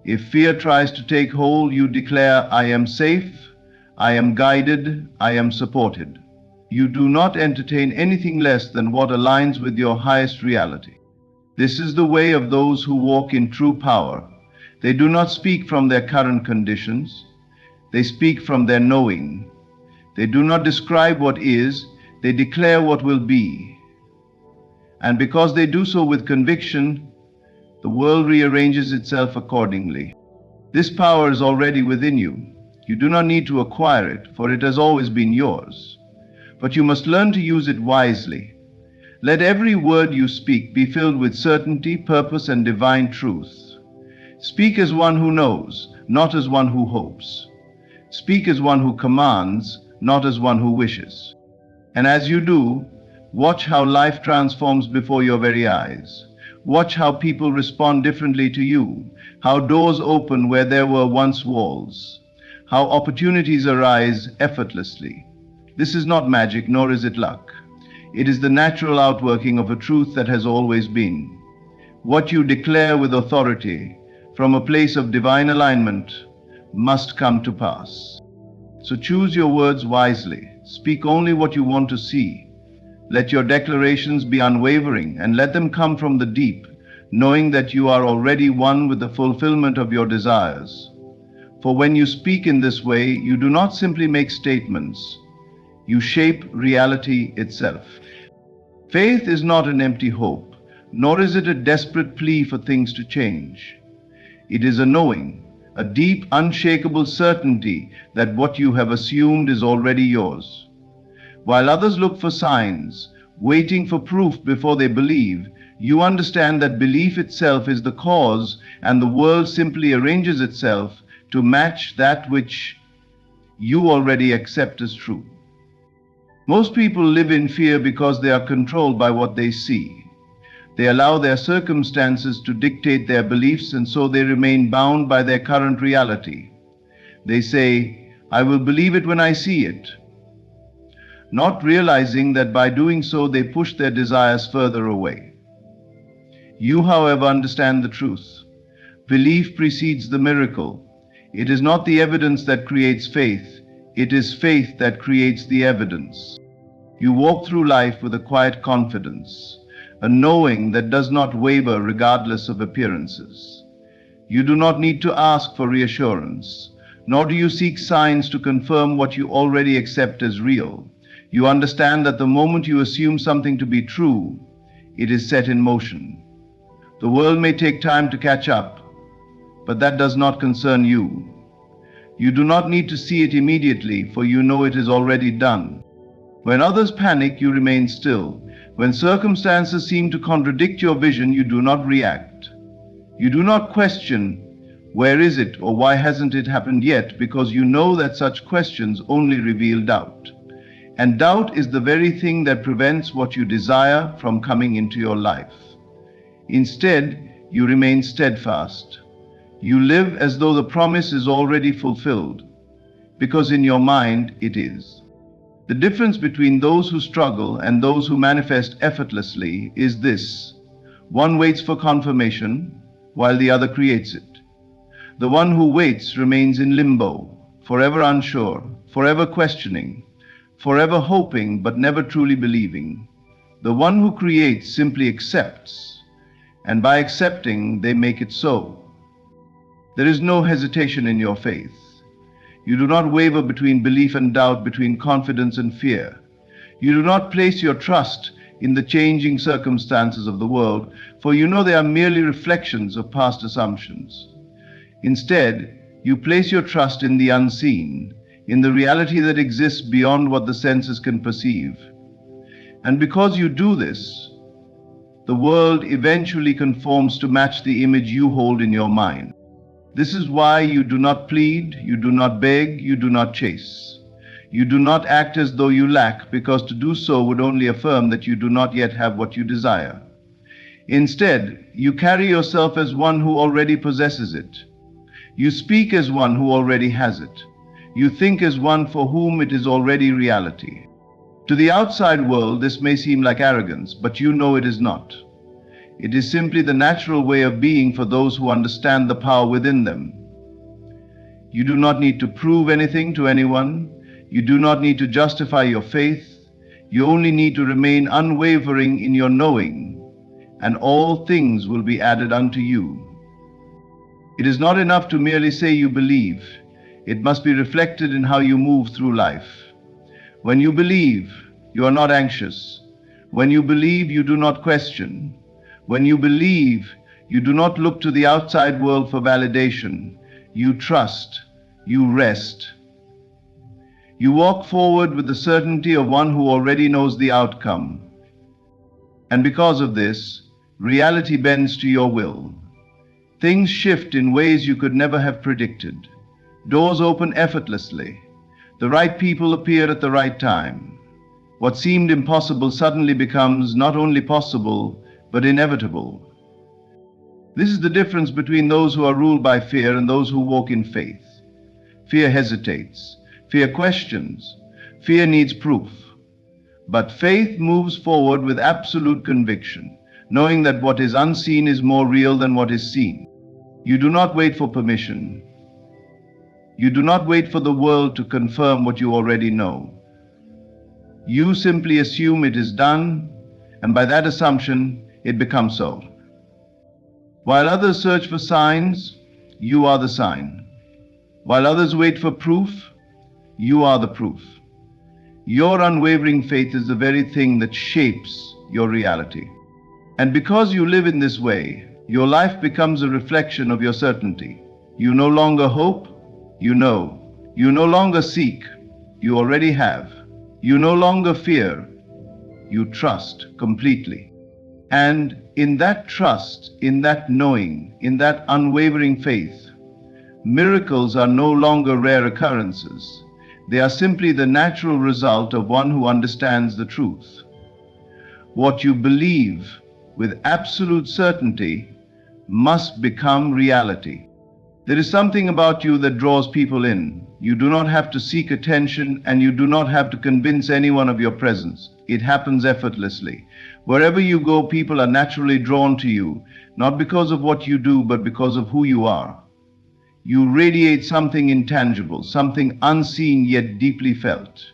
If fear tries to take hold, you declare, "I am safe, I am guided, I am supported." You do not entertain anything less than what aligns with your highest reality. This is the way of those who walk in true power. They do not speak from their current conditions. They speak from their knowing. They do not describe what is, they declare what will be. And because they do so with conviction, the world rearranges itself accordingly. This power is already within you. You do not need to acquire it, for it has always been yours. But you must learn to use it wisely. Let every word you speak be filled with certainty, purpose, and divine truth. Speak as one who knows, not as one who hopes. Speak as one who commands, not as one who wishes. And as you do, watch how life transforms before your very eyes. Watch how people respond differently to you, how doors open where there were once walls, how opportunities arise effortlessly. This is not magic, nor is it luck. It is the natural outworking of a truth that has always been. What you declare with authority, from a place of divine alignment, must come to pass. So choose your words wisely. Speak only what you want to see. Let your declarations be unwavering, and let them come from the deep, knowing that you are already one with the fulfillment of your desires. For when you speak in this way, you do not simply make statements. You shape reality itself. Faith is not an empty hope, nor is it a desperate plea for things to change. It is a knowing, a deep, unshakable certainty that what you have assumed is already yours. While others look for signs, waiting for proof before they believe, you understand that belief itself is the cause, and the world simply arranges itself to match that which you already accept as true. Most people live in fear because they are controlled by what they see. They allow their circumstances to dictate their beliefs, and so they remain bound by their current reality. They say, "I will believe it when I see it," not realizing that by doing so they push their desires further away. You, however, understand the truth. Belief precedes the miracle. It is not the evidence that creates faith. It is faith that creates the evidence. You walk through life with a quiet confidence, a knowing that does not waver regardless of appearances. You do not need to ask for reassurance, nor do you seek signs to confirm what you already accept as real. You understand that the moment you assume something to be true, it is set in motion. The world may take time to catch up, but that does not concern you. You do not need to see it immediately, for you know it is already done. When others panic, you remain still. When circumstances seem to contradict your vision, you do not react. You do not question, "Where is it?" or "Why hasn't it happened yet?" because you know that such questions only reveal doubt. And doubt is the very thing that prevents what you desire from coming into your life. Instead, you remain steadfast. You live as though the promise is already fulfilled, because in your mind it is. The difference between those who struggle and those who manifest effortlessly is this: one waits for confirmation, while the other creates it. The one who waits remains in limbo, forever unsure, forever questioning, forever hoping but never truly believing. The one who creates simply accepts, and by accepting, they make it so. There is no hesitation in your faith. You do not waver between belief and doubt, between confidence and fear. You do not place your trust in the changing circumstances of the world, for you know they are merely reflections of past assumptions. Instead, you place your trust in the unseen, in the reality that exists beyond what the senses can perceive. And because you do this, the world eventually conforms to match the image you hold in your mind. This is why you do not plead, you do not beg, you do not chase. You do not act as though you lack, because to do so would only affirm that you do not yet have what you desire. Instead, you carry yourself as one who already possesses it. You speak as one who already has it. You think as one for whom it is already reality. To the outside world, this may seem like arrogance, but you know it is not. It is simply the natural way of being for those who understand the power within them. You do not need to prove anything to anyone. You do not need to justify your faith. You only need to remain unwavering in your knowing, and all things will be added unto you. It is not enough to merely say you believe. It must be reflected in how you move through life. When you believe, you are not anxious. When you believe, you do not question. When you believe, you do not look to the outside world for validation. You trust. You rest. You walk forward with the certainty of one who already knows the outcome. And because of this, reality bends to your will. Things shift in ways you could never have predicted. Doors open effortlessly. The right people appear at the right time. What seemed impossible suddenly becomes not only possible, but inevitable. This is the difference between those who are ruled by fear and those who walk in faith. Fear hesitates. Fear questions. Fear needs proof. But faith moves forward with absolute conviction, knowing that what is unseen is more real than what is seen. You do not wait for permission. You do not wait for the world to confirm what you already know. You simply assume it is done, and by that assumption, it becomes so. While others search for signs, you are the sign. While others wait for proof, you are the proof. Your unwavering faith is the very thing that shapes your reality. And because you live in this way, your life becomes a reflection of your certainty. You no longer hope, you know. You no longer seek, you already have. You no longer fear, you trust completely. And in that trust, in that knowing, in that unwavering faith, miracles are no longer rare occurrences. They are simply the natural result of one who understands the truth. What you believe with absolute certainty must become reality. There is something about you that draws people in. You do not have to seek attention, and you do not have to convince anyone of your presence. It happens effortlessly. Wherever you go, people are naturally drawn to you, not because of what you do, but because of who you are. You radiate something intangible, something unseen yet deeply felt.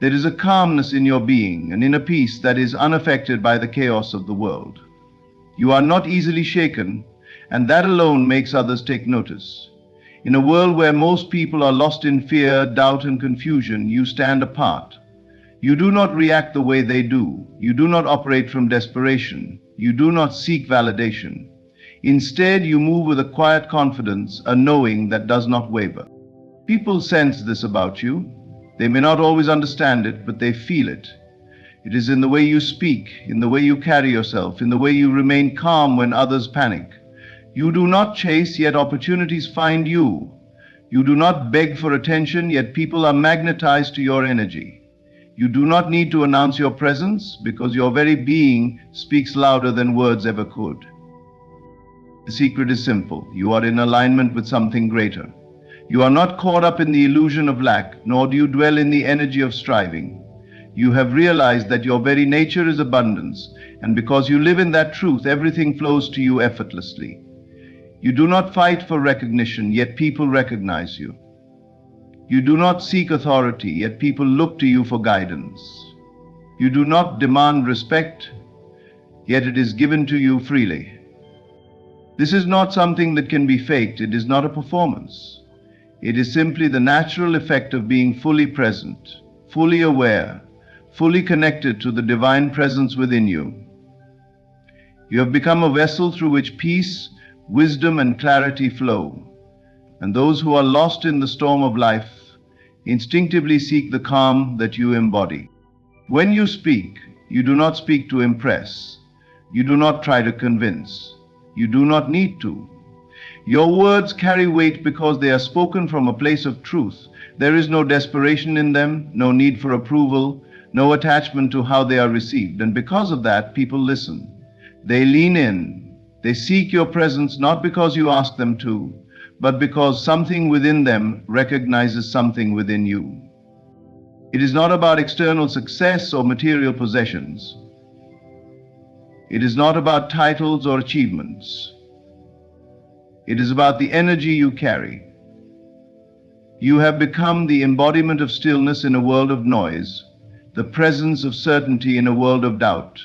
There is a calmness in your being, an inner peace that is unaffected by the chaos of the world. You are not easily shaken, and that alone makes others take notice. In a world where most people are lost in fear, doubt, and confusion, you stand apart. You do not react the way they do. You do not operate from desperation. You do not seek validation. Instead, you move with a quiet confidence, a knowing that does not waver. People sense this about you. They may not always understand it, but they feel it. It is in the way you speak, in the way you carry yourself, in the way you remain calm when others panic. You do not chase, yet opportunities find you. You do not beg for attention, yet people are magnetized to your energy. You do not need to announce your presence, because your very being speaks louder than words ever could. The secret is simple. You are in alignment with something greater. You are not caught up in the illusion of lack, nor do you dwell in the energy of striving. You have realized that your very nature is abundance, and because you live in that truth, everything flows to you effortlessly. You do not fight for recognition, yet people recognize you. You do not seek authority, yet people look to you for guidance. You do not demand respect, yet it is given to you freely. This is not something that can be faked. It is not a performance. It is simply the natural effect of being fully present, fully aware, fully connected to the divine presence within you. You have become a vessel through which peace, wisdom, and clarity flow. And those who are lost in the storm of life instinctively seek the calm that you embody. When you speak, you do not speak to impress. You do not try to convince. You do not need to. Your words carry weight because they are spoken from a place of truth. There is no desperation in them, no need for approval, no attachment to how they are received. And because of that, people listen. They lean in. They seek your presence not because you ask them to, but because something within them recognizes something within you. It is not about external success or material possessions. It is not about titles or achievements. It is about the energy you carry. You have become the embodiment of stillness in a world of noise, the presence of certainty in a world of doubt,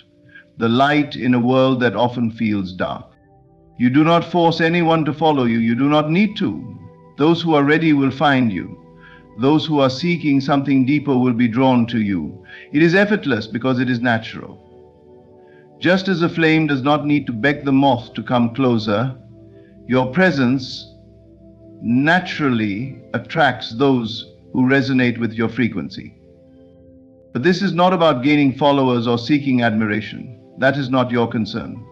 the light in a world that often feels dark. You do not force anyone to follow you. You do not need to. Those who are ready will find you. Those who are seeking something deeper will be drawn to you. It is effortless because it is natural. Just as a flame does not need to beg the moth to come closer, your presence naturally attracts those who resonate with your frequency. But this is not about gaining followers or seeking admiration. That is not your concern.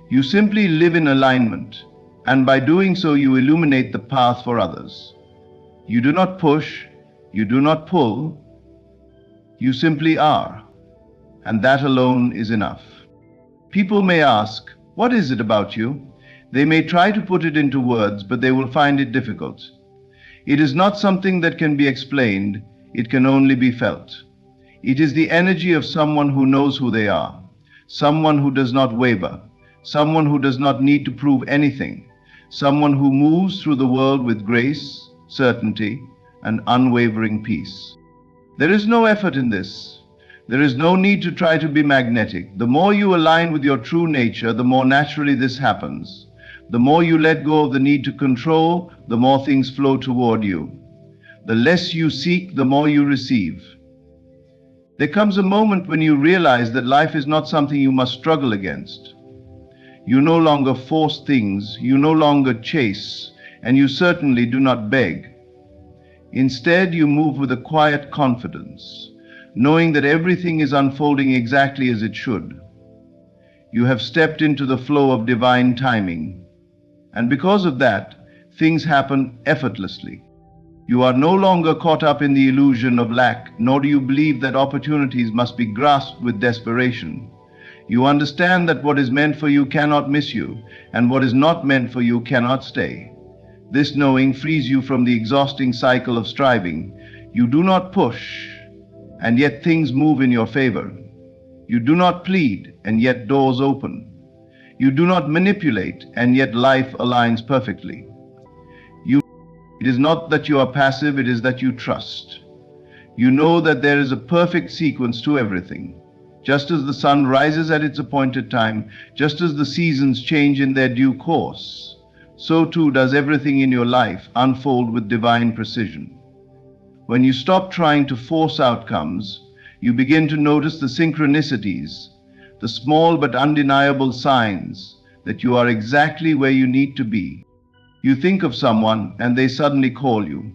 You simply live in alignment, and by doing so, you illuminate the path for others. You do not push, you do not pull, you simply are, and that alone is enough. People may ask, "What is it about you?" They may try to put it into words, but they will find it difficult. It is not something that can be explained, it can only be felt. It is the energy of someone who knows who they are, someone who does not waver, someone who does not need to prove anything, someone who moves through the world with grace, certainty, and unwavering peace. There is no effort in this. There is no need to try to be magnetic. The more you align with your true nature, the more naturally this happens. The more you let go of the need to control, the more things flow toward you. The less you seek, the more you receive. There comes a moment when you realize that life is not something you must struggle against. You no longer force things, you no longer chase, and you certainly do not beg. Instead, you move with a quiet confidence, knowing that everything is unfolding exactly as it should. You have stepped into the flow of divine timing, and because of that, things happen effortlessly. You are no longer caught up in the illusion of lack, nor do you believe that opportunities must be grasped with desperation. You understand that what is meant for you cannot miss you, and what is not meant for you cannot stay. This knowing frees you from the exhausting cycle of striving. You do not push, and yet things move in your favor. You do not plead, and yet doors open. You do not manipulate, and yet life aligns perfectly. It is not that you are passive, it is that you trust. You know that there is a perfect sequence to everything. Just as the sun rises at its appointed time, just as the seasons change in their due course, so too does everything in your life unfold with divine precision. When you stop trying to force outcomes, you begin to notice the synchronicities, the small but undeniable signs that you are exactly where you need to be. You think of someone and they suddenly call you.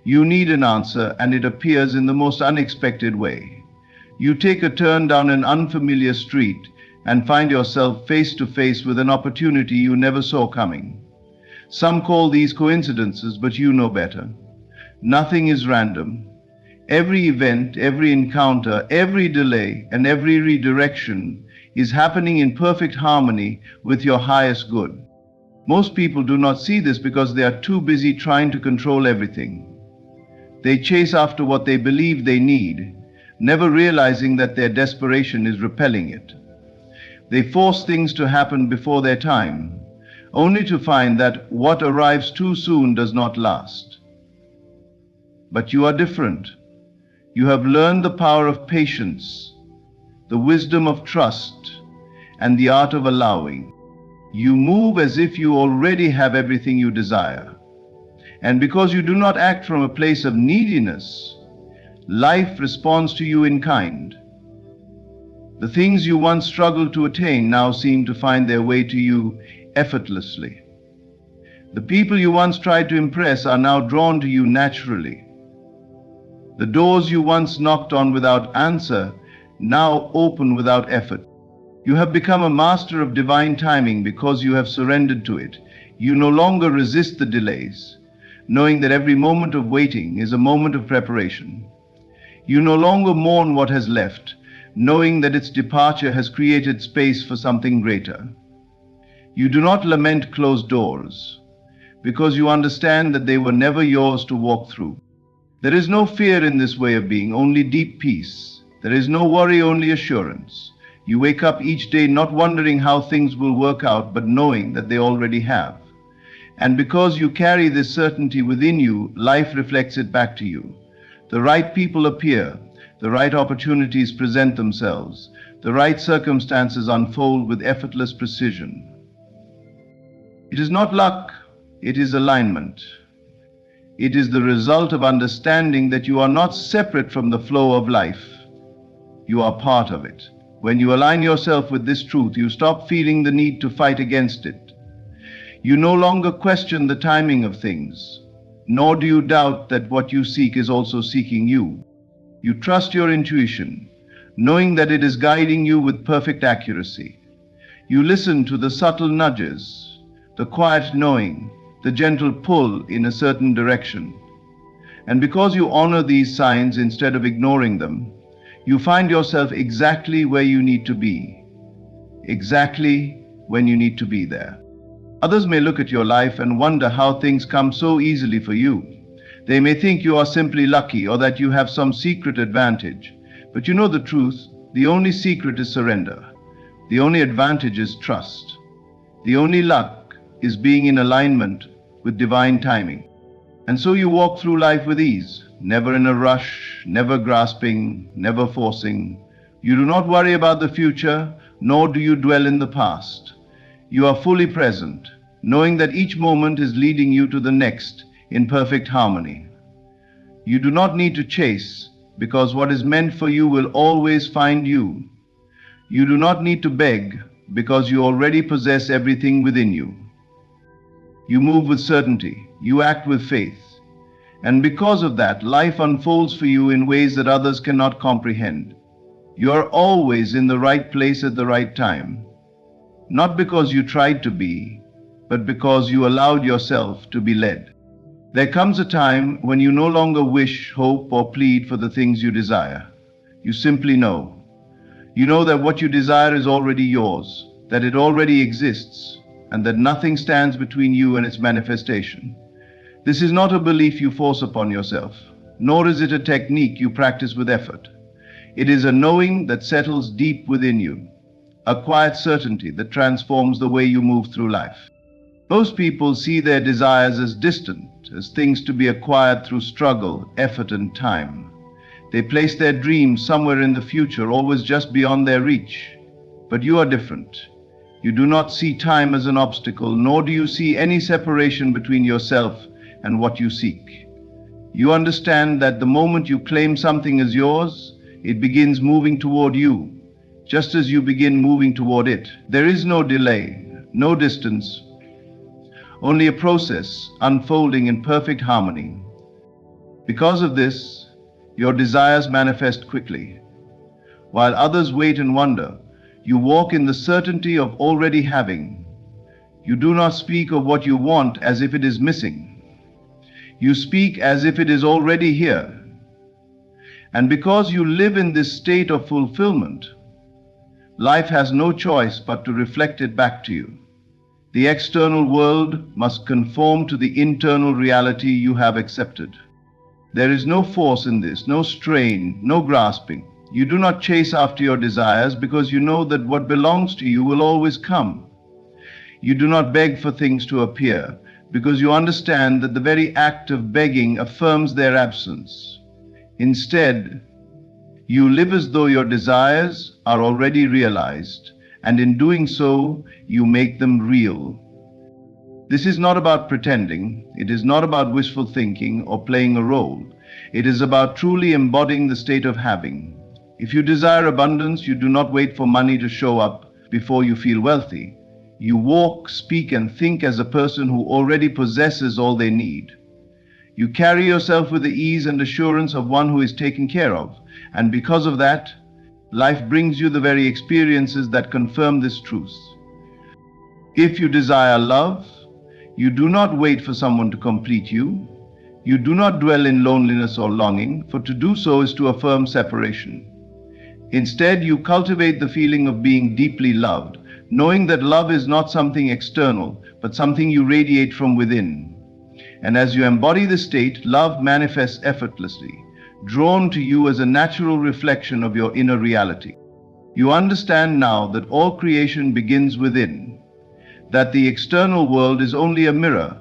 You need an answer and it appears in the most unexpected way. You take a turn down an unfamiliar street and find yourself face to face with an opportunity you never saw coming. Some call these coincidences, but you know better. Nothing is random. Every event, every encounter, every delay, and every redirection is happening in perfect harmony with your highest good. Most people do not see this because they are too busy trying to control everything. They chase after what they believe they need, never realizing that their desperation is repelling it. They force things to happen before their time, only to find that what arrives too soon does not last. But you are different. You have learned the power of patience, the wisdom of trust, and the art of allowing. You move as if you already have everything you desire. And because you do not act from a place of neediness, life responds to you in kind. The things you once struggled to attain now seem to find their way to you effortlessly. The people you once tried to impress are now drawn to you naturally. The doors you once knocked on without answer now open without effort. You have become a master of divine timing because you have surrendered to it. You no longer resist the delays, knowing that every moment of waiting is a moment of preparation. You no longer mourn what has left, knowing that its departure has created space for something greater. You do not lament closed doors, because you understand that they were never yours to walk through. There is no fear in this way of being, only deep peace. There is no worry, only assurance. You wake up each day not wondering how things will work out, but knowing that they already have. And because you carry this certainty within you, life reflects it back to you. The right people appear, the right opportunities present themselves, the right circumstances unfold with effortless precision. It is not luck, it is alignment. It is the result of understanding that you are not separate from the flow of life. You are part of it. When you align yourself with this truth, you stop feeling the need to fight against it. You no longer question the timing of things, nor do you doubt that what you seek is also seeking you. You trust your intuition, knowing that it is guiding you with perfect accuracy. You listen to the subtle nudges, the quiet knowing, the gentle pull in a certain direction. And because you honor these signs instead of ignoring them, you find yourself exactly where you need to be, exactly when you need to be there. Others may look at your life and wonder how things come so easily for you. They may think you are simply lucky or that you have some secret advantage. But you know the truth, the only secret is surrender. The only advantage is trust. The only luck is being in alignment with divine timing. And so you walk through life with ease, never in a rush, never grasping, never forcing. You do not worry about the future, nor do you dwell in the past. You are fully present, knowing that each moment is leading you to the next in perfect harmony. You do not need to chase, because what is meant for you will always find you. You do not need to beg, because you already possess everything within you. You move with certainty, you act with faith, and because of that, life unfolds for you in ways that others cannot comprehend. You are always in the right place at the right time, not because you tried to be, but because you allowed yourself to be led. There comes a time when you no longer wish, hope, or plead for the things you desire. You simply know. You know that what you desire is already yours, that it already exists, and that nothing stands between you and its manifestation. This is not a belief you force upon yourself, nor is it a technique you practice with effort. It is a knowing that settles deep within you, a quiet certainty that transforms the way you move through life. Most people see their desires as distant, as things to be acquired through struggle, effort, and time. They place their dreams somewhere in the future, always just beyond their reach. But you are different. You do not see time as an obstacle, nor do you see any separation between yourself and what you seek. You understand that the moment you claim something as yours, it begins moving toward you, just as you begin moving toward it. There is no delay, no distance, only a process unfolding in perfect harmony. Because of this, your desires manifest quickly. While others wait and wonder, you walk in the certainty of already having. You do not speak of what you want as if it is missing. You speak as if it is already here. And because you live in this state of fulfillment, life has no choice but to reflect it back to you. The external world must conform to the internal reality you have accepted. There is no force in this, no strain, no grasping. You do not chase after your desires because you know that what belongs to you will always come. You do not beg for things to appear because you understand that the very act of begging affirms their absence. Instead, you live as though your desires are already realized, and in doing so, you make them real. This is not about pretending. It is not about wishful thinking or playing a role. It is about truly embodying the state of having. If you desire abundance, you do not wait for money to show up before you feel wealthy. You walk, speak, and think as a person who already possesses all they need. You carry yourself with the ease and assurance of one who is taken care of, and because of that, life brings you the very experiences that confirm this truth. If you desire love, you do not wait for someone to complete you. You do not dwell in loneliness or longing, for to do so is to affirm separation. Instead, you cultivate the feeling of being deeply loved, knowing that love is not something external, but something you radiate from within. And as you embody this state, love manifests effortlessly, drawn to you as a natural reflection of your inner reality. You understand now that all creation begins within, that the external world is only a mirror,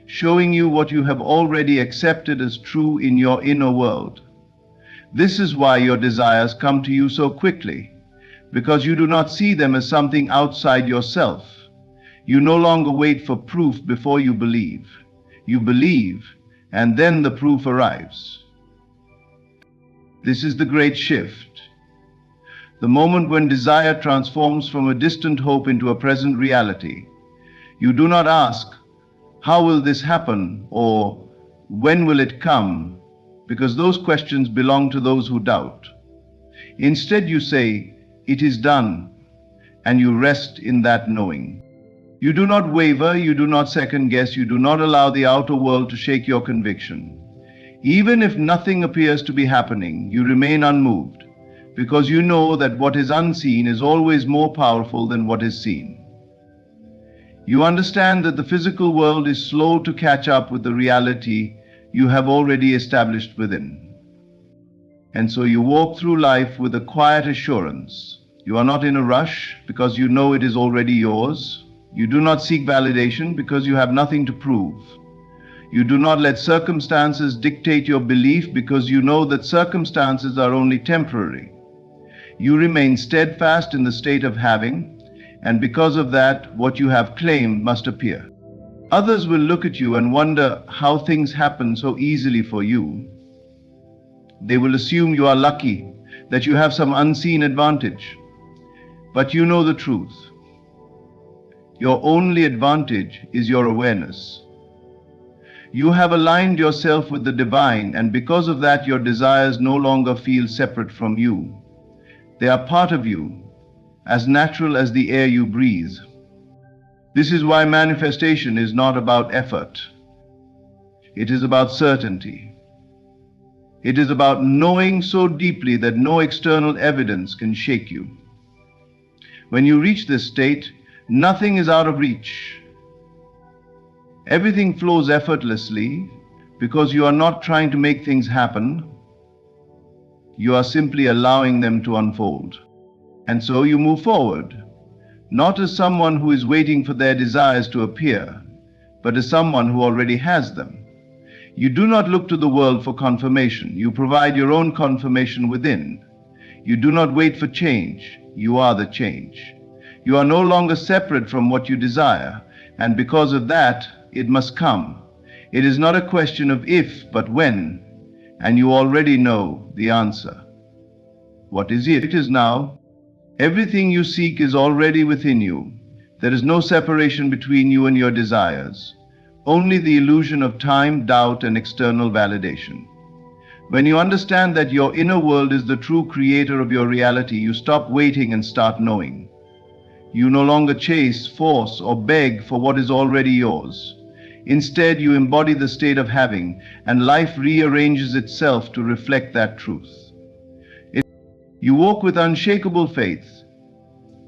showing you what you have already accepted as true in your inner world. This is why your desires come to you so quickly, because you do not see them as something outside yourself. You no longer wait for proof before you believe. You believe, and then the proof arrives. This is the great shift, the moment when desire transforms from a distant hope into a present reality. You do not ask, "How will this happen?" or "When will it come?" because those questions belong to those who doubt. Instead, you say, "It is done," and you rest in that knowing. You do not waver, you do not second guess, you do not allow the outer world to shake your conviction. Even if nothing appears to be happening, you remain unmoved, because you know that what is unseen is always more powerful than what is seen. You understand that the physical world is slow to catch up with the reality you have already established within. And so you walk through life with a quiet assurance. You are not in a rush because you know it is already yours. You do not seek validation because you have nothing to prove. You do not let circumstances dictate your belief because you know that circumstances are only temporary. You remain steadfast in the state of having, and because of that, what you have claimed must appear. Others will look at you and wonder how things happen so easily for you. They will assume you are lucky, that you have some unseen advantage. But you know the truth. Your only advantage is your awareness. You have aligned yourself with the divine, and because of that, your desires no longer feel separate from you. They are part of you, as natural as the air you breathe. This is why manifestation is not about effort. It is about certainty. It is about knowing so deeply that no external evidence can shake you. When you reach this state, nothing is out of reach. Everything flows effortlessly because you are not trying to make things happen. You are simply allowing them to unfold. And so you move forward, not as someone who is waiting for their desires to appear, but as someone who already has them. You do not look to the world for confirmation. You provide your own confirmation within. You do not wait for change. You are the change. You are no longer separate from what you desire, and because of that, it must come. It is not a question of if, but when, and you already know the answer. What is it? It is now. Everything you seek is already within you. There is no separation between you and your desires. Only the illusion of time, doubt, and external validation. When you understand that your inner world is the true creator of your reality, you stop waiting and start knowing. You no longer chase, force, or beg for what is already yours. Instead, you embody the state of having, and life rearranges itself to reflect that truth. You walk with unshakable faith,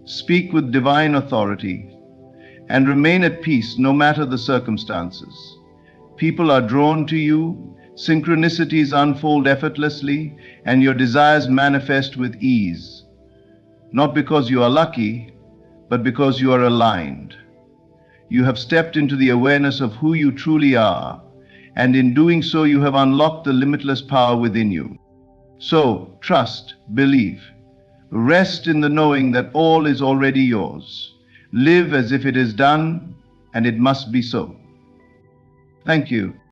speak with divine authority, and remain at peace no matter the circumstances. People are drawn to you, synchronicities unfold effortlessly, and your desires manifest with ease. Not because you are lucky, but because you are aligned. You have stepped into the awareness of who you truly are, and in doing so you have unlocked the limitless power within you. So, trust, believe, rest in the knowing that all is already yours. Live as if it is done, and it must be so. Thank you.